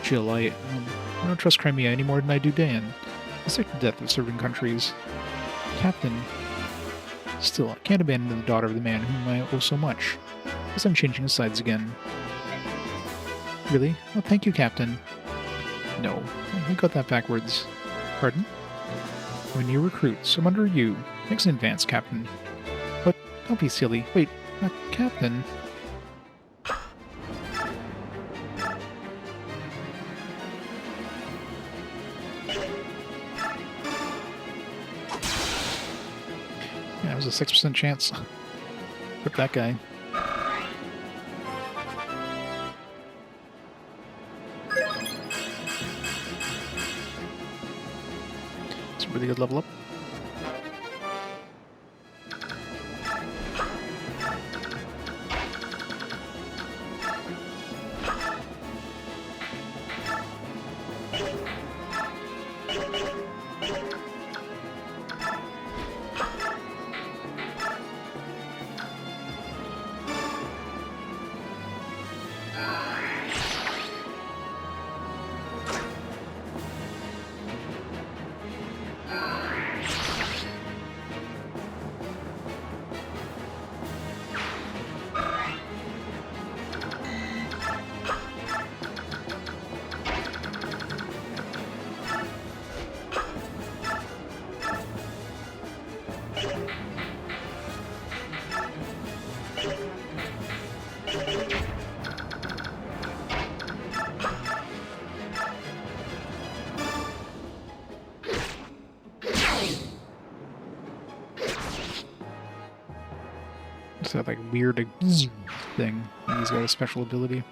Jill, I don't trust Crimea any more than I do Daein. I'm sick to death of serving countries. Captain. Still, I can't abandon the daughter of the man whom I owe so much. Guess I'm changing sides again. Really? Oh, thank you, Captain. No, we got that backwards. Pardon? When you recruit, so I'm under you. Thanks in advance, Captain. But don't be silly. Wait, not Captain. That was a 6% chance. Rip that guy. It's a really good level up. It's that like weird thing. He's got a special ability.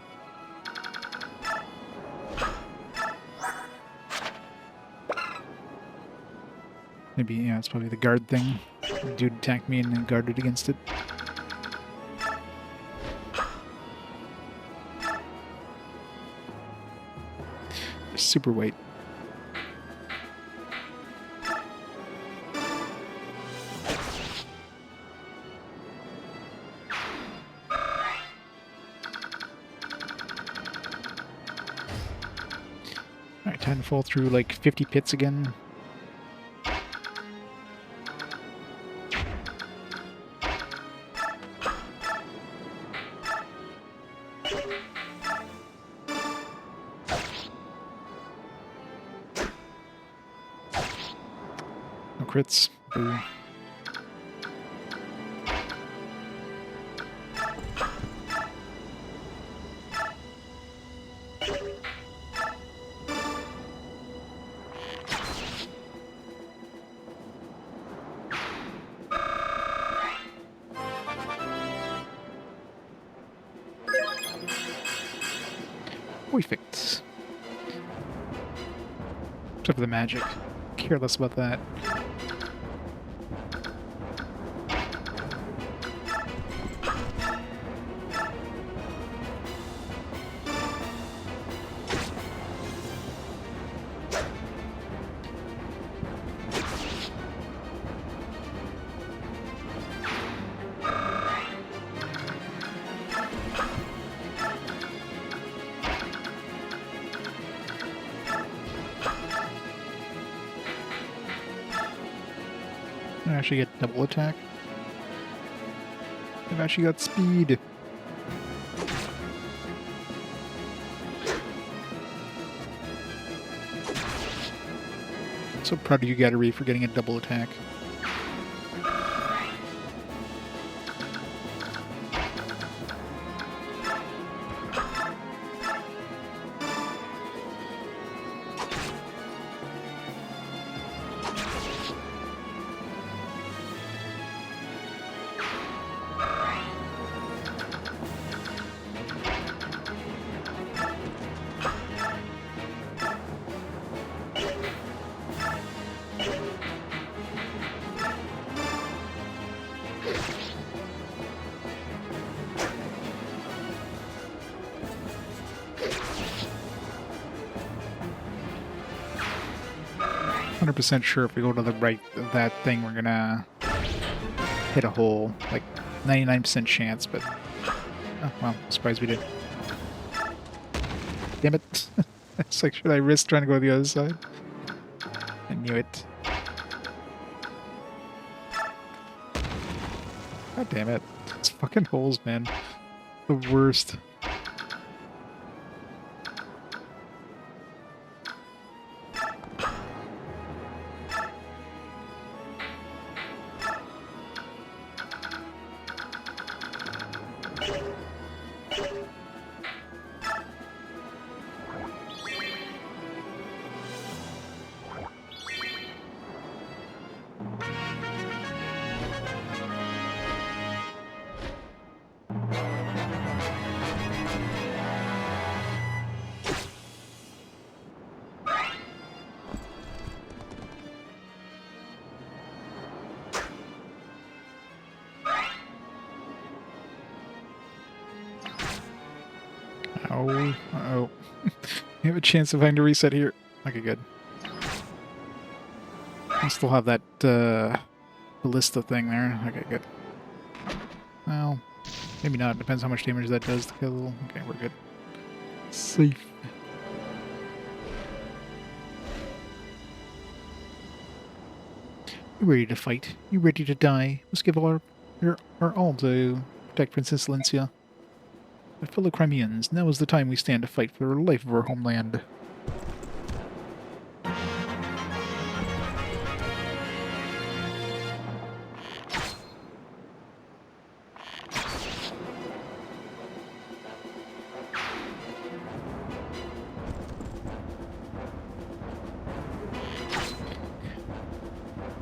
Maybe, yeah, it's probably the guard thing. The dude attacked me and then guarded against it. Super weight. Alright, time to fall through like 50 pits again. No crits. Boo. Perfect. Except for the magic. Care less about that. I actually get double attack. I've actually got speed. So proud of you, Gattery, for getting a double attack. %, sure if we go to the right of that thing, we're gonna hit a hole. Like 99% chance, but oh, well, surprised we did. Damn it! It's like, should I risk trying to go to the other side? I knew it. God damn it! It's fucking holes, man. The worst. Oh, uh-oh. We have a chance of having to reset here. Okay, good. I still have that ballista thing there. Okay, good. Well, maybe not. Depends how much damage that does to kill. Okay, we're good. Safe. You ready to fight? You ready to die? Must give our all to protect Princess Valencia. But fellow Crimeans, now is the time we stand to fight for the life of our homeland.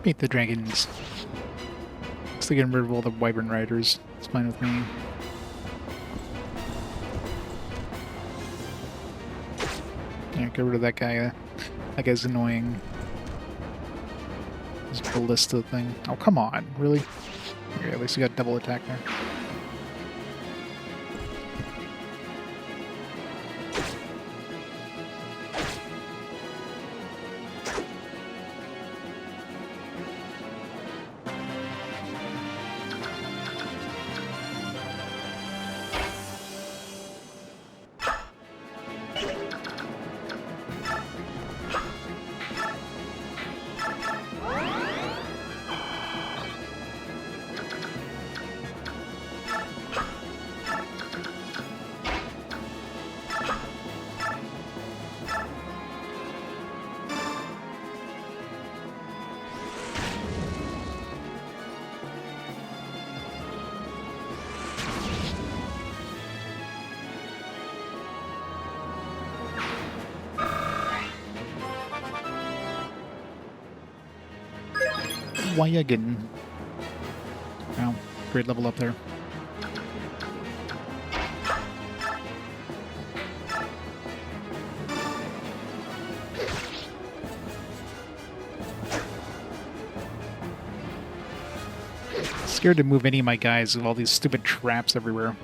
Beat the dragons. Looks like getting rid of all the wyvern riders. It's fine with me. Yeah, get rid of that guy. That guy's annoying. This ballista thing. Oh, come on. Really? Okay, at least we got double attack there. Wayagan. Wow, great level up there. Scared to move any of my guys with all these stupid traps everywhere.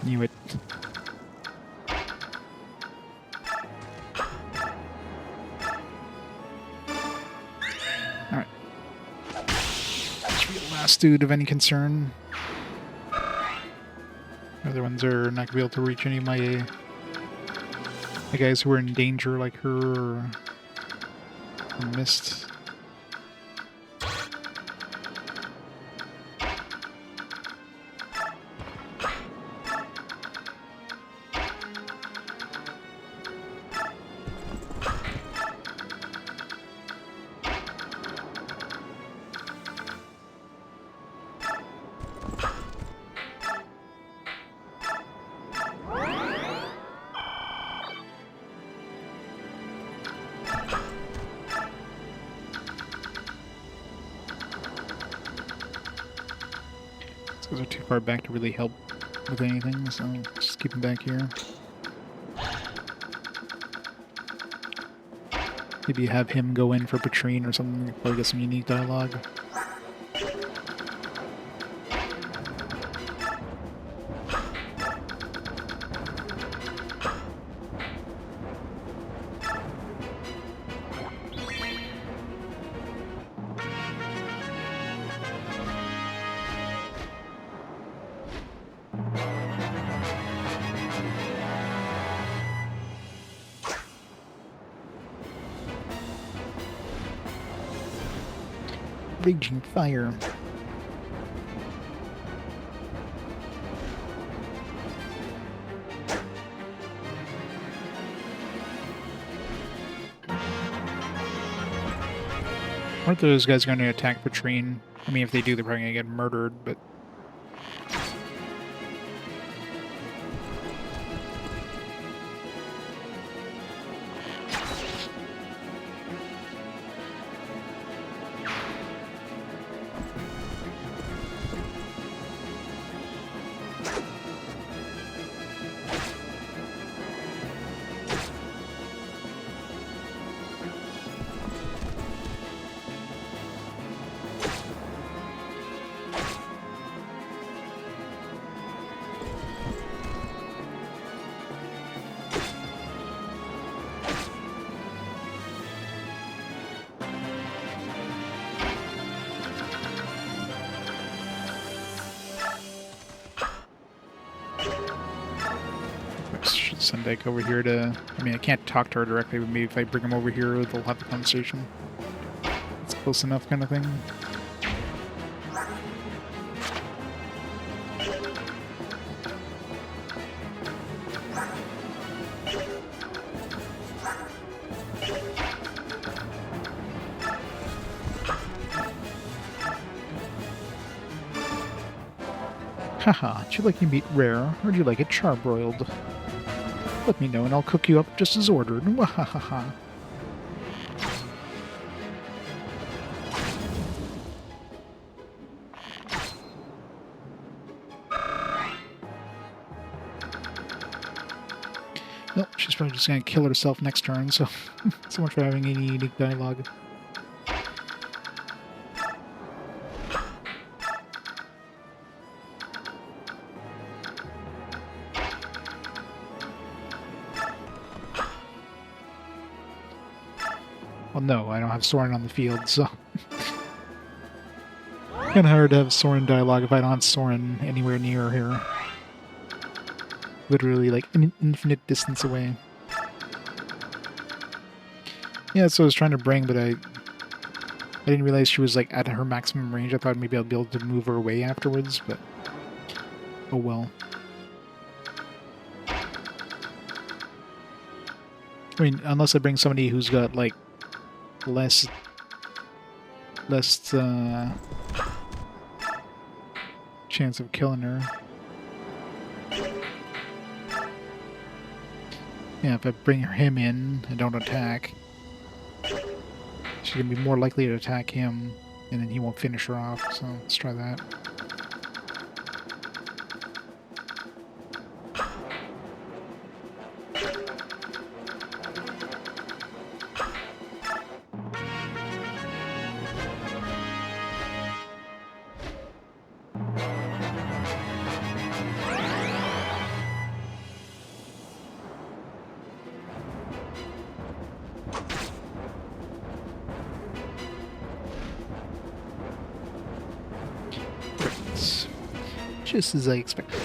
Knew it. Alright. Should be the last dude of any concern. The other ones are not going to be able to reach any of my guys who are in danger, like her or Mist. Those are too far back to really help with anything, so just keep them back here. Maybe have him go in for Patrine or something, probably get some unique dialogue. Raging fire. Aren't those guys going to attack Patrine? I mean, if they do, they're probably going to get murdered, but... Should send Dyke over here to... I mean, I can't talk to her directly, but maybe if I bring him over here, they'll have the conversation. It's close enough kind of thing. Haha, do you like your meat rare, or do you like it charbroiled? Let me know and I'll cook you up just as ordered. Wahahaha. Nope, she's probably just gonna kill herself next turn, so so much for having any unique dialogue. Well, no, I don't have Soren on the field, so... Kinda hard to have Soren dialogue if I don't have Soren anywhere near here. Literally, like, an infinite distance away. Yeah, that's what I was trying to bring, but I didn't realize she was, like, at her maximum range. I thought maybe I'd be able to move her away afterwards, but... Oh well. I mean, unless I bring somebody who's got, like, less chance of killing her. Yeah, if I bring him in and don't attack, she's gonna be more likely to attack him, and then he won't finish her off, so let's try that. Just as I expected.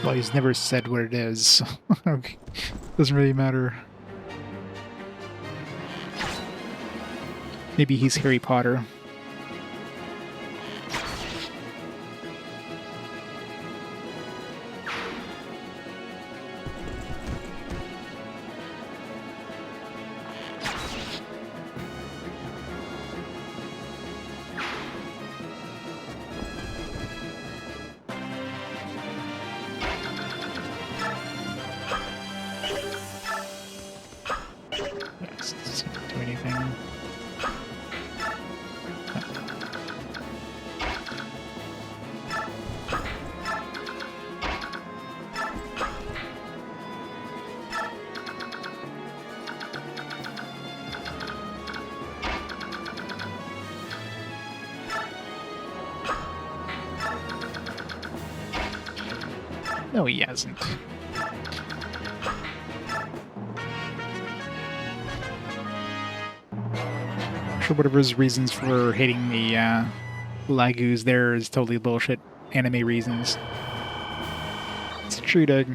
Well, he's never said what it is, so okay. Doesn't really matter. Maybe he's Harry Potter. Do anything. No, he hasn't. Sure, whatever his reasons for hating the Lagoos there is totally bullshit anime reasons. It's a tree dog.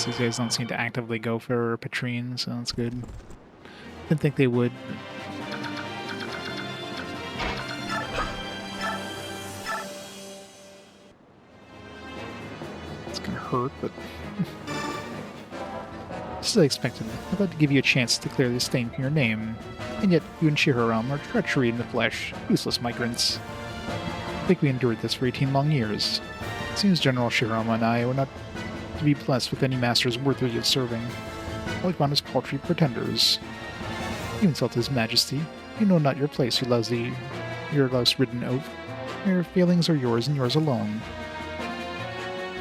These guys don't seem to actively go for Patrine, so that's good. Didn't think they would. It's gonna hurt, but... Just as I expected, I'd like to give you a chance to clear the stain from your name, and yet you and Shihiro are treachery in the flesh, useless migrants. think we endured this for 18 long years. It seems General Shirama and I were not to be blessed with any masters worthy of serving. All we found is paltry pretenders. You insult His Majesty. You know not your place, you your louse-ridden oaf. Your failings are yours and yours alone.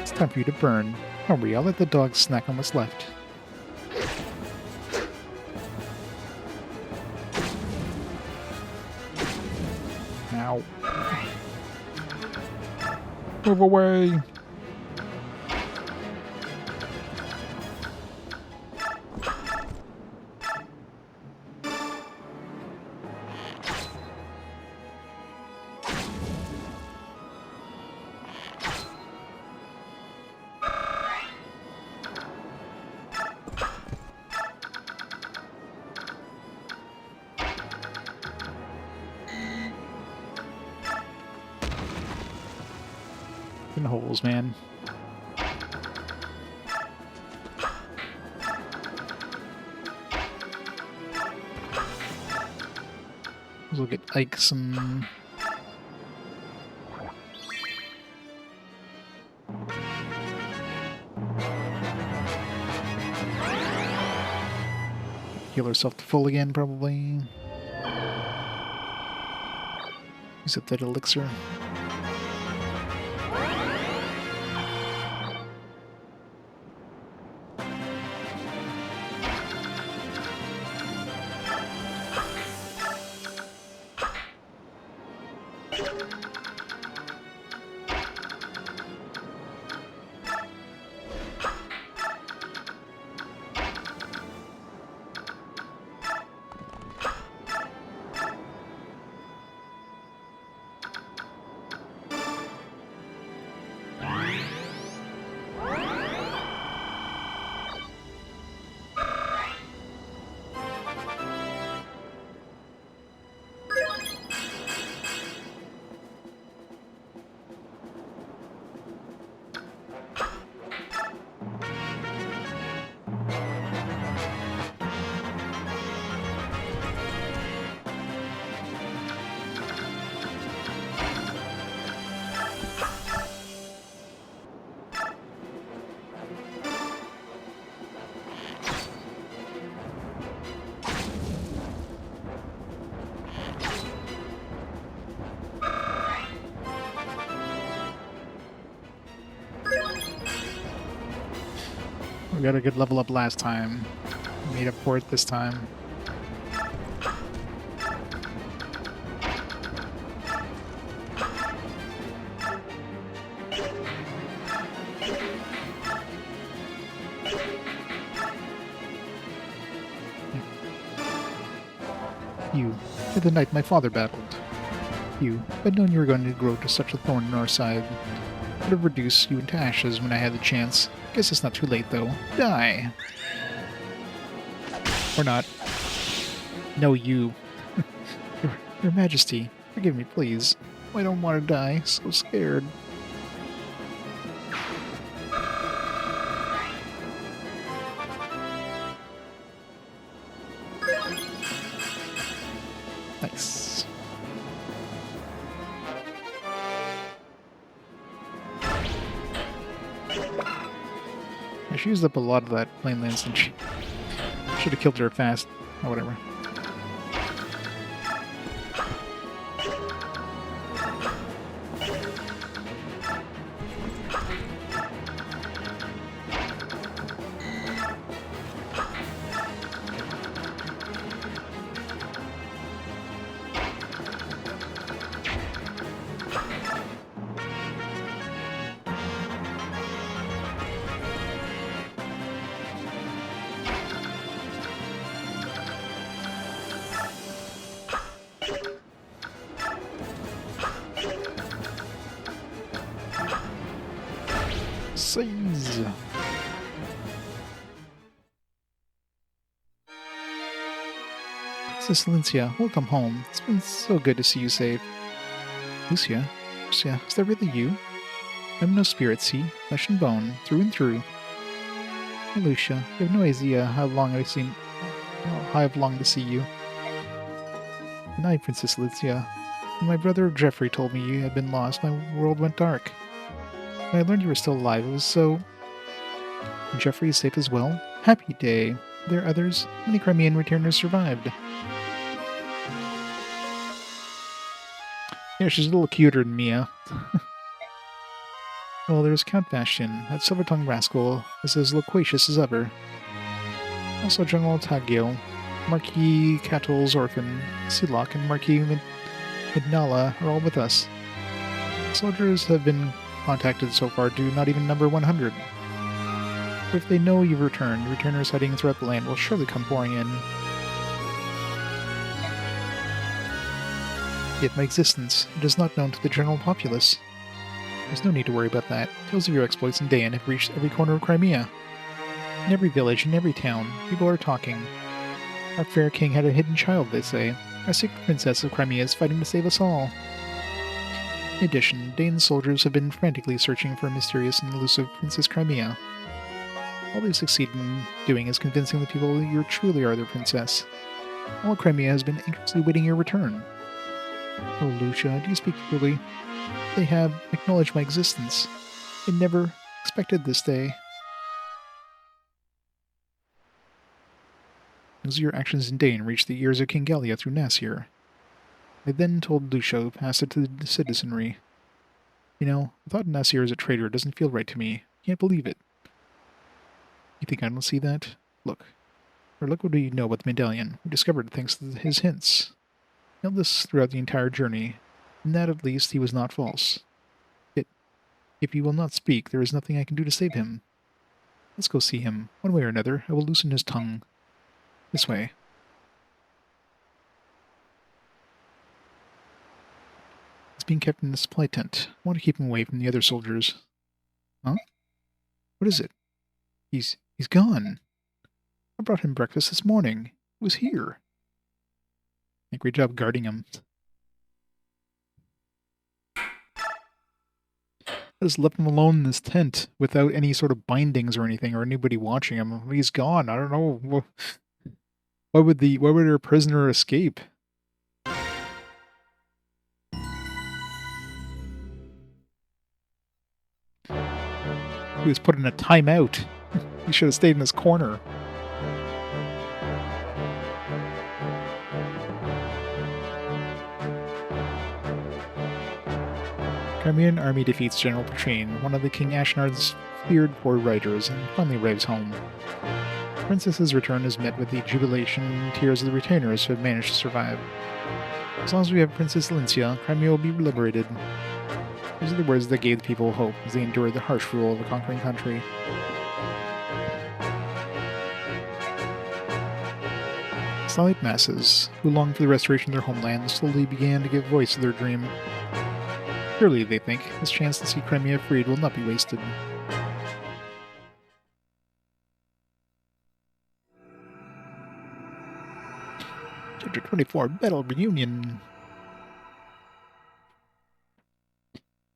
It's time for you to burn. Hurry, I'll let the dogs snack on what's left. Ow. Move away! In holes, man. Let's look at Ike some. Heal herself to full again, probably. Use up that elixir. We got a good level up last time. Made up for it this time. You, at the night my father battled. You, if I'd known you were going to grow to such a thorn in our side, I would have reduced you into ashes when I had the chance. Guess it's not too late, though. Die! Or not. No, you. Your Majesty, forgive me, please. I don't want to die. So scared. Nice. She used up a lot of that flame lance, and she should have killed her fast, or whatever. Seize. Sis Lucia, welcome home. It's been so good to see you safe. Lucia, is that really you? I'm no spirit, see? Flesh and bone, through and through. Hey, Lucia, you have no idea how I've longed to see you. Good night, Princess Lucia. When my brother Jeffrey told me you had been lost, my world went dark. When I learned you were still alive, it was so... Jeffrey is safe as well? Happy day. There are others. Many Crimean returners survived. Yeah, she's a little cuter than Mia. Well, there's Count Bastion. That silver-tongued rascal is as loquacious as ever. Also General Taggio, Marquis Catel's orphan, Silok, and Marquis Midnala are all with us. Soldiers have been contacted so far do not even number 100. But if they know you've returned, returners hiding throughout the land will surely come pouring in. Yet my existence is not known to the general populace. There's no need to worry about that. Tales of your exploits in Daein have reached every corner of Crimea. In every village, in every town, people are talking. Our fair king had a hidden child, they say. Our secret princess of Crimea is fighting to save us all. In addition, Daein's soldiers have been frantically searching for a mysterious and elusive Princess Crimea. All they succeed in doing is convincing the people that you truly are their princess. All of Crimea has been anxiously waiting your return. Oh, Lucia, do you speak truly? They have acknowledged my existence. They never expected this day. As your actions in Daein reached the ears of King Gallia through Nasir. I then told Lucia who passed it to the citizenry. You know, the thought Nasir is a traitor doesn't feel right to me. Can't believe it. You think I don't see that? Look. Or look what we know about the medallion. We discovered it thanks to his hints. He held this throughout the entire journey. In that, at least, he was not false. Yet, if he will not speak, there is nothing I can do to save him. Let's go see him. One way or another, I will loosen his tongue. This way. He's being kept in the supply tent. I want to keep him away from the other soldiers. Huh? What is it? He's gone. I brought him breakfast this morning. He was here. Great job guarding him. I just left him alone in this tent without any sort of bindings or anything, or anybody watching him. He's gone. I don't know. Why would our prisoner escape? He was put in a timeout. He should have stayed in his corner. Crimean army defeats General Petrain, one of the King Ashnard's feared poor riders, and finally arrives home. The princess's return is met with the jubilation and tears of the retainers who have managed to survive. As long as we have Princess Lincia, Crimea will be liberated. These are the words that gave the people hope as they endured the harsh rule of a conquering country. Silent masses, who longed for the restoration of their homeland, slowly began to give voice to their dream. Surely, they think, this chance to see Crimea freed will not be wasted. Chapter 24, Battle Reunion.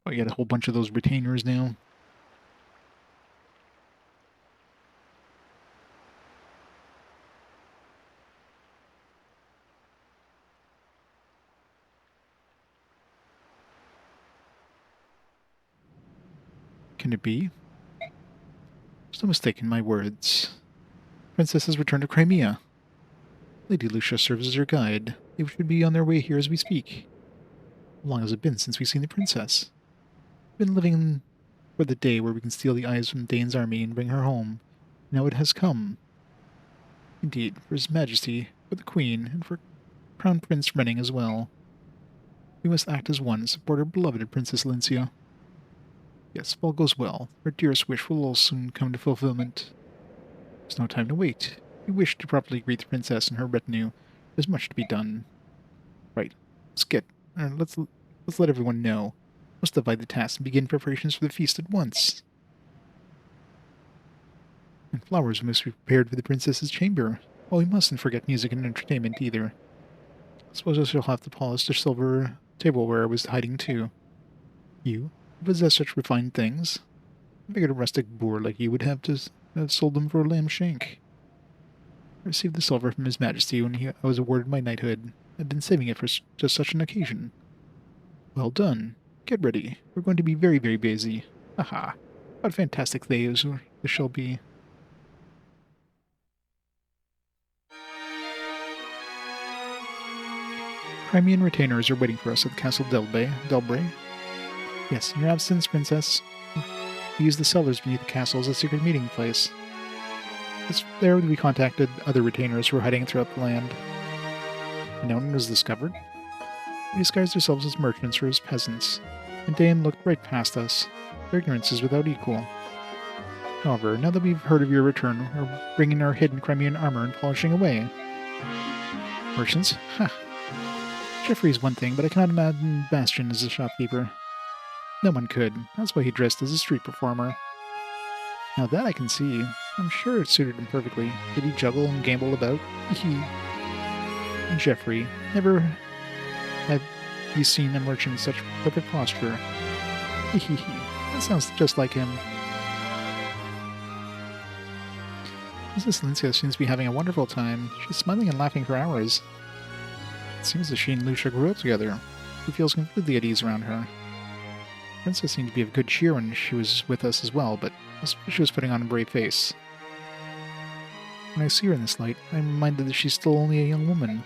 Oh, you got a whole bunch of those retainers now. Can it be? There's no mistake in my words. Princess has returned to Crimea. Lady Lucia serves as your guide. They should be on their way here as we speak. How long has it been since we've seen the princess? We've been living for the day where we can steal the eyes from Daein's army and bring her home. Now it has come. Indeed, for His Majesty, for the Queen, and for Crown Prince Renning as well. We must act as one and support our beloved Princess Lincia. Yes, if all goes well, our dearest wish will all soon come to fulfillment. There's no time to wait. We wish to properly greet the princess and her retinue. There's much to be done. Right. Let's let everyone know. Let's divide the task and begin preparations for the feast at once. And flowers must be prepared for the princess's chamber. Oh, we mustn't forget music and entertainment either. I suppose I shall have to polish the silver tableware I was hiding too. You possess such refined things. I figured a rustic boor like you would have to have sold them for a lamb shank. I received the silver from His Majesty when I was awarded my knighthood. I'd been saving it for just such an occasion. Well done. Get ready. We're going to be very, very busy. Aha. What fantastic days this shall be. Crimean retainers are waiting for us at the Castle Delbray. Yes, in your absence, Princess. We use the cellars beneath the castle as a secret meeting place. It's there we contacted other retainers who were hiding throughout the land. No one was discovered. We disguised ourselves as merchants or as peasants, and Daein looked right past us. Their ignorance is without equal. However, now that we've heard of your return, we're bringing our hidden Crimean armor and polishing away. Merchants? Ha! Jeffrey is one thing, but I cannot imagine Bastion as a shopkeeper. No one could. That's why he dressed as a street performer. Now that I can see, I'm sure it suited him perfectly. Did he juggle and gamble about? And Jeffrey, never have you seen a merchant in such perfect posture. That sounds just like him. Mrs. Lincia seems to be having a wonderful time. She's smiling and laughing for hours. It seems that she and Lucia grew up together. He feels completely at ease around her. Princess seemed to be of good cheer when she was with us as well, but she was putting on a brave face. When I see her in this light, I'm reminded that she's still only a young woman.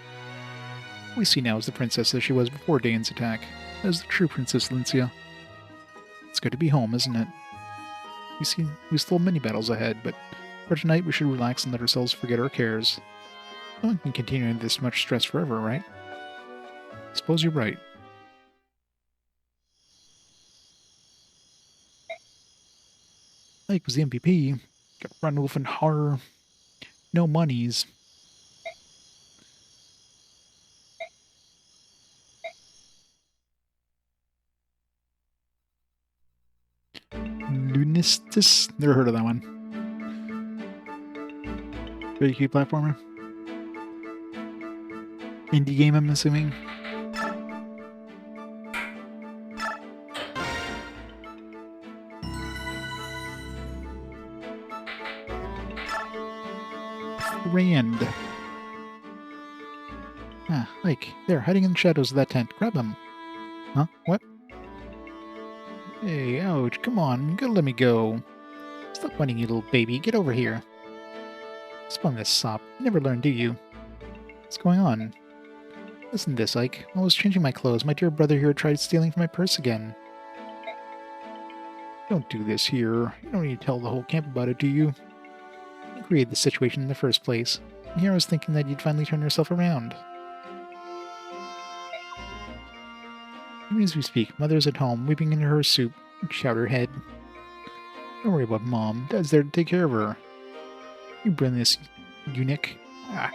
What we see now is the princess as she was before Daein's attack. As the true Princess Lincia. It's good to be home, isn't it? We still have many battles ahead, but for tonight we should relax and let ourselves forget our cares. No one can continue in this much stress forever, right? I suppose you're right. Ike was the MVP. Got run off in horror. No monies. Lunistis? Never heard of that one. Very cute platformer. Indie game, I'm assuming. Rand. Ah, Ike. There, hiding in the shadows of that tent. Grab him. Huh? What? Hey, ouch. Come on. You gotta let me go. Stop whining, you little baby. Get over here. Spun this sop. You never learn, do you? What's going on? Listen to this, Ike. While I was changing my clothes, my dear brother here tried stealing from my purse again. Don't do this here. You don't need to tell the whole camp about it, do you? You created the situation in the first place. And here I was thinking that you'd finally turn yourself around. Even as we speak, Mother's at home, weeping in her soup, and shout her head. Don't worry about Mom. Dad's there to take care of her. You brilliant eunuch. Ah.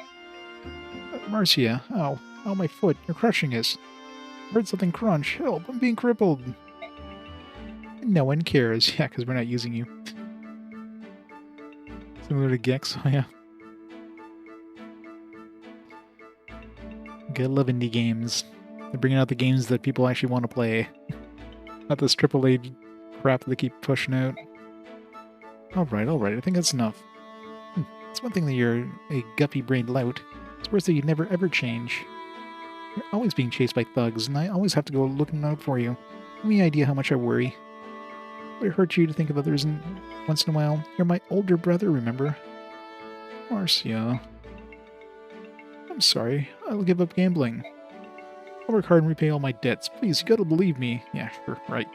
Marcia. Ow. Ow, my foot. You're crushing us. I heard something crunch. Help, I'm being crippled. And no one cares. Yeah, because we're not using you. Similar to Gex, oh yeah. Gotta love indie games. They're bringing out the games that people actually want to play. Not this AAA crap they keep pushing out. Alright, I think that's enough. It's one thing that you're a guppy-brained lout. It's worse that you never ever change. You're always being chased by thugs, and I always have to go looking out for you. Any idea how much I worry? Would it hurt you to think of others once in a while? You're my older brother, remember? Marcia. I'm sorry. I'll give up gambling. I'll work hard and repay all my debts. Please, you gotta believe me. Yeah, sure, right.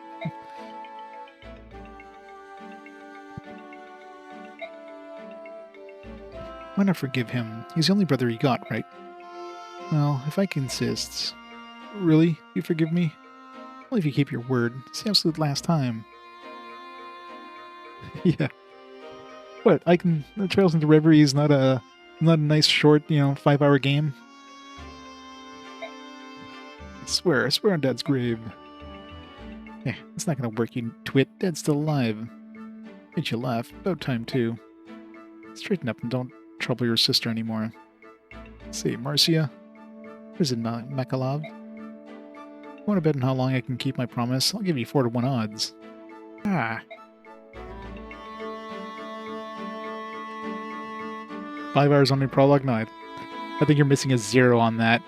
Why not forgive him? He's the only brother he got, right? Well, if I insist. Really? You forgive me? Only if you keep your word. It's the absolute last time. Yeah. What? Trails into Reverie is not a nice short, 5-hour game. I swear on Dad's grave. Yeah, it's not gonna work, you twit. Dad's still alive. Made you laugh. About time, too. Straighten up and don't trouble your sister anymore. Say, Marcia? Is it Makalov? Want to bet on how long I can keep my promise? I'll give you 4-to-1 odds. Ah. 5 hours on the prologue? No, I think you're missing a 0 on that.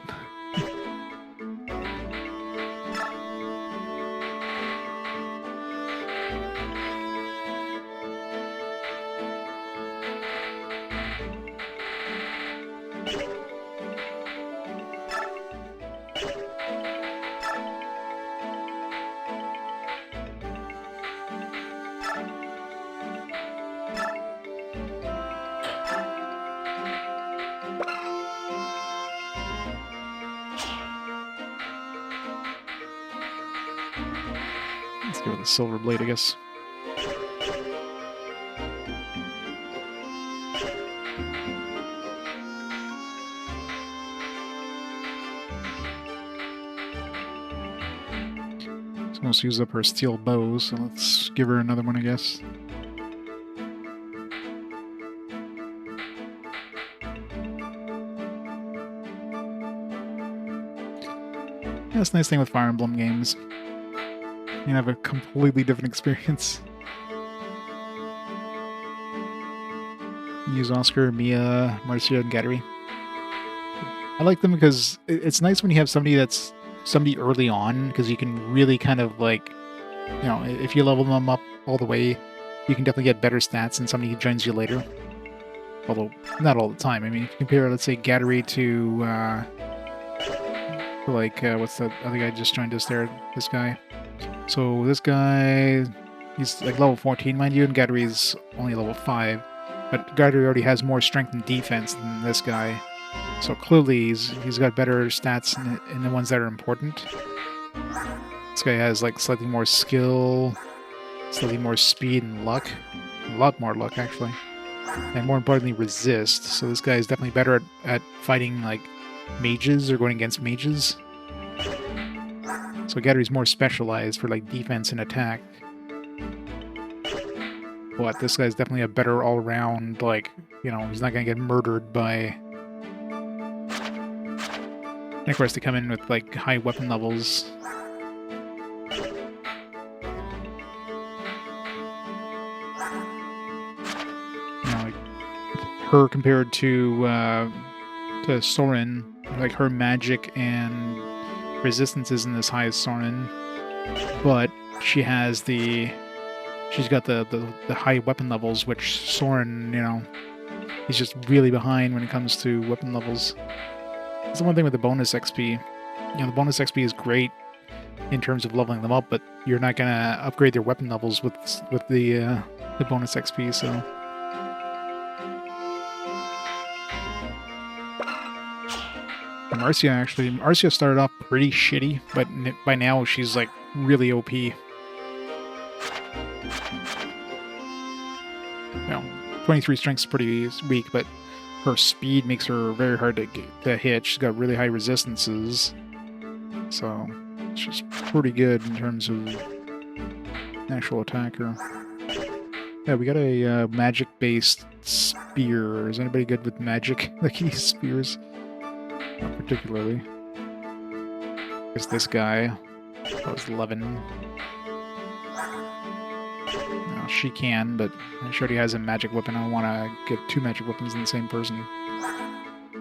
Go with the silver blade, I guess. So let's use up her steel bow, so let's give her another one, I guess. Yeah, that's the nice thing with Fire Emblem games. You can have a completely different experience. Use Oscar, Mia, Marcia, and Gattery. I like them because it's nice when you have somebody that's somebody early on, because you can really kind of like, you know, if you level them up all the way, you can definitely get better stats than somebody who joins you later. Although, not all the time. I mean, if you compare, let's say, Gattery to, what's the other guy just joined us there? This guy. So this guy, he's like level 14, mind you, and Gattery's only level 5. But Gattery already has more strength and defense than this guy. So clearly he's got better stats in the ones that are important. This guy has like slightly more skill, slightly more speed and luck. A lot more luck, actually. And more importantly, resist. So this guy is definitely better at fighting like mages or going against mages. So Gattery's more specialized for like defense and attack. But this guy's definitely a better all-around, like, you know, he's not going to get murdered by... And of course, they come in with like high weapon levels. You know, like her compared to Soren, like her magic and resistance isn't as high as Soren, but she has she's got the high weapon levels, which Soren, you know, he's just really behind when it comes to weapon levels. That's the one thing with the bonus XP. You know, the bonus XP is great in terms of leveling them up, but you're not gonna upgrade their weapon levels with the bonus XP. So, and Marcia started off pretty shitty, but by now she's like really OP. You know, 23 strength's pretty weak, but her speed makes her very hard to hit. She's got really high resistances, so she's pretty good in terms of actual attacker. Yeah, we got a magic-based spear. Is anybody good with magic? Like, use spears? Not particularly. There's this guy. That was 11. No, she can, but she already has a magic weapon. I don't want to get 2 magic weapons in the same person.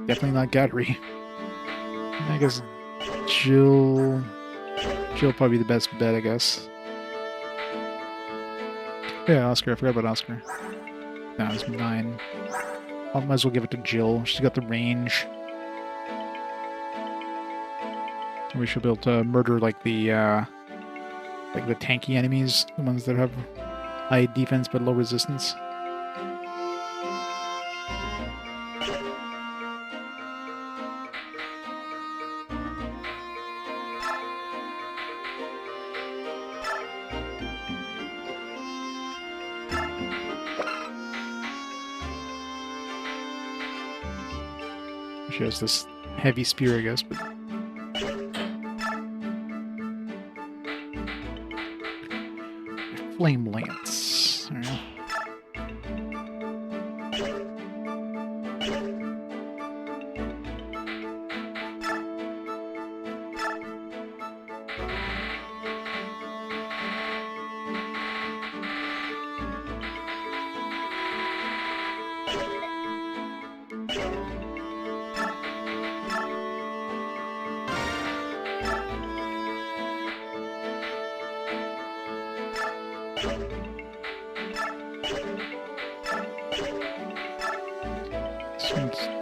Definitely not Gattery. I guess Jill probably the best bet, I guess. Yeah, Oscar. I forgot about Oscar. No, it's 9. I might as well give it to Jill. She's got the range. We should be able to murder like the tanky enemies, the ones that have high defense but low resistance. She has this heavy spear, I guess, but flame lance. Yeah.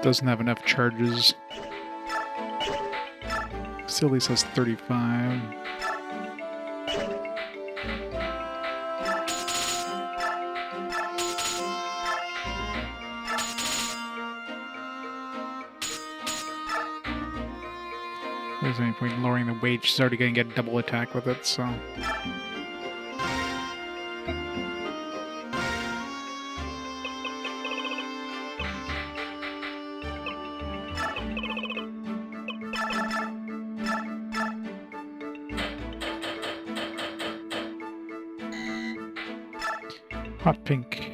Doesn't have enough charges. Silly says 35. There's any point in lowering the weight. She's already going to get double attack with it, so. Hot pink.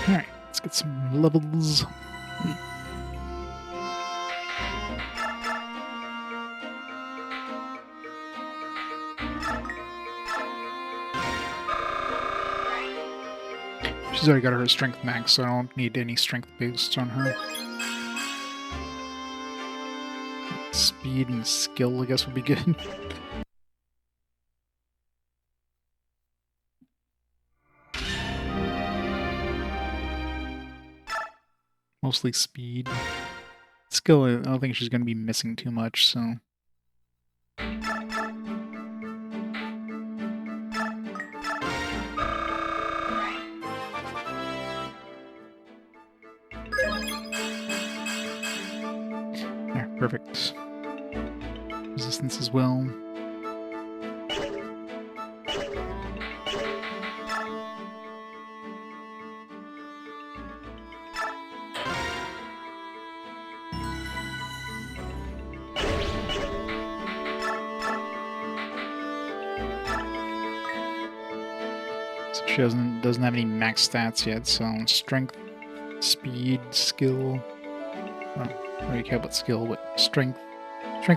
Alright, let's get some levels. She's already got her strength max, so I don't need any strength boosts on her. Speed and skill, I guess, would be good. Mostly speed. Skill, I don't think she's going to be missing too much, so... There, perfect. Resistance as well. So she doesn't have any max stats yet, so strength, speed, skill. Well, I don't really care about skill, but strength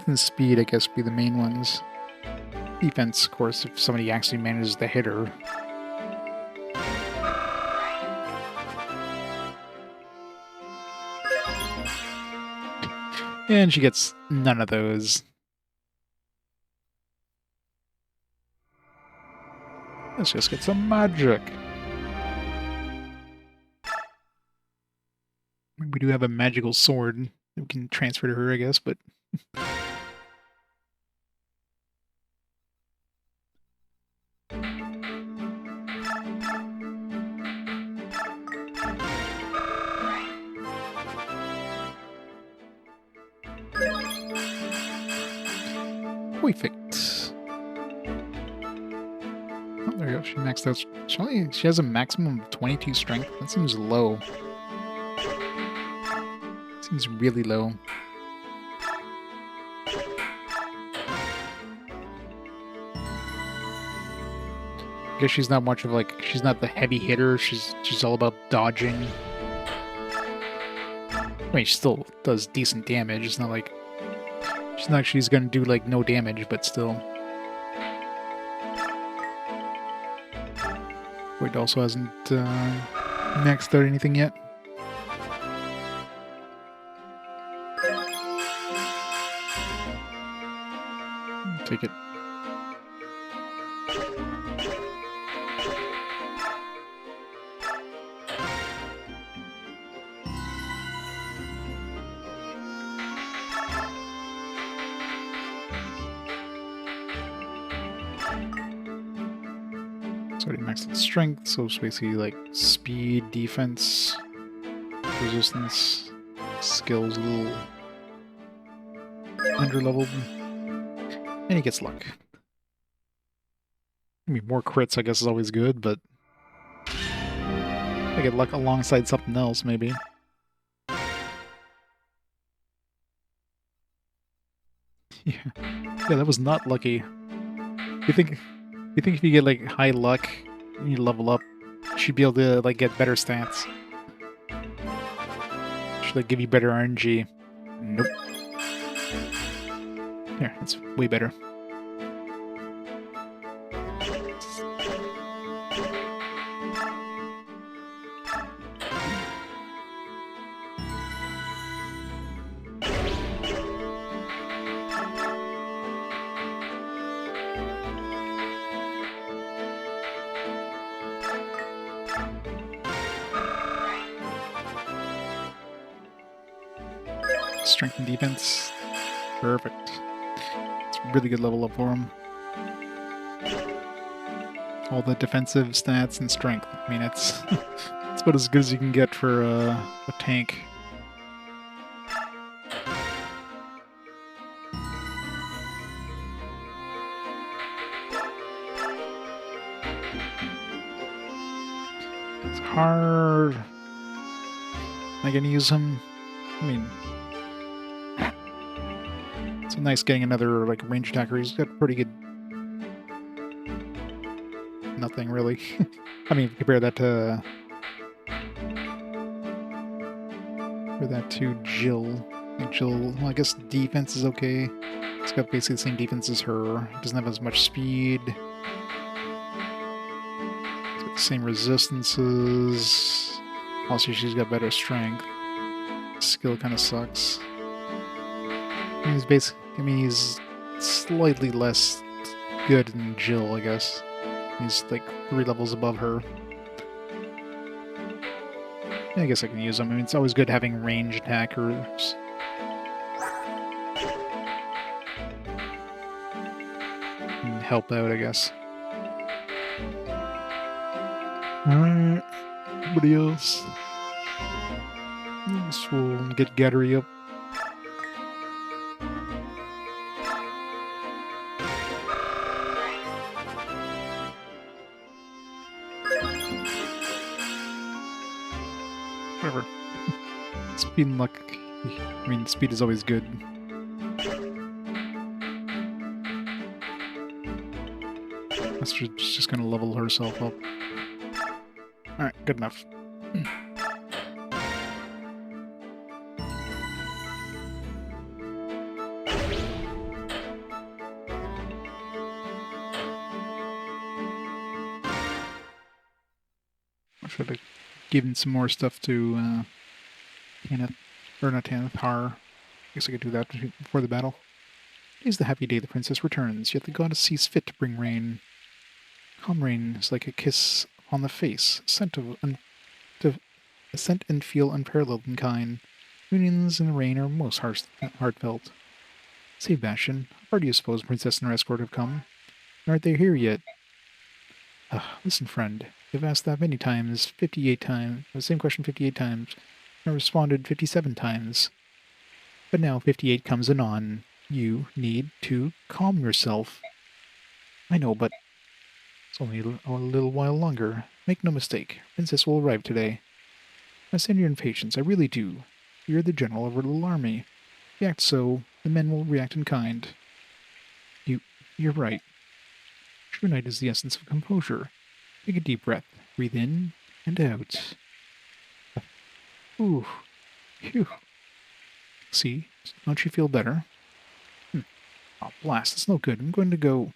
and speed, I guess, would be the main ones. Defense, of course, if somebody actually manages to hit her. And she gets none of those. Let's just get some magic. We do have a magical sword that we can transfer to her, I guess, but... Perfect. Oh, there you go. She maxed out. She has a maximum of 22 strength. That seems low. Seems really low. I guess she's not much of she's not the heavy hitter. She's all about dodging. I mean, she still does decent damage. It's not like she's gonna do no damage, but still. Wait, also hasn't maxed out anything yet. Take it. It's already maxed out strength, so it's basically speed, defense, resistance, skills a little under-leveled. And he gets luck. I mean, more crits, I guess, is always good, but I get luck alongside something else, maybe. Yeah, that was not lucky. You think if you get high luck and you level up, you should be able to get better stats? Should give you better RNG? Nope. Here, that's way better. Strength and defense. Perfect. It's a really good level up for him. All the defensive stats and strength. I mean, it's it's about as good as you can get for a tank. It's hard. Am I gonna use him? I mean, it's nice getting another like range attacker. He's got pretty good. Nothing really. I mean, compare that to Jill. Like Jill, well, I guess defense is okay. It's got basically the same defense as her. It doesn't have as much speed. It's got the same resistances. Also, she's got better strength. Skill kind of sucks. He's slightly less good than Jill, I guess. He's like 3 levels above her. Yeah, I guess I can use him. I mean, it's always good having range attackers. And help out, I guess. Alright. Anybody else? This will get Gattery up. Whatever. Speed and luck. I mean, speed is always good. She's just gonna level herself up. Alright, good enough. I should have given some more stuff to Tanith, or not Tanith, Har. I guess I could do that before the battle. It is the happy day the princess returns, yet the goddess sees fit to bring rain. Calm rain is like a kiss on the face, a scent and feel unparalleled in kind. Unions in the rain are most heartfelt. Say, Bastion, how far do you suppose princess and her escort have come? Aren't they here yet? Listen, friend, you've asked that many times, 58 times, the same question 58 times, and I responded 57 times. But now 58 comes anon. You need to calm yourself. I know, but it's only a little while longer. Make no mistake, Princess will arrive today. I understand your impatience, I really do. You're the general of our little army. If you act so, the men will react in kind. You're right. True night is the essence of composure. Take a deep breath. Breathe in and out. Ooh. Phew. See? Don't you feel better? Oh, blast. It's no good. I'm going to go,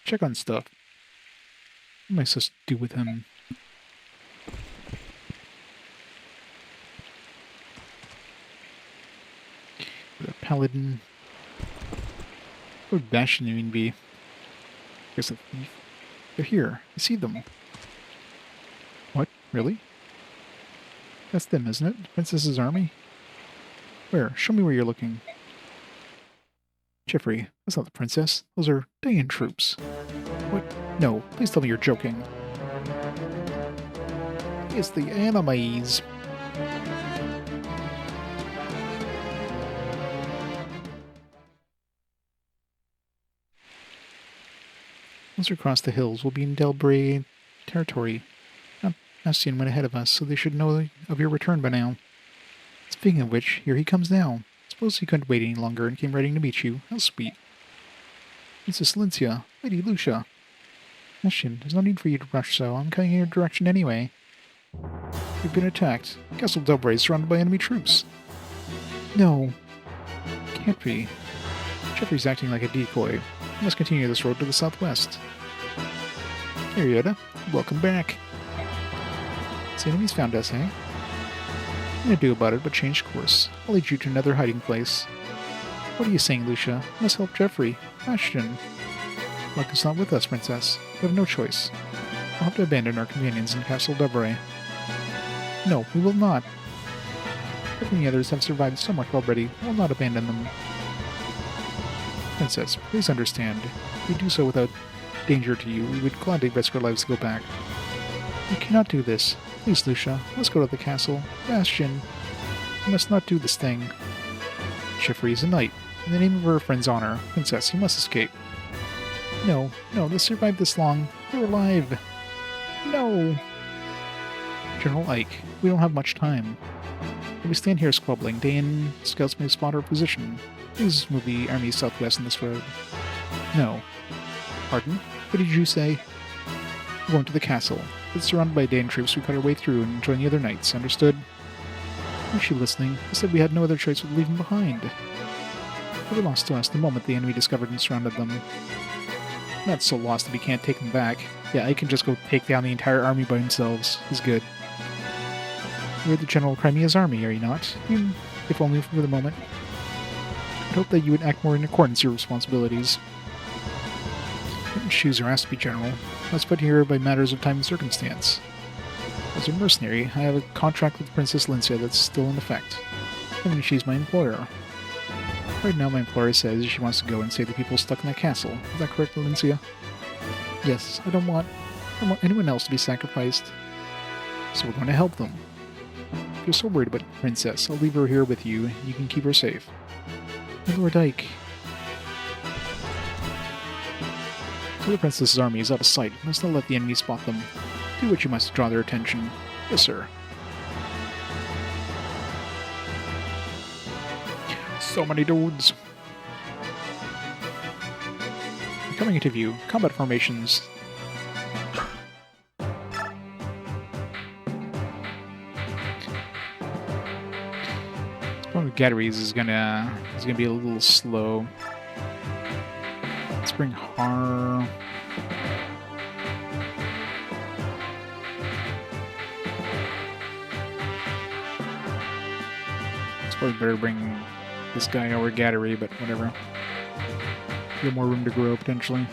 check on stuff. What am I supposed to do with him? The paladin. What would Bastion even be? I guess a thief. They're here. I see them. What? Really? That's them, isn't it? The princess's army? Where? Show me where you're looking. Jeffrey, that's not the princess. Those are Daein troops. What? No, please tell me you're joking. It's the enemies. Once we cross the hills, we'll be in Delbray territory. Bastion went ahead of us, so they should know of your return by now. Speaking of which, here he comes now. Suppose he couldn't wait any longer and came ready to meet you. How sweet. Princess Lincia, Lady Lucia. Bastion, there's no need for you to rush so. I'm coming in your direction anyway. We've been attacked. Castle Delbray is surrounded by enemy troops. No. Can't be. Jeffrey's acting like a decoy. We must continue this road to the southwest. Arietta, welcome back. The enemies found us, eh? Nothing to do about it but change course. I'll lead you to another hiding place. What are you saying, Lucia? We must help Jeffrey. Bastion. Luck is not with us, Princess. We have no choice. We'll have to abandon our companions in Castle Delbray. No, we will not. But many others have survived so much already. I will not abandon them. Princess, please understand. If we do so without danger to you, we would gladly risk our lives to go back. You cannot do this. Please, Lucia, let's go to the castle. Bastion, you must not do this thing. Jeffrey is a knight. In the name of her friend's honor, Princess, you must escape. No, they survived this long. They're alive. No! General Ike, we don't have much time. If we stand here squabbling, Daein scouts may spot our position. Please move the army southwest on this road. No. Pardon? What did you say? We're going to the castle. It's surrounded by Daein troops. We cut our way through and join the other knights. Understood? Was she listening? I said we had no other choice but to leave them behind. They were lost to us the moment the enemy discovered and surrounded them. Not so lost that we can't take them back. Yeah, I can just go take down the entire army by themselves. He's good. You're the General of Crimea's army, are you not? If only for the moment. I'd hope that you would act more in accordance with your responsibilities. I didn't choose or ask to be General. I was put here by matters of time and circumstance. As a mercenary, I have a contract with Princess Lincia that's still in effect. I mean, she's my employer. Right now, my employer says she wants to go and save the people stuck in that castle. Is that correct, Lincia? Yes, I don't want anyone else to be sacrificed. So we're going to help them. If you're so worried about the princess, I'll leave her here with you, and you can keep her safe. My Lord Ike. So the princess's army is out of sight. You must not let the enemy spot them. Do what you must to draw their attention. Yes, sir. So many dudes. Coming into view, combat formations. Probably Gatteries is gonna be a little slow. Let's bring Har. It's probably better bring this guy over Gattery, but whatever. Get more room to grow potentially.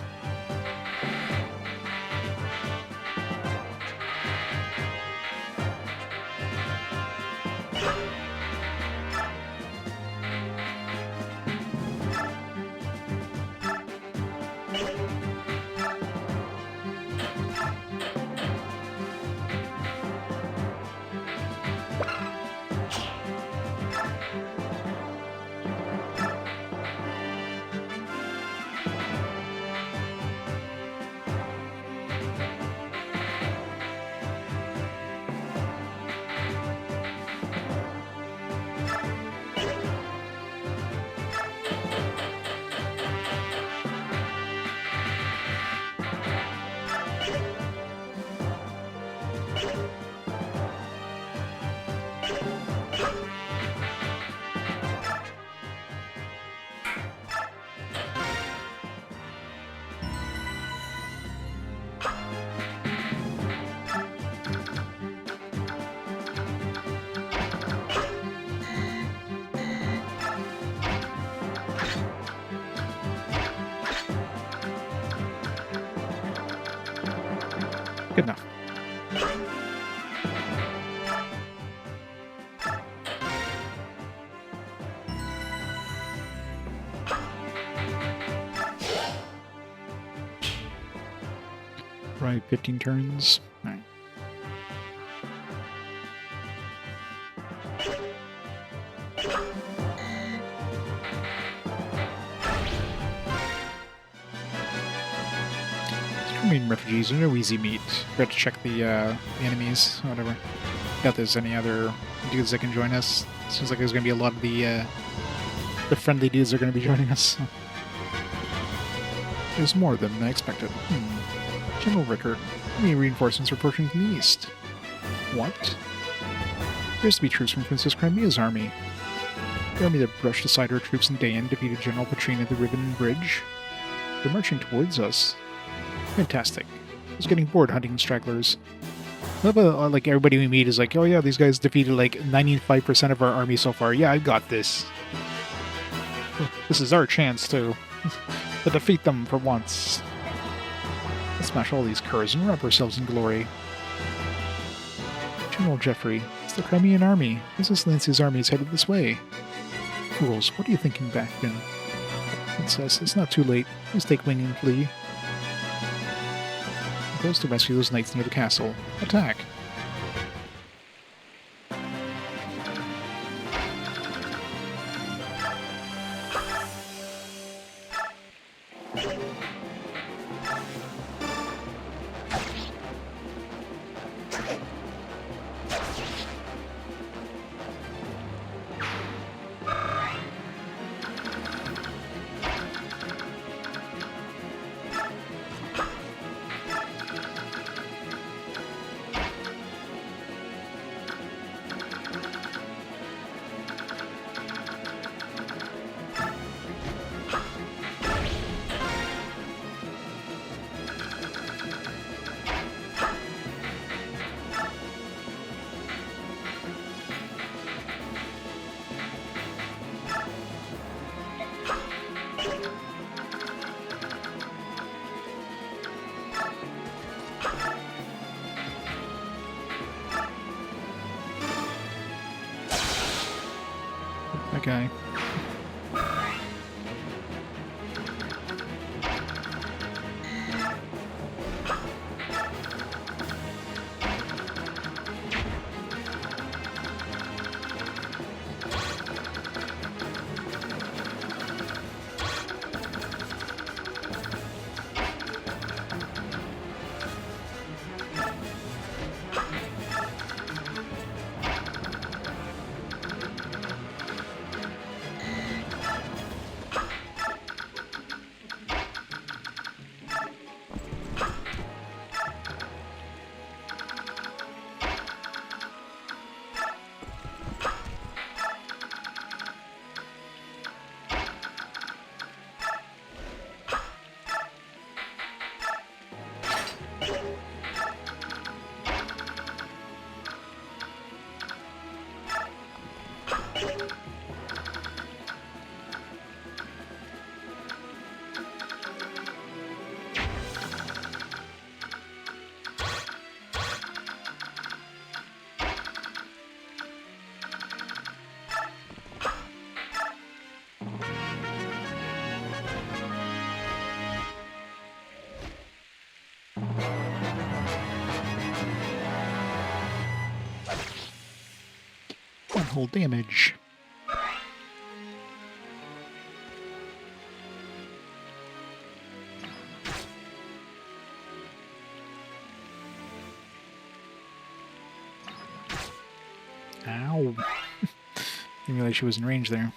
Good enough. Right, 15 turns. All right. Refugees are no easy meat. Forgot to check the enemies, whatever. Doubt there's any other dudes that can join us. Seems like there's going to be a lot of the friendly dudes are going to be joining us. There's more than I expected. General Rickard, enemy reinforcements are approaching from the east. What? Appears to be troops from Princess Crimea's army. The army that brushed aside our troops in Daein defeated General Petrine at the Ribbon Bridge. They're marching towards us. Fantastic. I was getting bored hunting stragglers. Like, everybody we meet is like, oh yeah, these guys defeated like 95% of our army so far. Yeah, I got this. This is our chance to defeat them for once. Let's smash all these curs and wrap ourselves in glory. General Jeffrey, it's the Crimean army. Princess Lancey's army is headed this way. Fools, what are you thinking back then? Princess, it's not too late. Please take wing and flee. It goes to rescue those knights near the castle. Attack! That guy. One-hole damage. Ow. Didn't realize she was in range there.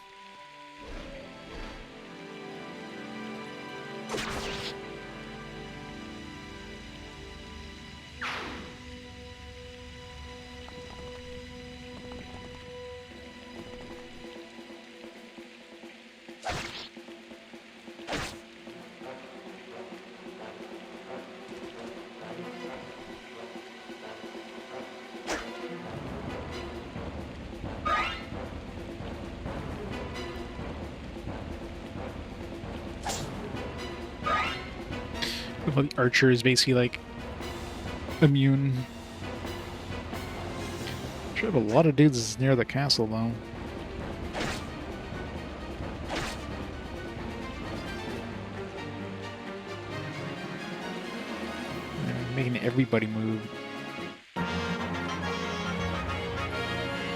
The archer is basically like immune. Should have a lot of dudes near the castle though. They're making everybody move.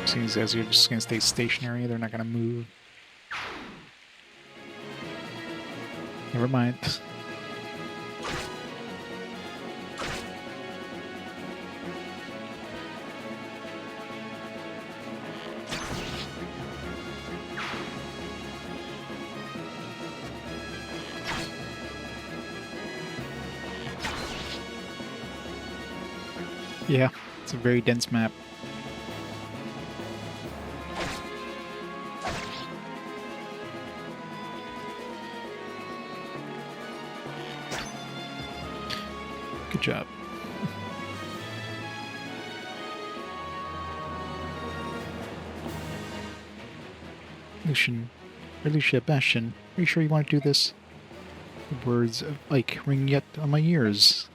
Seems as you're just gonna stay stationary, they're not gonna move. Never mind. Yeah, it's a very dense map. Good job. Lucia, Bastion, are you sure you want to do this? The words of Ike ring yet on my ears.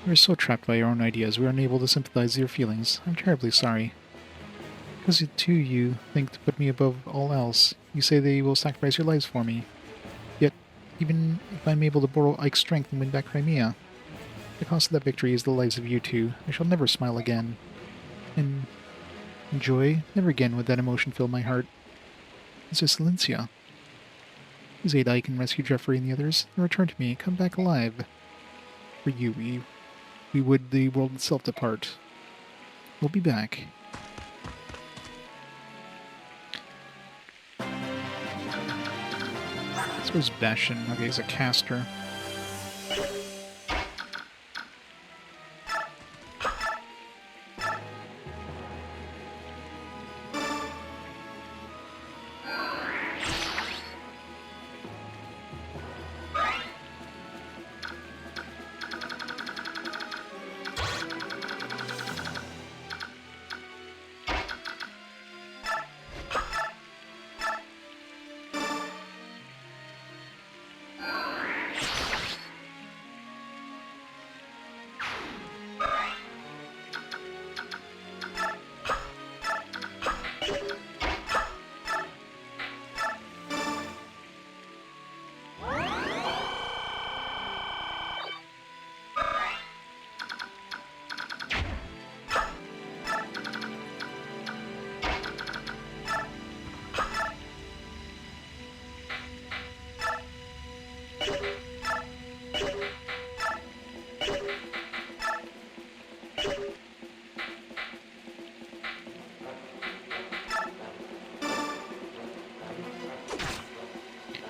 We are so trapped by our own ideas, we are unable to sympathize with your feelings. I'm terribly sorry. Because too you think to put me above all else. You say that you will sacrifice your lives for me. Yet, even if I'm able to borrow Ike's strength and win back Crimea, the cost of that victory is the lives of you two. I shall never smile again. And joy, never again would that emotion fill my heart. This is Silencia. Please aid Ike and rescue Jeffrey and the others, and return to me. Come back alive. For you, we would the world itself depart. We'll be back. So is Bastion. Okay, he's a caster.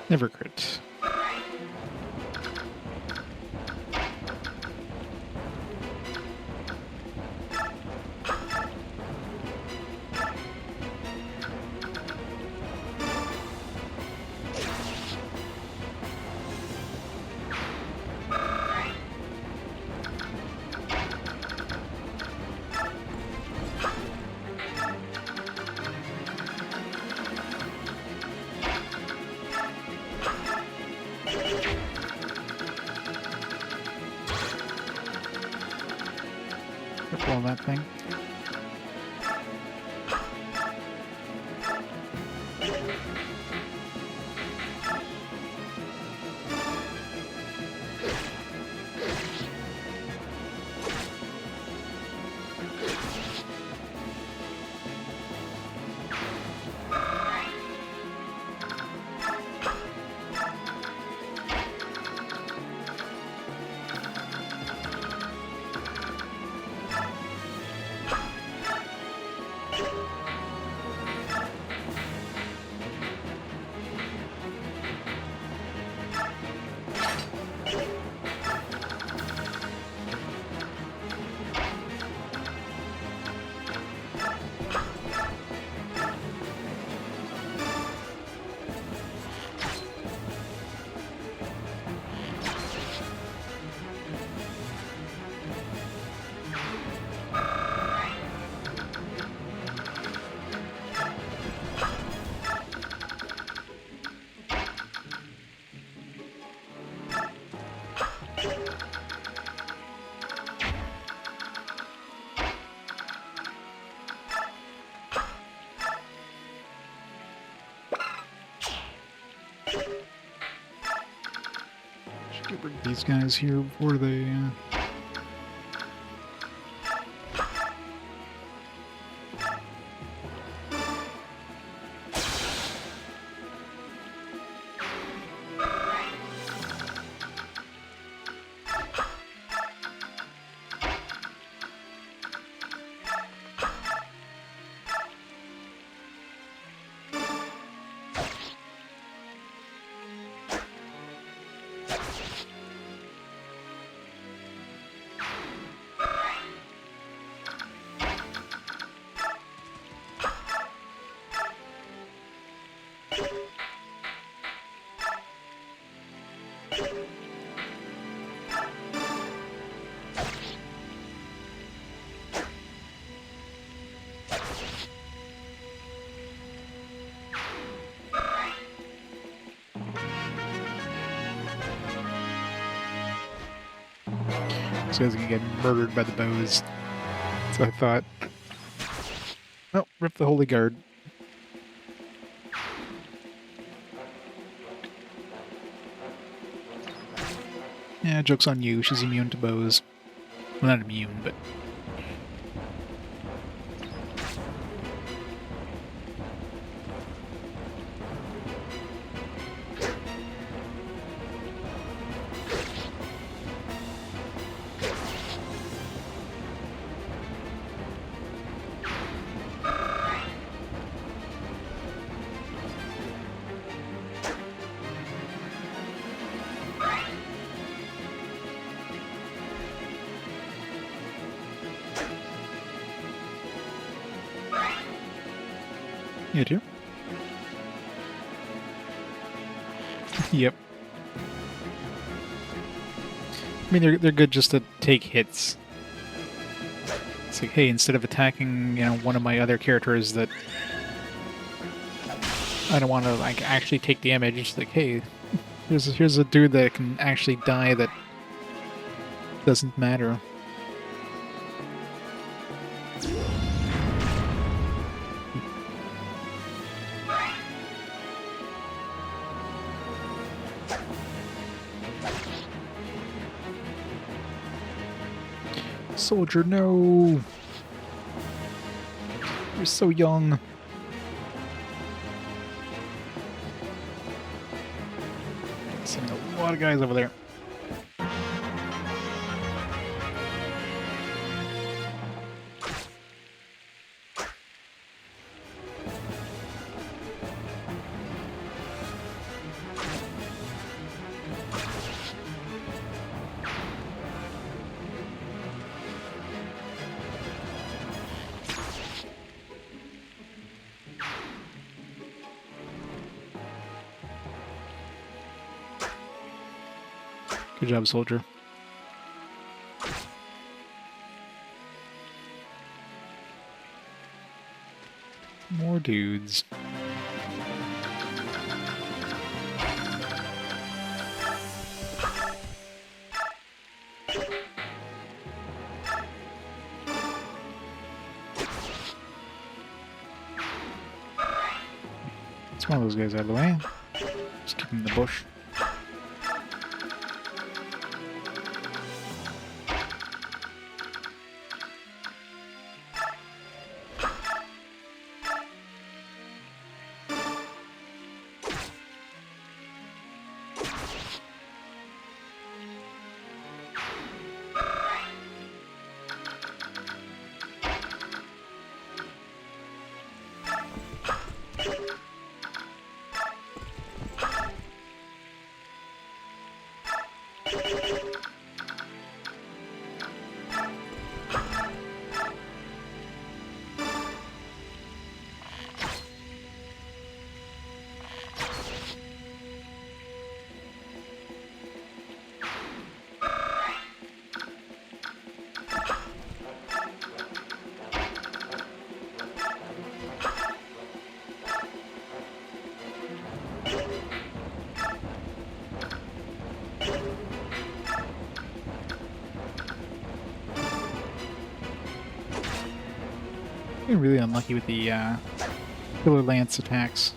Never crit. Careful on that thing. Bring these guys here before they This guy's gonna get murdered by the bows. So I thought. Oh, Rip the Holy Guard. Yeah, joke's on you. She's immune to bows. Well, not immune, but... You too? Yep. I mean, they're good just to take hits. It's like, hey, instead of attacking, you know, one of my other characters that I don't want to like actually take damage, it's like, hey, here's a dude that can actually die that doesn't matter. Soldier, no! You're so young. Sending a lot of guys over there. Good job, soldier. More dudes. It's one of those guys out of the way. Just keep him in the bush. You're really unlucky with the Killer Lance attacks.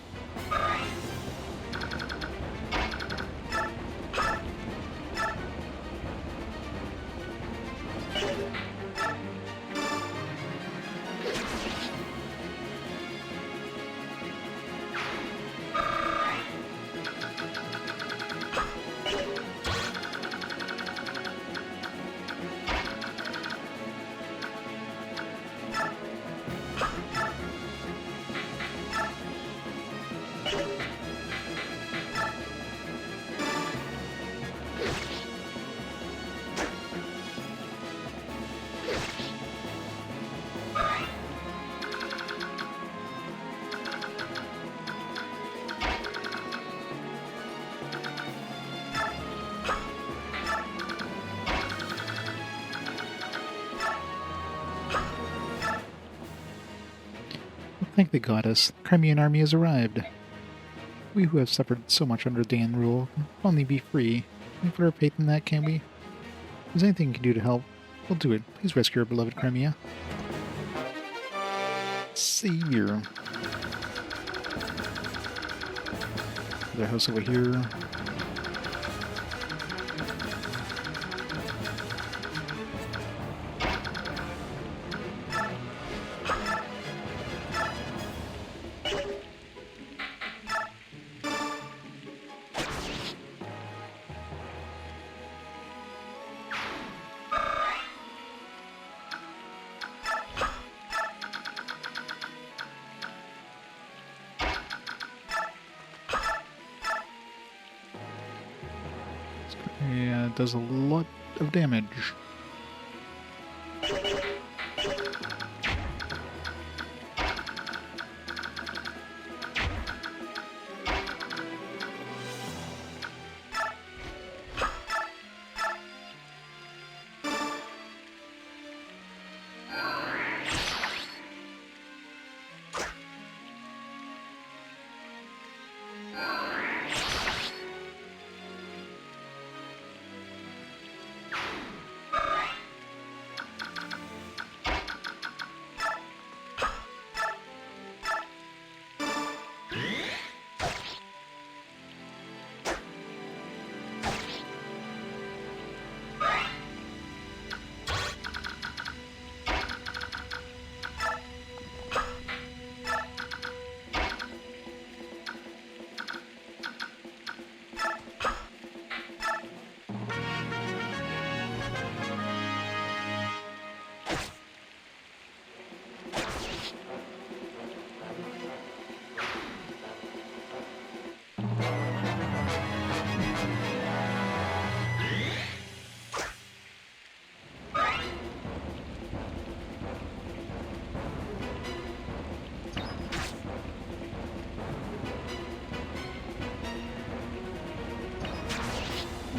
Thank the goddess, the Crimean army has arrived. We who have suffered so much under Daein rule can only be free. Can we put our faith in that, can we? If there's anything you can do to help, we'll do it. Please rescue our beloved Crimea. Savior. The house over here. Yeah, it does a lot of damage.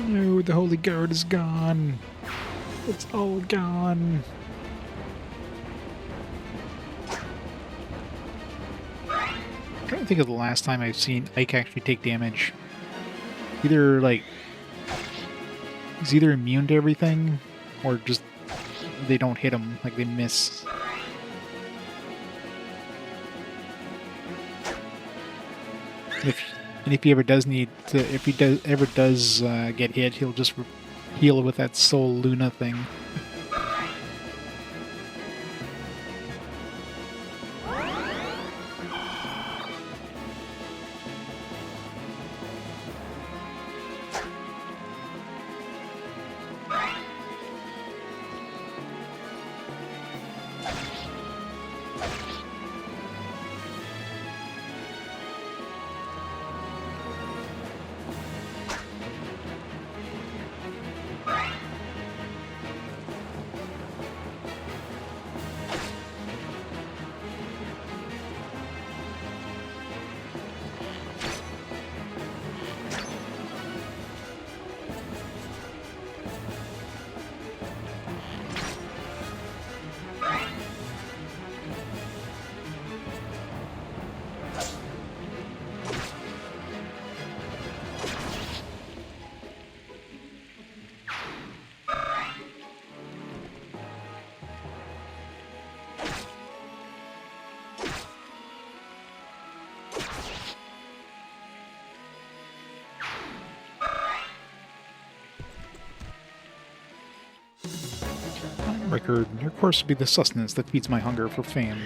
No, the Holy Guard is gone. It's all gone. I'm trying to think of the last time I've seen Ike actually take damage. Either, like, he's either immune to everything, or just they don't hit him, like they miss. And if he ever does need to, if he ever does get hit, he'll just heal with that Soul Luna thing. Record, your course will be the sustenance that feeds my hunger for fame.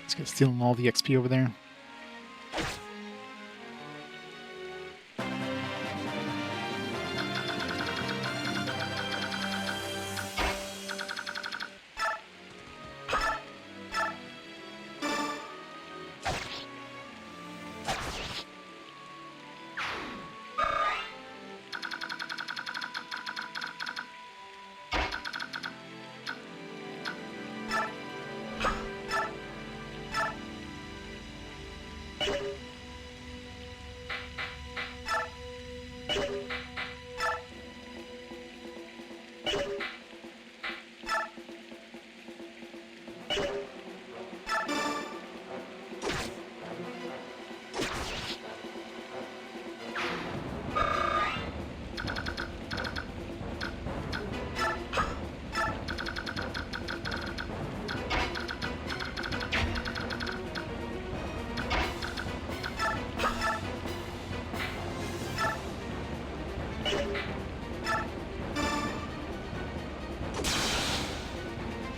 This guy's stealing all the XP over there.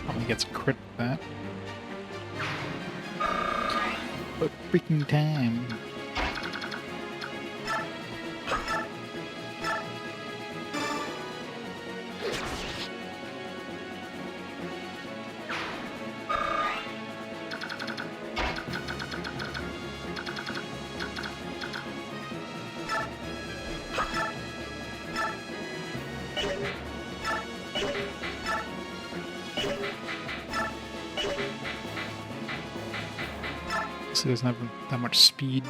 Probably gets a crit with that. But freaking time. So it doesn't have that much speed.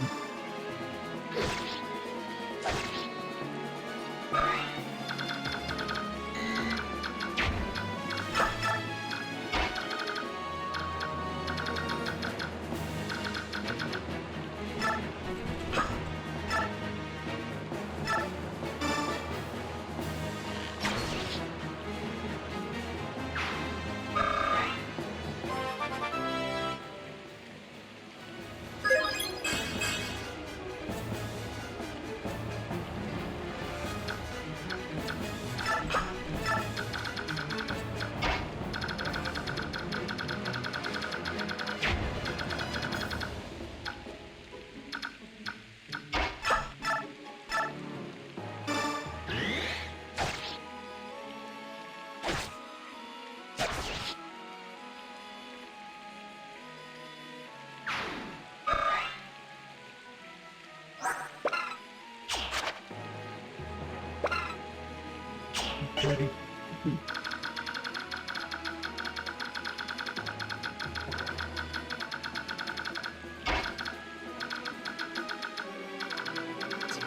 Ready.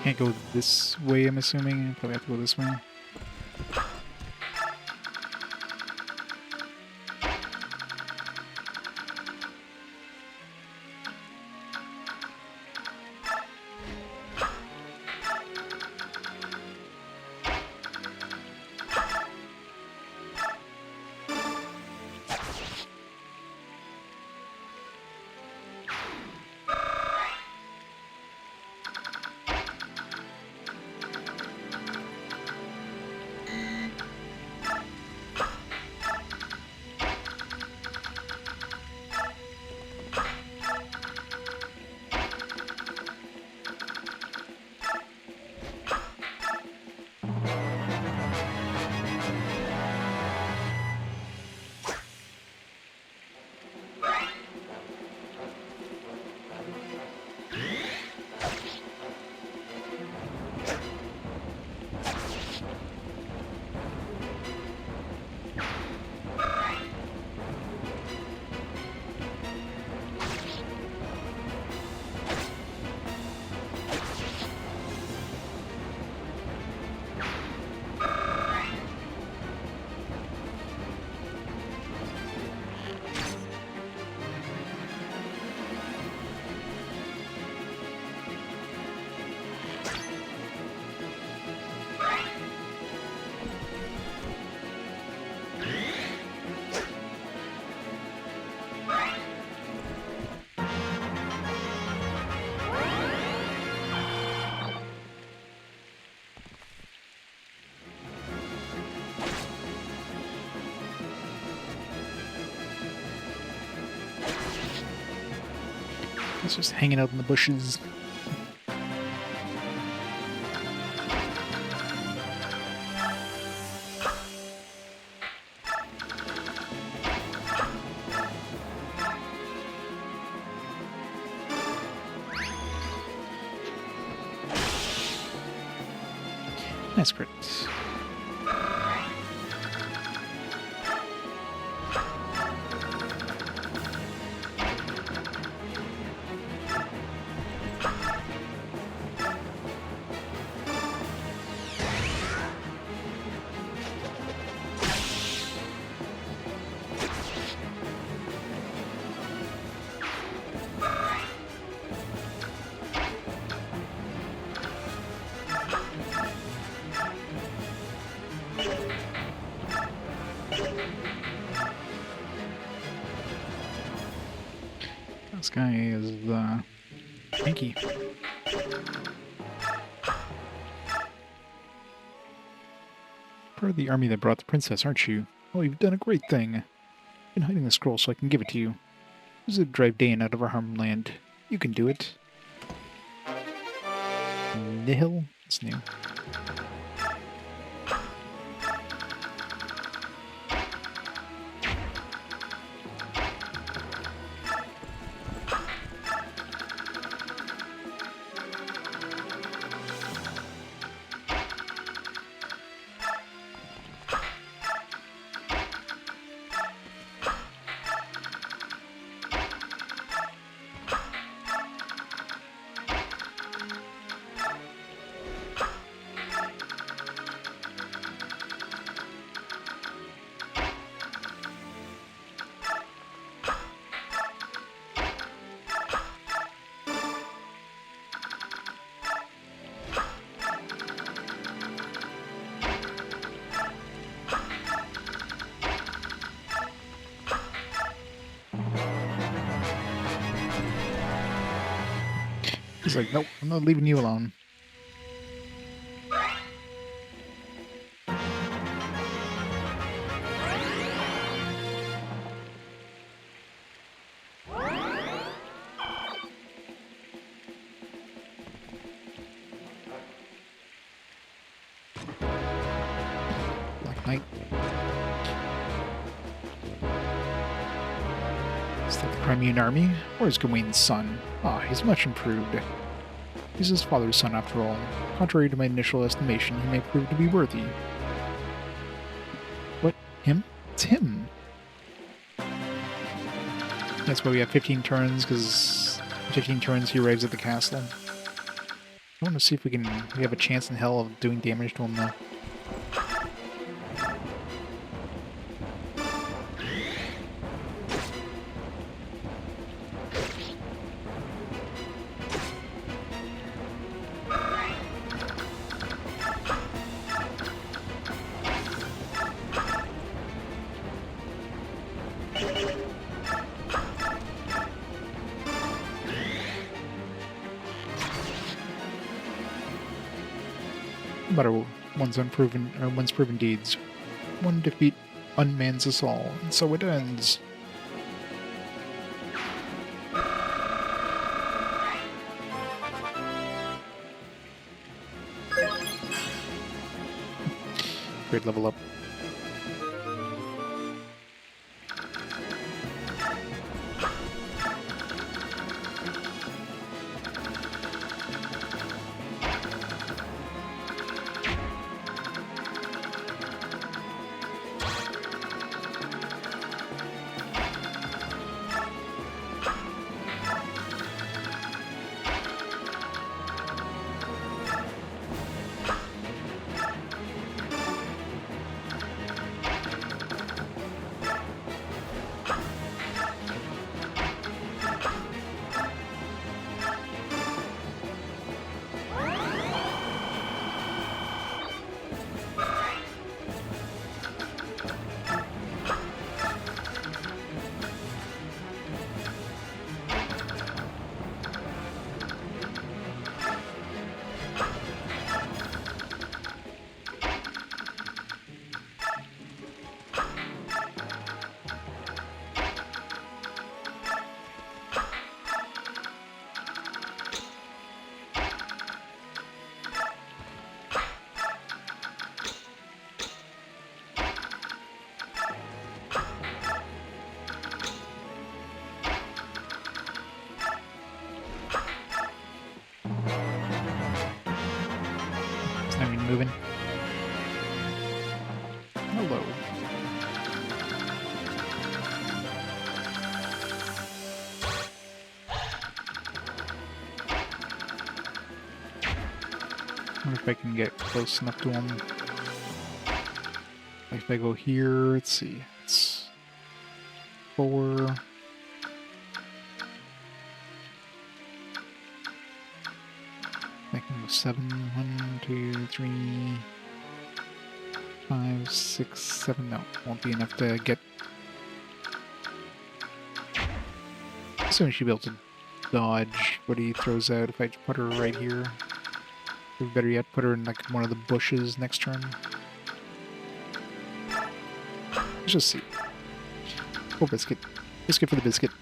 Can't go this way, I'm assuming. Probably have to go this way. It's just hanging out in the bushes. Nice crit. This guy is sneaky. Part of the army that brought the princess, aren't you? Oh, you've done a great thing. I've been hiding the scroll so I can give it to you. Use it to drive Daein out of our homeland. You can do it. Nihil? It's new. He's like, nope, I'm not leaving you alone. Black Knight. Is that the Crimean army? Or is Gawain's son? Ah, he's much improved. He's his father's son, after all. Contrary to my initial estimation, he may prove to be worthy. What? Him? It's him! That's why we have 15 turns, because 15 turns he arrives at the castle. I want to see if we have a chance in hell of doing damage to him, though. But one's proven deeds. One defeat unmans us all, and so it ends. Great level up. Moving. Hello. I wonder if I can get close enough to him. Like if I go here, let's see. It's 4. I can go 7. 1, 2, 3, 5, 6, 7. No, won't be enough to get So we should be able to dodge what he throws out if I put her right here. Or better yet, put her in like one of the bushes next turn. Let's just see. Oh, biscuit. Biscuit for the biscuit.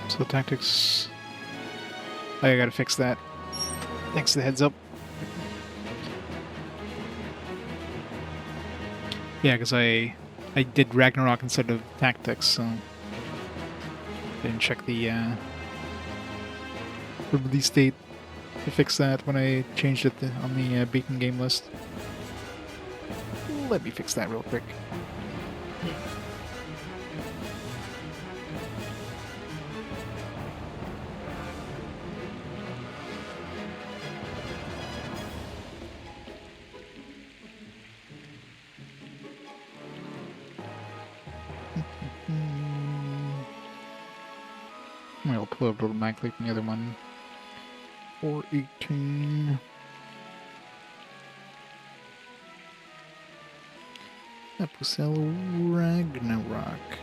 So tactics... Oh, I gotta fix that. Thanks for the heads up. Yeah, because I did Ragnarok instead of tactics, so... Didn't check the release date to fix that when I changed it on the beacon game list. Let me fix that real quick. I'll pull it automatically from the other one. 418. Epicel Ragnarok.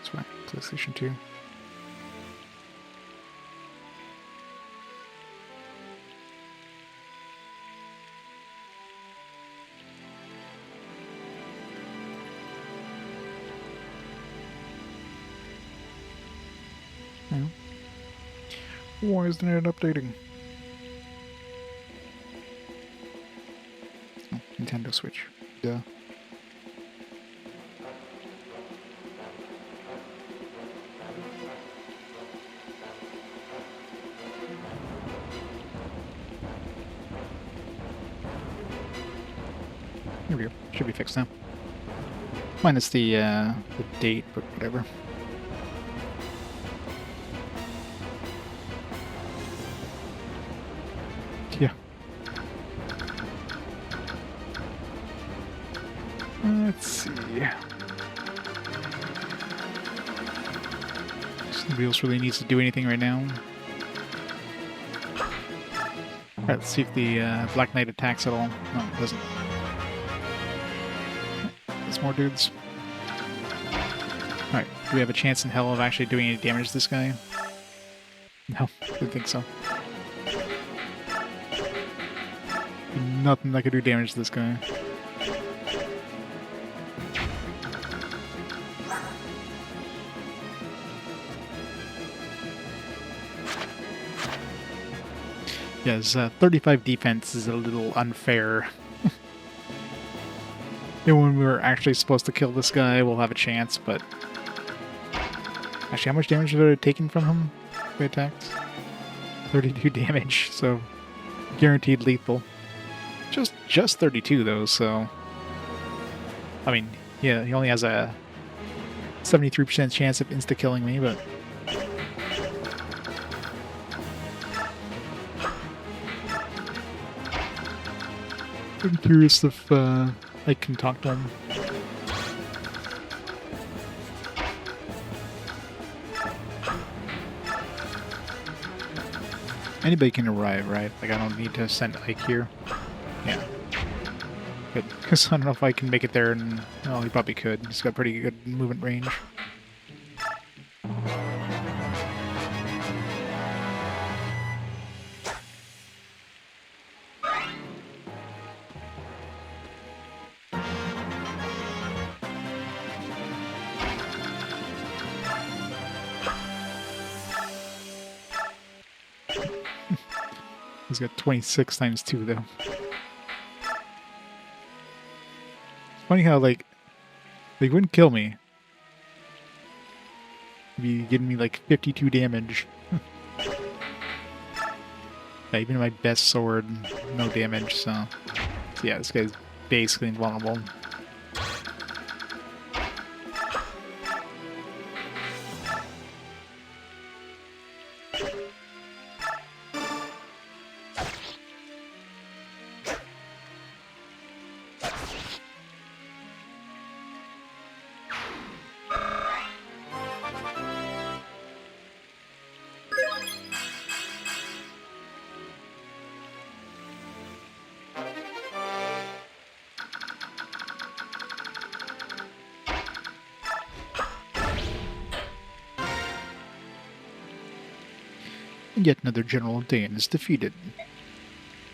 That's right, PlayStation 2. Yeah. Why isn't it updating? Oh, Nintendo Switch. Duh. Here we go. Should be fixed now. Minus the date, but whatever. Yeah. Let's see. Nobody else really needs to do anything right now. Alright, let's see if the Black Knight attacks at all. No, it doesn't. There's more dudes. Alright, do we have a chance in hell of actually doing any damage to this guy? No, didn't think so. Nothing that could do damage to this guy. Yes, 35 defense is a little unfair. And when we're actually supposed to kill this guy, we'll have a chance, but... Actually, how much damage have I taken from him if we attacked? 32 damage, so... Guaranteed lethal. Just just 32 though, so I mean, yeah, he only has a 73% chance of insta-killing me, but I'm curious if I can talk to him. Anybody can arrive, right? Like, I don't need to send Ike here. Yeah. Good. Because I don't know if I can make it there, and... well, he probably could. He's got pretty good movement range. He's got 26 times 2, though. It's funny how, like, they wouldn't kill me. He'd be giving me, like, 52 damage. Yeah, even my best sword, no damage, so yeah, this guy's basically invulnerable. And yet another general of Daein is defeated.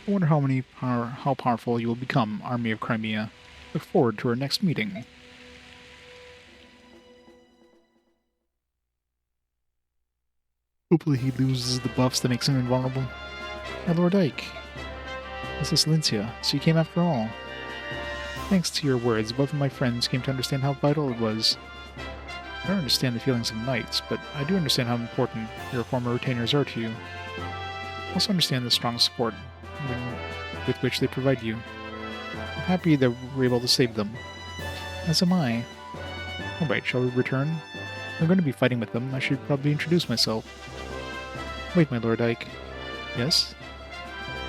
I wonder how powerful you will become, Army of Crimea. Look forward to our next meeting. Hopefully he loses the buffs that makes him invulnerable. My Lord Ike. This is Lincia, so you came after all. Thanks to your words, both of my friends came to understand how vital it was. I don't understand the feelings of knights, but I do understand how important your former retainers are to you. I also understand the strong support with which they provide you. I'm happy that we're able to save them. As am I. Alright, shall we return? I'm going to be fighting with them. I should probably introduce myself. Wait, my Lord Ike. Yes?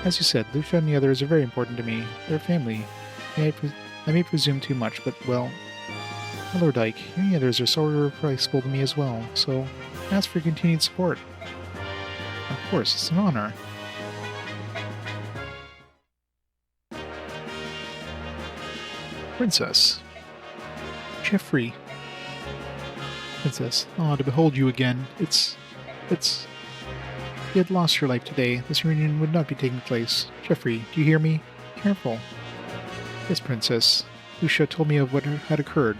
As you said, Lucia and the others are very important to me. They're family. I may presume too much, but, well... My Lord Ike, you and the others are so irreplaceable to me as well, so ask for continued support. Of course, it's an honor. Princess. Jeffrey. Princess. Ah, to behold you again. It's... If you had lost your life today, this reunion would not be taking place. Jeffrey, do you hear me? Careful. Yes, Princess. Lucia told me of what had occurred.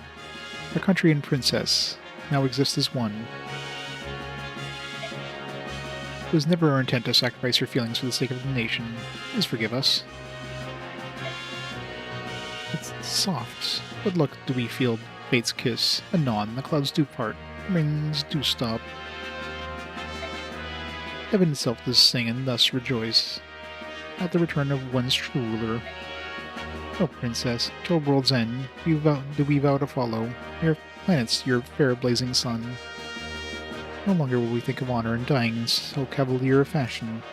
Our country and princess now exist as one. It was never our intent to sacrifice your feelings for the sake of the nation. Please forgive us. It's soft. What luck do we feel fate's kiss? Anon, the clouds do part. Rings do stop. Heaven itself does sing and thus rejoice at the return of one's true ruler. Oh, Princess, till world's end, do we vow to follow your planets, your fair blazing sun. No longer will we think of honor and dying in so cavalier a fashion.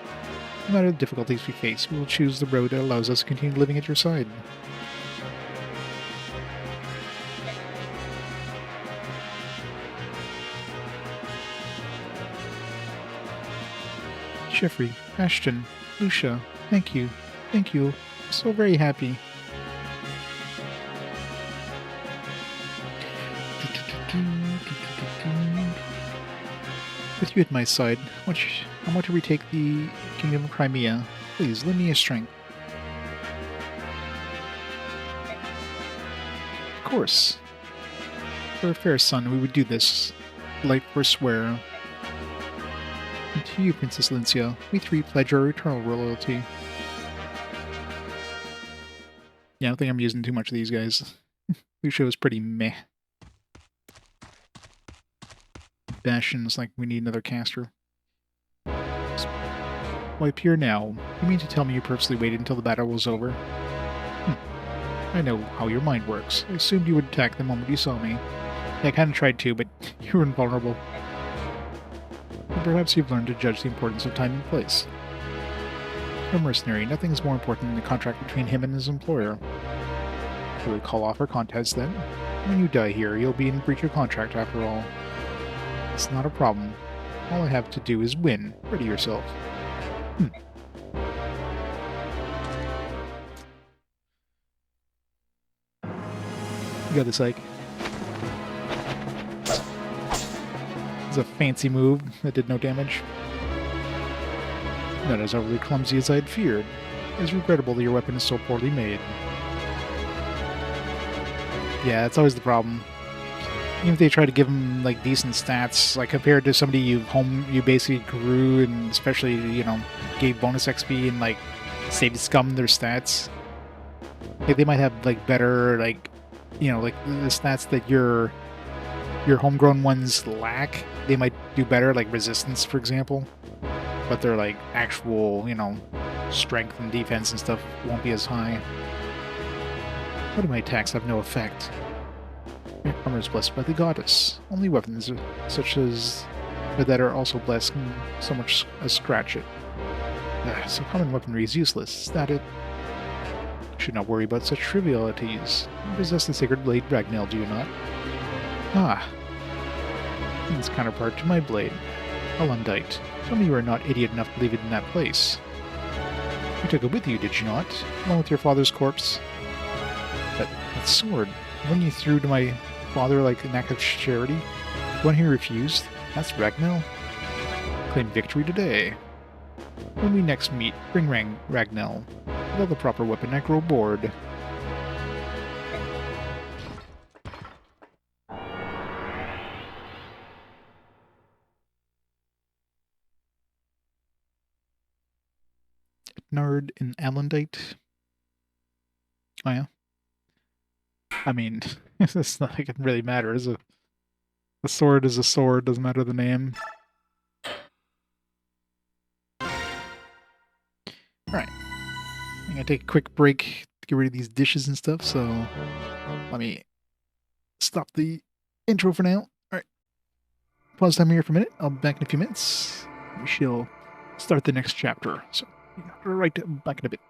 No matter the difficulties we face, we will choose the road that allows us to continue living at your side. Jeffrey, Ashton, Lucia, thank you. Thank you. I'm so very happy. With you at my side, I want to retake the Kingdom of Crimea. Please, lend me a strength. Of course. For a fair son, we would do this. Light forswear. And to you, Princess Lincia, we three pledge our eternal loyalty. Yeah, I don't think I'm using too much of these guys. Lucia was pretty meh. Bastion's like we need another caster. Wipe here now. You mean to tell me you purposely waited until the battle was over? I know how your mind works. I assumed you would attack the moment you saw me. I kind of tried to, but you were invulnerable. And perhaps you've learned to judge the importance of time and place. A mercenary, nothing is more important than the contract between him and his employer. Will we call off our contest then? When you die here, you'll be in breach of contract after all. It's not a problem. All I have to do is win. Ready yourself. You got this, Ike. It's a fancy move that did no damage. Not as overly clumsy as I had feared. It is regrettable that your weapon is so poorly made. Yeah, that's always the problem. Even if they try to give them like decent stats, like compared to somebody you basically grew and especially, you know, gave bonus XP and like saved scum their stats. Like, they might have like better like, you know, like the stats that your homegrown ones lack. They might do better, like resistance, for example. But their like actual, you know, strength and defense and stuff won't be as high. Why do my attacks have no effect? Your armor is blessed by the goddess. Only weapons such as that are also blessed can so much as scratch it. So common weaponry is useless. Is that it? You should not worry about such trivialities. You possess the sacred blade Ragnell, do you not? Ah. Its counterpart to my blade. Alundite. Tell me you are not idiot enough to leave it in that place. You took it with you, did you not? Along with your father's corpse? That sword, the one you threw to my father like an act of charity? The one he refused? That's Ragnell? Claim victory today. When we next meet, bring Ragnell. Without the proper weapon, I grow bored. Nard and Alundite. Oh yeah. I mean, it's not like it really matters. A sword is a sword, doesn't matter the name. Alright. I'm gonna take a quick break to get rid of these dishes and stuff, so let me stop the intro for now. Alright. Pause time here for a minute. I'll be back in a few minutes. We shall start the next chapter. So, right back in a bit.